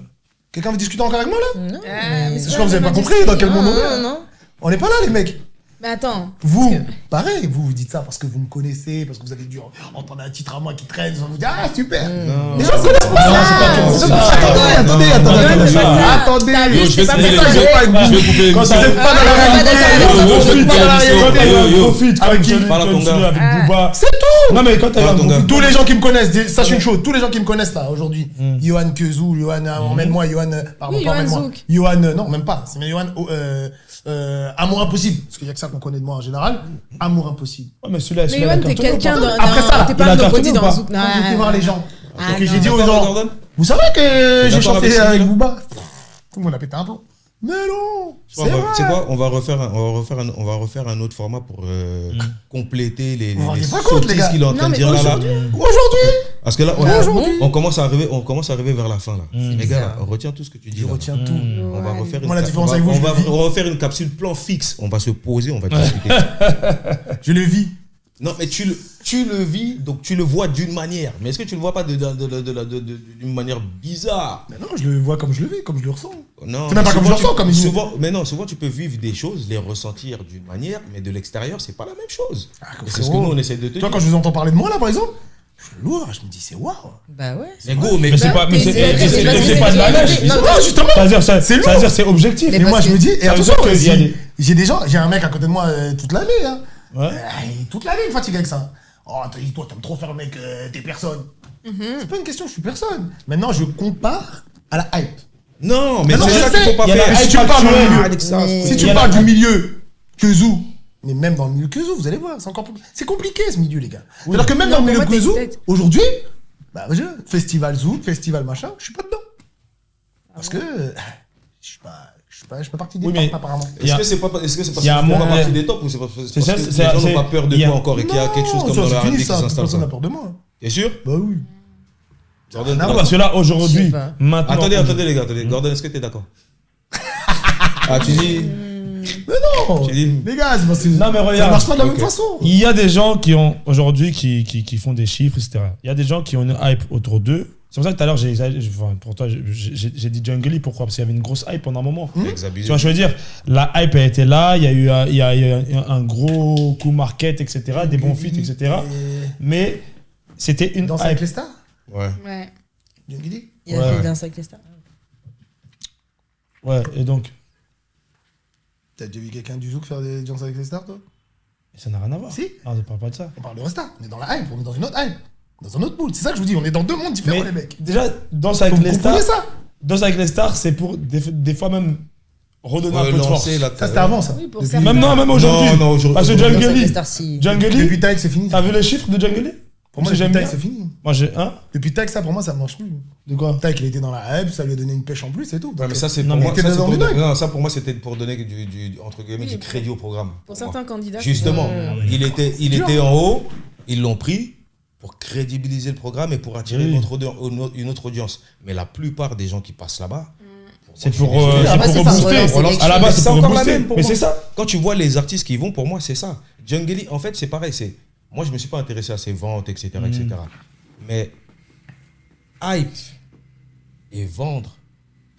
Quelqu'un veut discuter encore avec moi là? Non, mais Je crois que vous avez pas compris dans quel monde on est. non. On n'est pas là, les mecs. Mais attends. Vous, pareil, vous dites ça parce que vous me connaissez, parce que vous avez dû entendre un titre à moi qui traîne, vous dites ah super. Les gens connaissent pas Non, c'est pas comme ça. Attendez. Yo, je vais pas couper ça. je vais couper. Quand ça Vous êtes pas dans la réalité. Avec qui Parle à ton gars. avec Booba. C'est tout. Non, mais quand t'as Parle à ton gars. Tous les gens qui me connaissent, sachez une chose, tous les gens qui me connaissent là aujourd'hui, Yohan Kezou, Yohan, emmène-moi, Yohan, pardon, Oui, pas Yohan emmène-moi. Zouk. Yohan, non, même pas, c'est Yohan, Amour Impossible, parce qu'il y a que ça qu'on connaît de moi en général, Amour Impossible. Ouais, mais celui-là, Mais Yohan, t'es quelqu'un dans. Après ça, t'es il pas a un cartonné nobody ou dans pas un zouk. Quand j'étais voir les gens, Ah, et que non. j'ai dit aux D'accord, gens, Gordon? vous savez que j'ai D'accord chanté avec avec celui-là Booba? Tout le monde a pété un plomb. Mais non, c'est vrai. Tu sais quoi, on va refaire un autre format pour compléter les Vous vous rendez pas compte, les sottises gars? qu'il est en train Non, de mais dire là. Aujourd'hui, Parce que là, Aujourd'hui. on commence à arriver vers la fin là. Les gars, là, retiens tout ce que tu dis. je là. retiens tout. On va refaire Moi, la différence avec vous, on je va le vis. refaire une capsule plan fixe. On va se poser, on va discuter. Je le vis. Non, mais tu le vis, donc tu le vois d'une manière. Mais est-ce que tu le vois pas d'une manière bizarre? Mais non, je le vois comme je le vis, comme je le ressens. Non. C'est même pas comme je le ressens, comme il dit. Souvent tu peux vivre des choses, les ressentir d'une manière, mais de l'extérieur, c'est pas la même chose. Et c'est ce que frérot. nous on essaie de te Toi, dire. quand je vous entends parler de moi là, par exemple, je suis lourd, je me dis c'est waouh. Bah ouais. Mais go, mais Mais c'est pas, mais c'est mais c'est pas de la lèche. Non, Non, justement. C'est lourd. c'est objectif. Mais Et moi, parce je me que- dis, et ça veut attention, dire qu'il y a des- j'ai des gens, j'ai un mec à côté de moi toute l'année. Hein. Ouais. Toute l'année, il me fatigue avec ça. Oh, toi, t'aimes trop faire le mec, t'es personne. C'est pas une question, je suis personne. Maintenant, je compare à la hype. non, mais Non, c'est je ça sais. qu'il faut pas Il y a faire. la Si hype tu parles dans le milieu, Mais- si Il tu y a parles la du hype. milieu Kezou, mais même dans le milieu Kezou, vous allez voir, c'est encore plus... C'est compliqué ce milieu, les gars. Alors que même Non, dans le pour milieu moi, t'es Kezou, peut-être- aujourd'hui, bah, festival Zouk, festival machin, je suis pas dedans. Parce que je suis pas partie des Oui, mais- tops, apparemment. Il y a- Est-ce que c'est pas parce il y a un qu'on va moment- partie des tops ou c'est parce que ça, les c'est- gens c'est- n'ont pas peur de il y a- toi encore et qu'il y a quelque chose comme ça, dans c'est la fini, R&B qui ça, s'installe? personne n'a ça. peur de moi. T'es sûr? Bah oui. Gordon, Ah, Non, parce que là, Je aujourd'hui, sais pas. maintenant. attendez les gars, Gordon, est-ce que t'es d'accord? Ah, tu dis. Mais non, Tu dis- les gars, c'est parce que Non, mais ça regarde. marche pas de la même Ok. façon. Il y a des gens qui ont aujourd'hui qui font des chiffres, etc. Il y a des gens qui ont une hype autour d'eux. C'est pour ça que tout à l'heure, pour toi, j'ai dit Jungle. Pourquoi? Parce qu'il y avait une grosse hype pendant un moment. Tu vois, je veux dire, la hype a été là, il y a eu un gros coup market, etc., des bons feats, etc. Mais c'était une Danse avec hype. les stars, Ouais. Ouais. Jungle. Il a Ouais. fait Danse avec les stars. Ouais, et donc, T'as déjà vu quelqu'un du Zouk faire des danses avec les stars, toi? ça n'a rien à voir. Si. Non, on parle pas de ça. On parle de Resta, on est dans la hype, on est dans une autre hype. Dans un autre mood. C'est ça que je vous dis, on est dans deux mondes différents, Mais les mecs. déjà, Danse avec Vous les stars, comprenez ça? Danse avec les stars, c'est pour des fois même redonner un peu de force. Relancer la Ça, c'était avant, ça. Oui, pour Depuis- certains. Même aujourd'hui. Non, aujourd'hui. Parce que Danse avec les Jungle, stars, si. Depuis Tag, c'est fini. t'as vu les chiffres de Jungle? Pour moi, Si j'aime depuis Tag, bien. c'est fini. Moi, j'ai un. Depuis Tag, ça, pour moi, ça marche plus. De quoi? Tag, il était dans la hype, ça lui a donné une pêche en plus et tout. Ouais, mais ça, c'est Non, pour mais moi. t'es Ça, c'est dans pour le donner- bac. non, ça, pour moi, c'était pour donner entre guillemets, du crédit au programme. Pour certains candidats. Justement, il dur. était en haut, ils l'ont pris pour crédibiliser le programme et pour attirer Oui. une autre audience. Mais la plupart des gens qui passent là-bas, C'est pour, moi, je suis désolé. Ah, bah, c'est pour pas booster. relancer quelque À la chose. base, c'est C'est pour encore la booster. même pour Mais moi. c'est ça. Quand tu vois les artistes qui vont, pour moi, c'est ça. Jungle, en fait, c'est pareil. Moi, je me suis pas intéressé à ses ventes, etc., etc. Mais hype et vendre,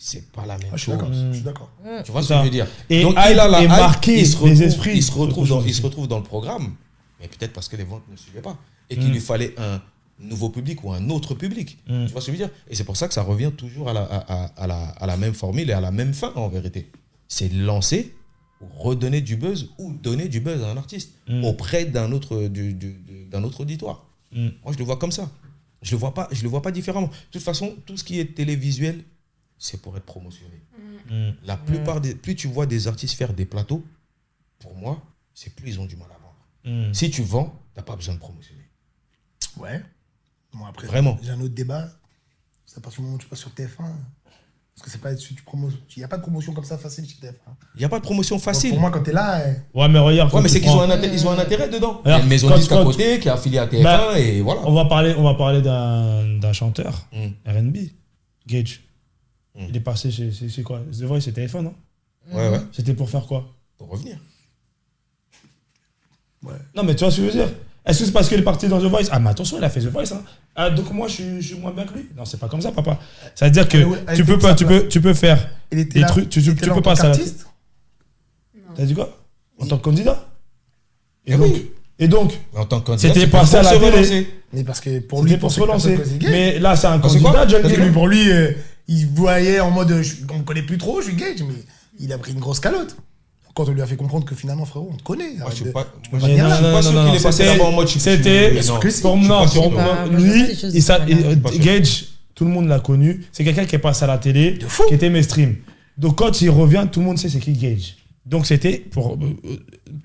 c'est pas la même Je suis chose. d'accord. Je suis d'accord. Tu vois ce que je veux dire? Et Donc, hype il a la et hype, marqué il se retrouve, les esprits. il se retrouve dans le programme, mais peut-être parce que les ventes ne suivaient pas et qu'il lui fallait un nouveau public ou un autre public. Tu vois ce que je veux dire? Et c'est pour ça que ça revient toujours à la même formule et à la même fin, en vérité. C'est lancer, ou redonner du buzz ou donner du buzz à un artiste auprès d'un autre auditoire. Moi, je le vois comme ça. Je le vois pas différemment. De toute façon, tout ce qui est télévisuel, c'est pour être promotionné. La plupart plus tu vois des artistes faire des plateaux, pour moi, c'est plus ils ont du mal à vendre. Si tu vends, t'as pas besoin de promotionner. Ouais. Bon, après, Vraiment. j'ai un autre débat. C'est à partir du moment où tu passes sur TF1. Parce que c'est pas il n'y a pas de promotion comme ça facile chez TF1. Il n'y a pas de promotion facile. Donc pour moi, quand t'es là. Ouais, mais regarde. Ouais, mais c'est qu'ils ont un intérêt dedans. Il y a Alors, une maison disque à côté qui est affiliée à TF1 Bah, et voilà. On va parler d'un chanteur, R&B, Gage. Il est passé chez c'est quoi? The Voice, c'est TF1, non? Ouais. C'était pour faire quoi? Pour revenir. Ouais. Non, mais tu vois ce que je veux dire? Est-ce que c'est parce qu'il est parti dans The Voice? Ah, mais attention, il a fait The Voice. Hein. Ah, donc moi, je suis moins bien que lui? Non, c'est pas comme ça, papa. Ça veut dire que tu peux faire des trucs, tu peux passer à la tête. T'as dit quoi? En tant que candidat? Et donc, en tant que candidat, c'était passé à la télé. Mais parce que pour lui, C'était pour se relancer. c'est gay. Mais là, c'est un Parce que candidat, quoi? Jungle. Pour lui, il voyait en mode on me connaît plus trop, je suis Gage, mais il a pris une grosse calotte. Quand on lui a fait comprendre que finalement, frérot, on te connaît. Moi, je suis pas. tu peux pas dire je suis pas sûr qu'il est passé là-bas en mode. C'était. Pour lui, Gage, tout le monde l'a connu. C'est quelqu'un qui est passé à la télé, qui était mainstream. Donc quand il revient, tout le monde sait c'est qui Gage. Donc c'était pour.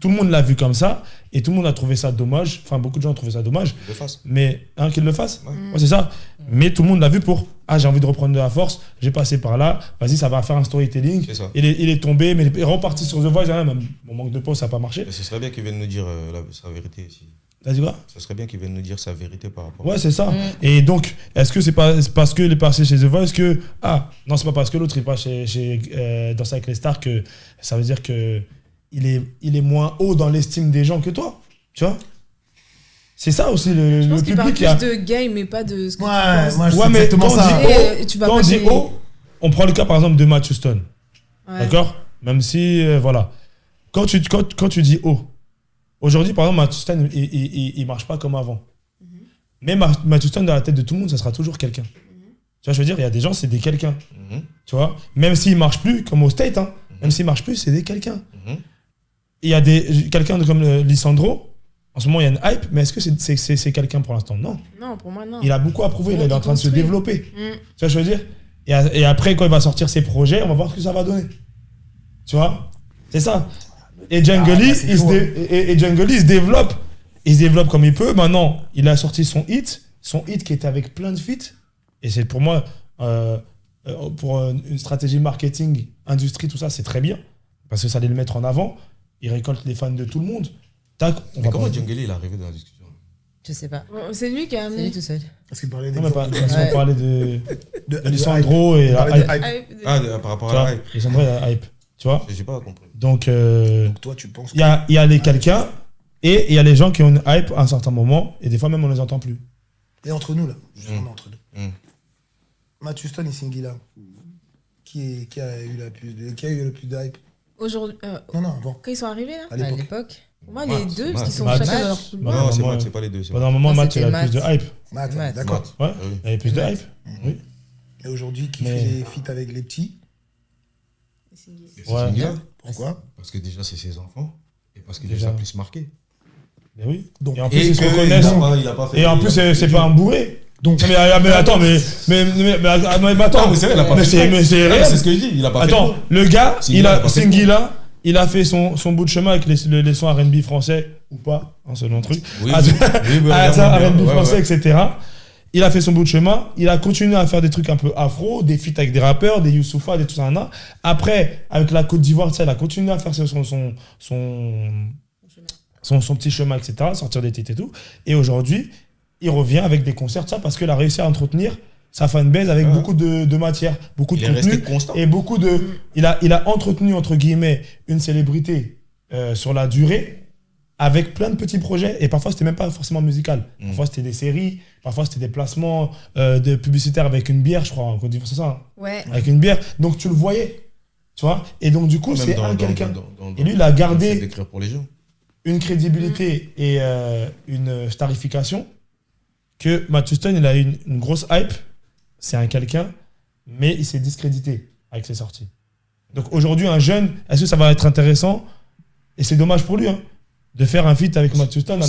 Tout le monde l'a vu comme ça et tout le monde a trouvé ça dommage. Enfin, beaucoup de gens ont trouvé ça dommage. Qu'il le fasse. Mais qu'il le fasse. Ouais, c'est ça. Mais tout le monde l'a vu pour. Ah, j'ai envie de reprendre de la force. J'ai passé par là. Vas-y, ça va faire un storytelling. C'est ça. Il est tombé, mais il est reparti sur The Voice. Même mon manque de pause, ça n'a pas marché. Mais ce serait bien qu'il vienne nous dire sa vérité ici. T'as dit quoi? Ce serait bien qu'il vienne nous dire sa vérité par rapport. Ouais, c'est ça. Et donc, est-ce que c'est parce qu'il est passé chez The Voice que. Ah, non, c'est pas parce que l'autre il passe chez Danse avec les stars que ça veut dire que il est moins haut dans l'estime des gens que toi. Tu vois? C'est ça aussi le Je pense qu'il parle public. plus de game, mais pas de ce que tu Ouais, penses. moi, Ouais, mais exactement ça. quand on dit haut, on prend le cas par exemple de Matthew Stone. Ouais. D'accord? Même si, voilà. Quand tu dis haut, aujourd'hui, par exemple, Matthew Stone, il marche pas comme avant. Mais Matthew Stone, dans la tête de tout le monde, ça sera toujours quelqu'un. Tu vois, je veux dire, il y a des gens, c'est des quelqu'un. Tu vois? Même s'il marche plus, comme au State, hein, même s'il marche plus, c'est des quelqu'un. Il y a quelqu'un comme Lisandro. En ce moment, il y a une hype, mais est-ce que c'est quelqu'un pour l'instant? Non. Non, pour moi, non. Il a beaucoup à prouver, il est en train de se construit. développer. Tu vois ce que je veux dire? Et après, quand il va sortir ses projets, on va voir ce que ça va donner. Tu vois? C'est ça. Et Djangoli, il se développe. Il se développe comme il peut. Maintenant, il a sorti son hit qui était avec plein de feats. Et c'est pour moi, pour une stratégie marketing, industrie, tout ça, c'est très bien. Parce que ça allait le mettre en avant. Il récolte les fans de tout le monde. Tac, Mais comment Djangoli il est arrivé dans la discussion? Je sais pas. C'est lui qui a C'est amené. lui tout seul. Parce qu'il parlait Non, mais parce qu'on Ouais. parlait de Lisandro et la hype. Par rapport Tu à vois, la hype. Lisandro et la hype. Tu vois? J'ai pas compris. Donc, Donc toi, tu penses il y a les quelqu'un et il y a les gens qui ont une hype à un certain moment et des fois même on les entend plus. Et entre nous, là, justement, entre nous. Matthew Stone et Singila, qui a eu le plus de hype? Aujourd'hui, Non, avant. quand ils sont arrivés là, À À l'époque. l'époque. pour moi, les deux, parce qu'ils sont Matt. chacun dans leur Matt. couloir. Non, c'est moi, Matt, c'est pas les deux. Pendant un moment, Non, Matt, il a c'était plus de hype. Matt, Matt. d'accord. Ouais, Oui. il avait plus de hype. Oui. Et aujourd'hui, qui Mais- fait des feats avec les petits? C'est Ouais. Singila. Pourquoi? Parce que déjà, c'est ses enfants. Et parce que Déjà. déjà, plus marqué. Mais oui. Donc, Et en plus, Et ils se que reconnaissent. il a pas fait. Et en plus, c'est pas un bourré. donc Mais attends, mais attends. Non, mais c'est vrai, il a pas Mais fait. c'est Ouais, réel. c'est ce que je dis. Il a pas fait. Attends, le gars, Singila, Singila, il a fait son bout de chemin avec les sons R&B français, ou pas, hein, selon le truc. Oui, Ah, oui, ça, R&B ouais, français, ouais. etc. Il a fait son bout de chemin, il a continué à faire des trucs un peu afro, des feats avec des rappeurs, des Youssoupha, des tout ça. Après, avec la Côte d'Ivoire, il a continué à faire son petit chemin, etc., sortir des titres et tout. Et aujourd'hui, il revient avec des concerts, ça, parce qu'il a réussi à entretenir sa fanbase avec beaucoup de matière, beaucoup de Il est resté contenu. constant. Et beaucoup de. Il a entretenu, entre guillemets, une célébrité sur la durée. avec plein de petits projets, et parfois c'était même pas forcément musical. Parfois c'était des séries, parfois c'était des placements de publicitaires avec une bière, je crois, en Côte d'Ivoire, c'est ça hein. Ouais. Avec une bière, donc tu le voyais, tu vois. Et donc du coup, c'est quelqu'un. Et lui, il a gardé d'écrire pour les gens. une crédibilité et une starification que Matthew Stone, il a eu une grosse hype. C'est un quelqu'un, mais il s'est discrédité avec ses sorties. Donc aujourd'hui, un jeune, est-ce que ça va être intéressant? Et c'est dommage pour lui, hein, de faire un feat avec Matthew Stone.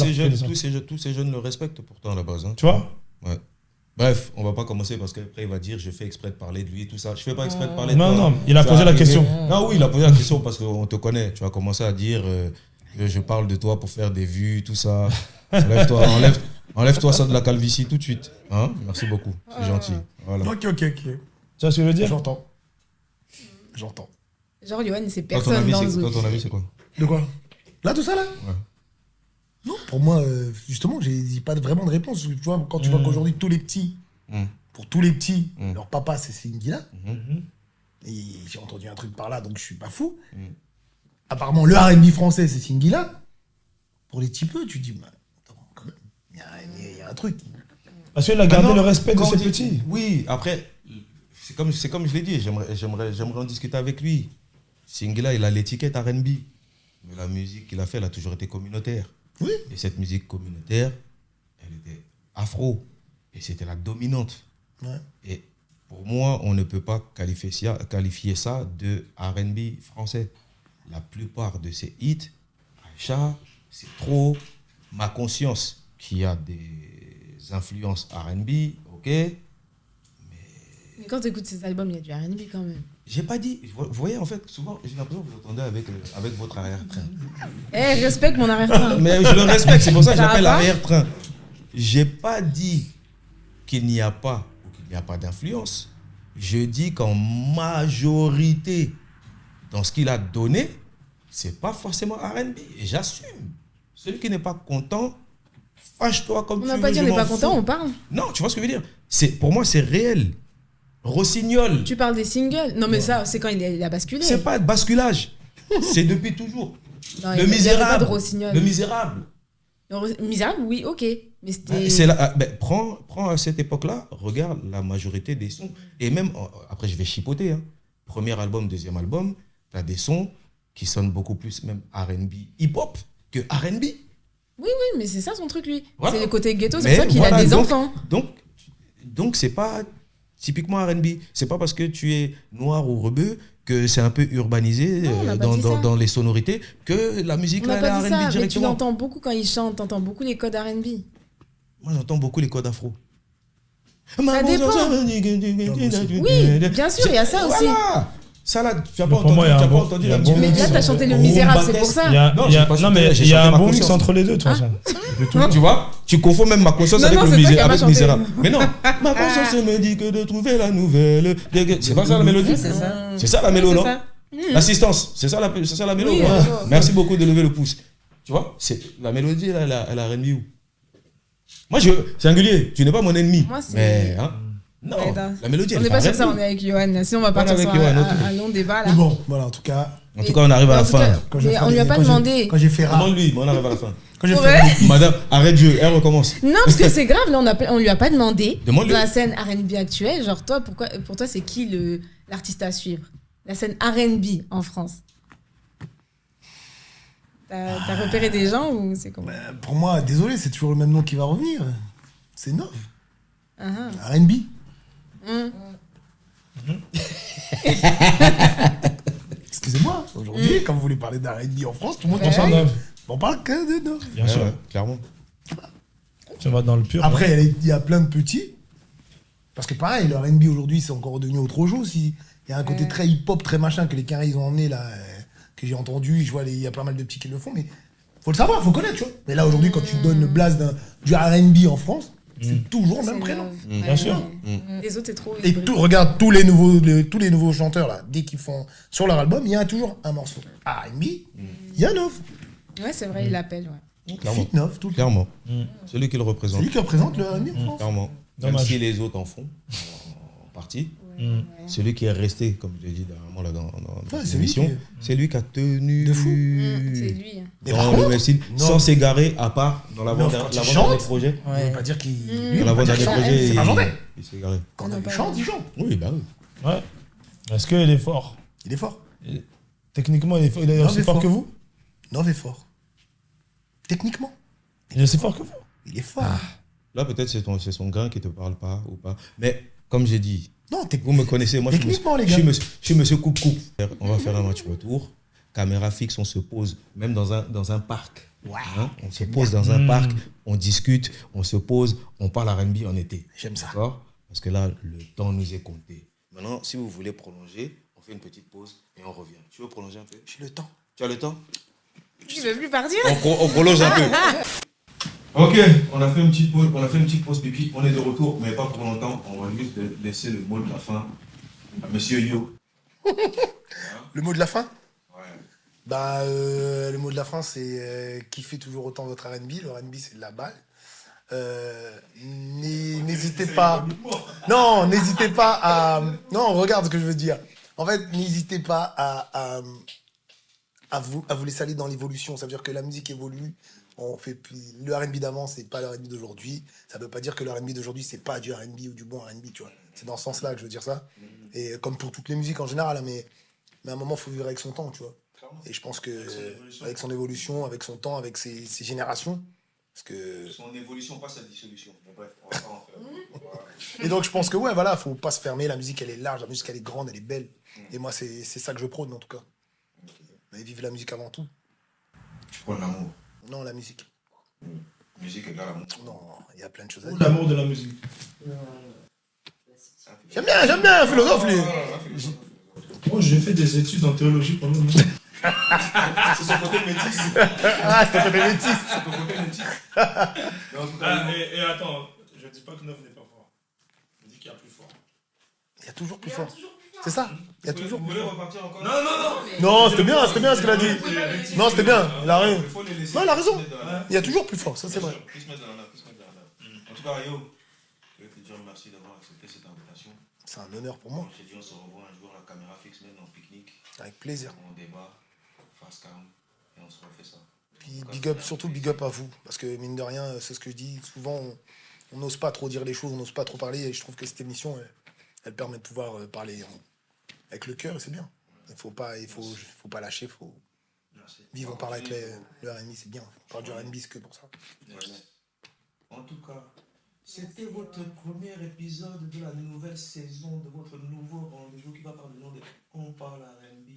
Tous ces jeunes le respectent pourtant à la base. Hein. Tu vois? Ouais. Bref, on va pas commencer parce qu'après il va dire je fais exprès de parler de lui et tout ça. Je fais pas exprès de parler de Non, toi. non, il a posé la question. Non, oui, il a posé la question parce qu'on te connaît. Tu vas commencer à dire que je parle de toi pour faire des vues, tout ça. Enlève-toi ça de la calvitie tout de suite. Hein? Merci beaucoup, c'est gentil. Voilà. Ok. Tu vois ce que je veux dire? J'entends. Genre, Yoann, c'est Toi, personne dans le zoo. ton avis, c'est quoi? De quoi? Là, tout ça, là? Ouais. Non, pour moi, justement, j'ai pas vraiment de réponse. Tu vois, quand tu vois qu'aujourd'hui, tous les petits, pour tous les petits, leur papa, c'est Singila. Et j'ai entendu un truc par là, donc je suis pas fou. Apparemment, le R&B français, c'est Singila. Pour les petits peu, tu dis, bah, attends, quand même, il y a un truc. Parce qu'il a gardé le respect de ses petits. Oui, après, c'est comme je l'ai dit, j'aimerais en discuter avec lui. Singila, il a l'étiquette R&B. Mais la musique qu'il a fait, elle a toujours été communautaire. Oui. Et cette musique communautaire, elle était afro. Et c'était la dominante. Ouais. Et pour moi, on ne peut pas qualifier ça de R&B français. La plupart de ces hits, Aïcha, c'est trop ma conscience qui a des influences R&B, ok. Mais quand tu écoutes ces albums, il y a du R&B quand même. J'ai pas dit. Vous voyez, en fait, souvent, j'ai l'impression que vous entendez avec votre arrière-train. Eh, respecte mon arrière-train. Mais je le respecte, c'est pour ça que Ça j'appelle va pas arrière-train. J'ai pas dit qu'il n'y a pas ou qu'il n'y a pas d'influence. Je dis qu'en majorité, dans ce qu'il a donné, c'est pas forcément R&B. Et j'assume. Celui qui n'est pas content, fâche-toi comme tu veux. On n'a pas dit on n'est pas content, on parle. Non, tu vois ce que je veux dire? Pour moi, c'est réel. Rossignol. Tu parles des singles? Non, mais ça, c'est quand il a basculé. C'est pas de basculage. C'est depuis toujours. Non, Le il y avait pas de Misérable. Rossignol. Le Misérable. Misérable, oui, ok. Mais c'était. C'est prends à cette époque-là, regarde la majorité des sons. Et même, après je vais chipoter, hein. Premier album, deuxième album, tu as des sons qui sonnent beaucoup plus même R&B, hip-hop que R&B. Oui, mais c'est ça son truc, lui. Voilà. C'est le côté ghetto, c'est Mais pour ça qu'il voilà, a des donc- enfants. Donc c'est pas typiquement R&B. C'est pas parce que tu es noir ou rebeu que c'est un peu urbanisé Non, on n'a pas dit ça. dans les sonorités que la musique On là, n'a elle est pas dit ça, R&B mais tu directement. l'entends beaucoup quand il chante, t'entends beaucoup les codes R&B. Moi j'entends beaucoup les codes afro. Ça dépend. Oui, bien sûr, il y a ça aussi. Voilà. Ça là, tu n'as Mais pas pour moi, il y a un bon- entendu il y a un un petit bon peu Mais mix. là, t'as chanté le Misérable, c'est pour ça. Il y a- Non, il y a- j'ai pas non, mais chanté, j'ai il y a chanté un ma bon mix conscience. entre les deux, de toute façon. Tu vois, tu confonds même ma conscience Non, avec non, le c'est toi qui as pas chanté. Misérable. Mais non, ma conscience me dit que de trouver la nouvelle. C'est pas ça la mélodie? C'est ça. C'est ça la mélodie, non? C'est ça. L'assistance, c'est ça la mélodie. Oui, Ouais. d'accord. Merci beaucoup de lever le pouce. Tu vois, c'est la mélodie, elle a rendu où? Moi, singulier, tu n'es pas mon ennemi. Moi, c'est- Mais, hein, non, Ouais, attends. la mélodie, On elle n'est pas sur ça, R&B. on est avec Yoann. Sinon, on va On est partir avec sur Yoann, ok. un long débat, là. Mais bon, voilà, en tout cas, En tout cas, on arrive à la En tout fin. cas, là. quand j'ai Mais fait on lui a pas quand j'ai- demandé. Quand j'ai fait rap, Demande-lui, mais on arrive à la fin. quand j'ai Ouais. fait Madame, arrête Dieu, elle recommence. Non, parce que c'est grave, là, on lui a pas demandé. Demande-lui. Dans la scène R&B actuelle, genre, toi, pour toi, c'est qui l'artiste à suivre? La scène R&B en France. T'as repéré des gens ou c'est comment? pour moi, désolé, c'est toujours le même nom qui va revenir. C'est Nov, Ah, R&B. Excusez-moi, aujourd'hui, quand vous voulez parler d'R&B en France, tout le monde Ouais. On s'en neuve, on parle que de Nov. bien sûr. Clairement. Tu vas dans le pur. Après, il y a plein de petits. Parce que pareil, le R&B aujourd'hui, c'est encore devenu autre chose. Il y a un côté très hip-hop, très machin que les Carrés ils ont emmené là, que j'ai entendu. Je vois, il y a pas mal de petits qui le font, mais faut le savoir, faut connaître, tu vois. Mais là, aujourd'hui, quand tu donnes le blaze du R&B en France, c'est toujours le même prénom. Bien sûr. Les autres, c'est trop. Et regarde tous les nouveaux chanteurs là, dès qu'ils font sur leur album, il y a toujours un morceau R&B, il y a Nov. Ouais, c'est vrai, il l'appelle, ouais. Clairement. Fit Nov, tout le temps. Clairement. Celui qui le C'est représente. lui qui représente le R&B en France. Clairement. Même Dommage. si les autres en font, en partie. Celui qui est resté, comme je l'ai dit dernièrement là, dans c'est l'émission, lui c'est lui qui a tenu De fou. C'est lui. dans le même style, sans s'égarer, à part dans quand il l'avant-dernier chante, projet. Ça veut pas dire qu'il. Dans l'avant-dernier Mmh. projet, C'est pas mauvais. il s'est égaré. Quand il chante, il chante. Oui, bah oui. Ouais. Est-ce qu'il est fort? Il est fort. Techniquement, il est Non, aussi mais fort fort. que vous? Non, mais fort. Techniquement, Il est aussi fort que vous? il est fort. Là, peut-être c'est son grain qui te parle pas ou pas. Mais comme j'ai dit, Non, vous me connaissez, moi Techniquement, les je gars. suis monsieur coupe-coupe. On va faire un match retour. Caméra fixe, on se pose, même dans un parc. Hein, on se pose dans un parc, on discute, on se pose, on parle R&B en été. J'aime ça. D'accord ? Parce que là, le temps nous est compté. Maintenant, si vous voulez prolonger, on fait une petite pause et on revient. Tu veux prolonger un peu ? J'ai le temps. Tu as le temps ? Tu veux plus partir? On prolonge un peu. Ok, on a fait une petite pause pipi. On est de retour, mais pas pour longtemps. On va juste laisser le mot de la fin à Monsieur Yo. Le mot de la fin? Ouais. Bah, le mot de la fin, c'est kiffez toujours autant votre R&B. Le R&B, c'est de la balle. N'hésitez pas. Non, n'hésitez pas à. Non, regarde ce que je veux dire. En fait, n'hésitez pas à vous laisser aller dans l'évolution. Ça veut dire que la musique évolue. On fait plus. Le R&B d'avant, c'est pas le R&B d'aujourd'hui. Ça veut pas dire que le R&B d'aujourd'hui, c'est pas du R&B ou du bon R&B, tu vois. C'est dans ce sens-là que je veux dire ça. Et comme pour toutes les musiques en général, hein, mais à un moment, il faut vivre avec son temps, tu vois. Et je pense que avec son évolution, avec son temps, avec ses générations, parce que. Son évolution, pas sa dissolution. Bon, bref, on va pas en faire. Et donc je pense que ouais, voilà, faut pas se fermer. La musique, elle est large, la musique, elle est grande, elle est belle. Et moi, c'est ça que je prône en tout cas. Mais vive la musique avant tout. Tu prends l'amour. Non, la musique. Musique égale l'amour. Non, il y a plein de choses à Ou dire. l'amour de la musique. J'aime bien, philosophe, lui. Moi, j'ai fait des études en théologie pendant le moment. C'est son côté métis. Ah, c'est ton métis. C'est ton côté métis. Mais en tout cas, Et attends, je dis pas que Neuf n'est pas fort. Je dis qu'il y a plus fort. Il y a toujours plus fort. C'est ça. Il y a toujours vous plus voulez fort. repartir encore? Non. Non, c'était bien ce qu'il a dit. Non, c'était bien. Il a rien. Il faut les laisser. Non, il a raison. Il y a toujours plus fort, ça c'est vrai. Plus mettre dans la main, plus mettre dans la main. En tout cas, Yo, je vais te dire merci d'avoir accepté cette invitation. C'est un honneur pour moi. Comme je t'ai dit, on se revoit un jour à la caméra fixe, même en pique-nique. Avec plaisir. On débat, face calme, et on se refait ça. Puis big up, surtout big up à vous. Parce que mine de rien, c'est ce que je dis. Souvent, on n'ose pas trop dire les choses, on n'ose pas trop parler. Et je trouve que cette émission, elle permet de pouvoir parler avec le cœur et c'est bien. Il faut pas lâcher, il faut vivre. On parle avec le R&B, c'est bien. On parle du R&B, c'est que pour ça. En tout cas, c'était votre premier épisode de la nouvelle saison de votre nouveau rendez-vous qui va par le nom de On parle R&B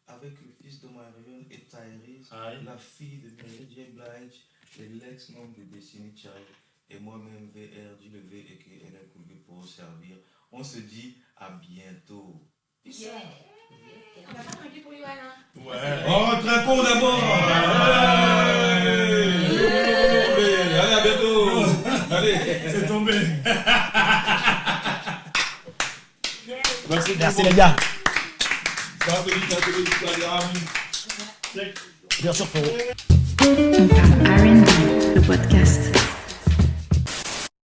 avec le fils de Marion et Tyrese, la fille de Mary J. Blige et l'ex-membre de Destiny Child et moi-même VRW et qui est là pour servir. On se dit à bientôt. Yeah. On va pas trinquer pour Yoann. Ouais. Oh, trinquons d'abord. Allez, à bientôt. Allez. C'est tombé. Merci les gars. Allez, Bien sûr, frérot. On parle R&B, le podcast.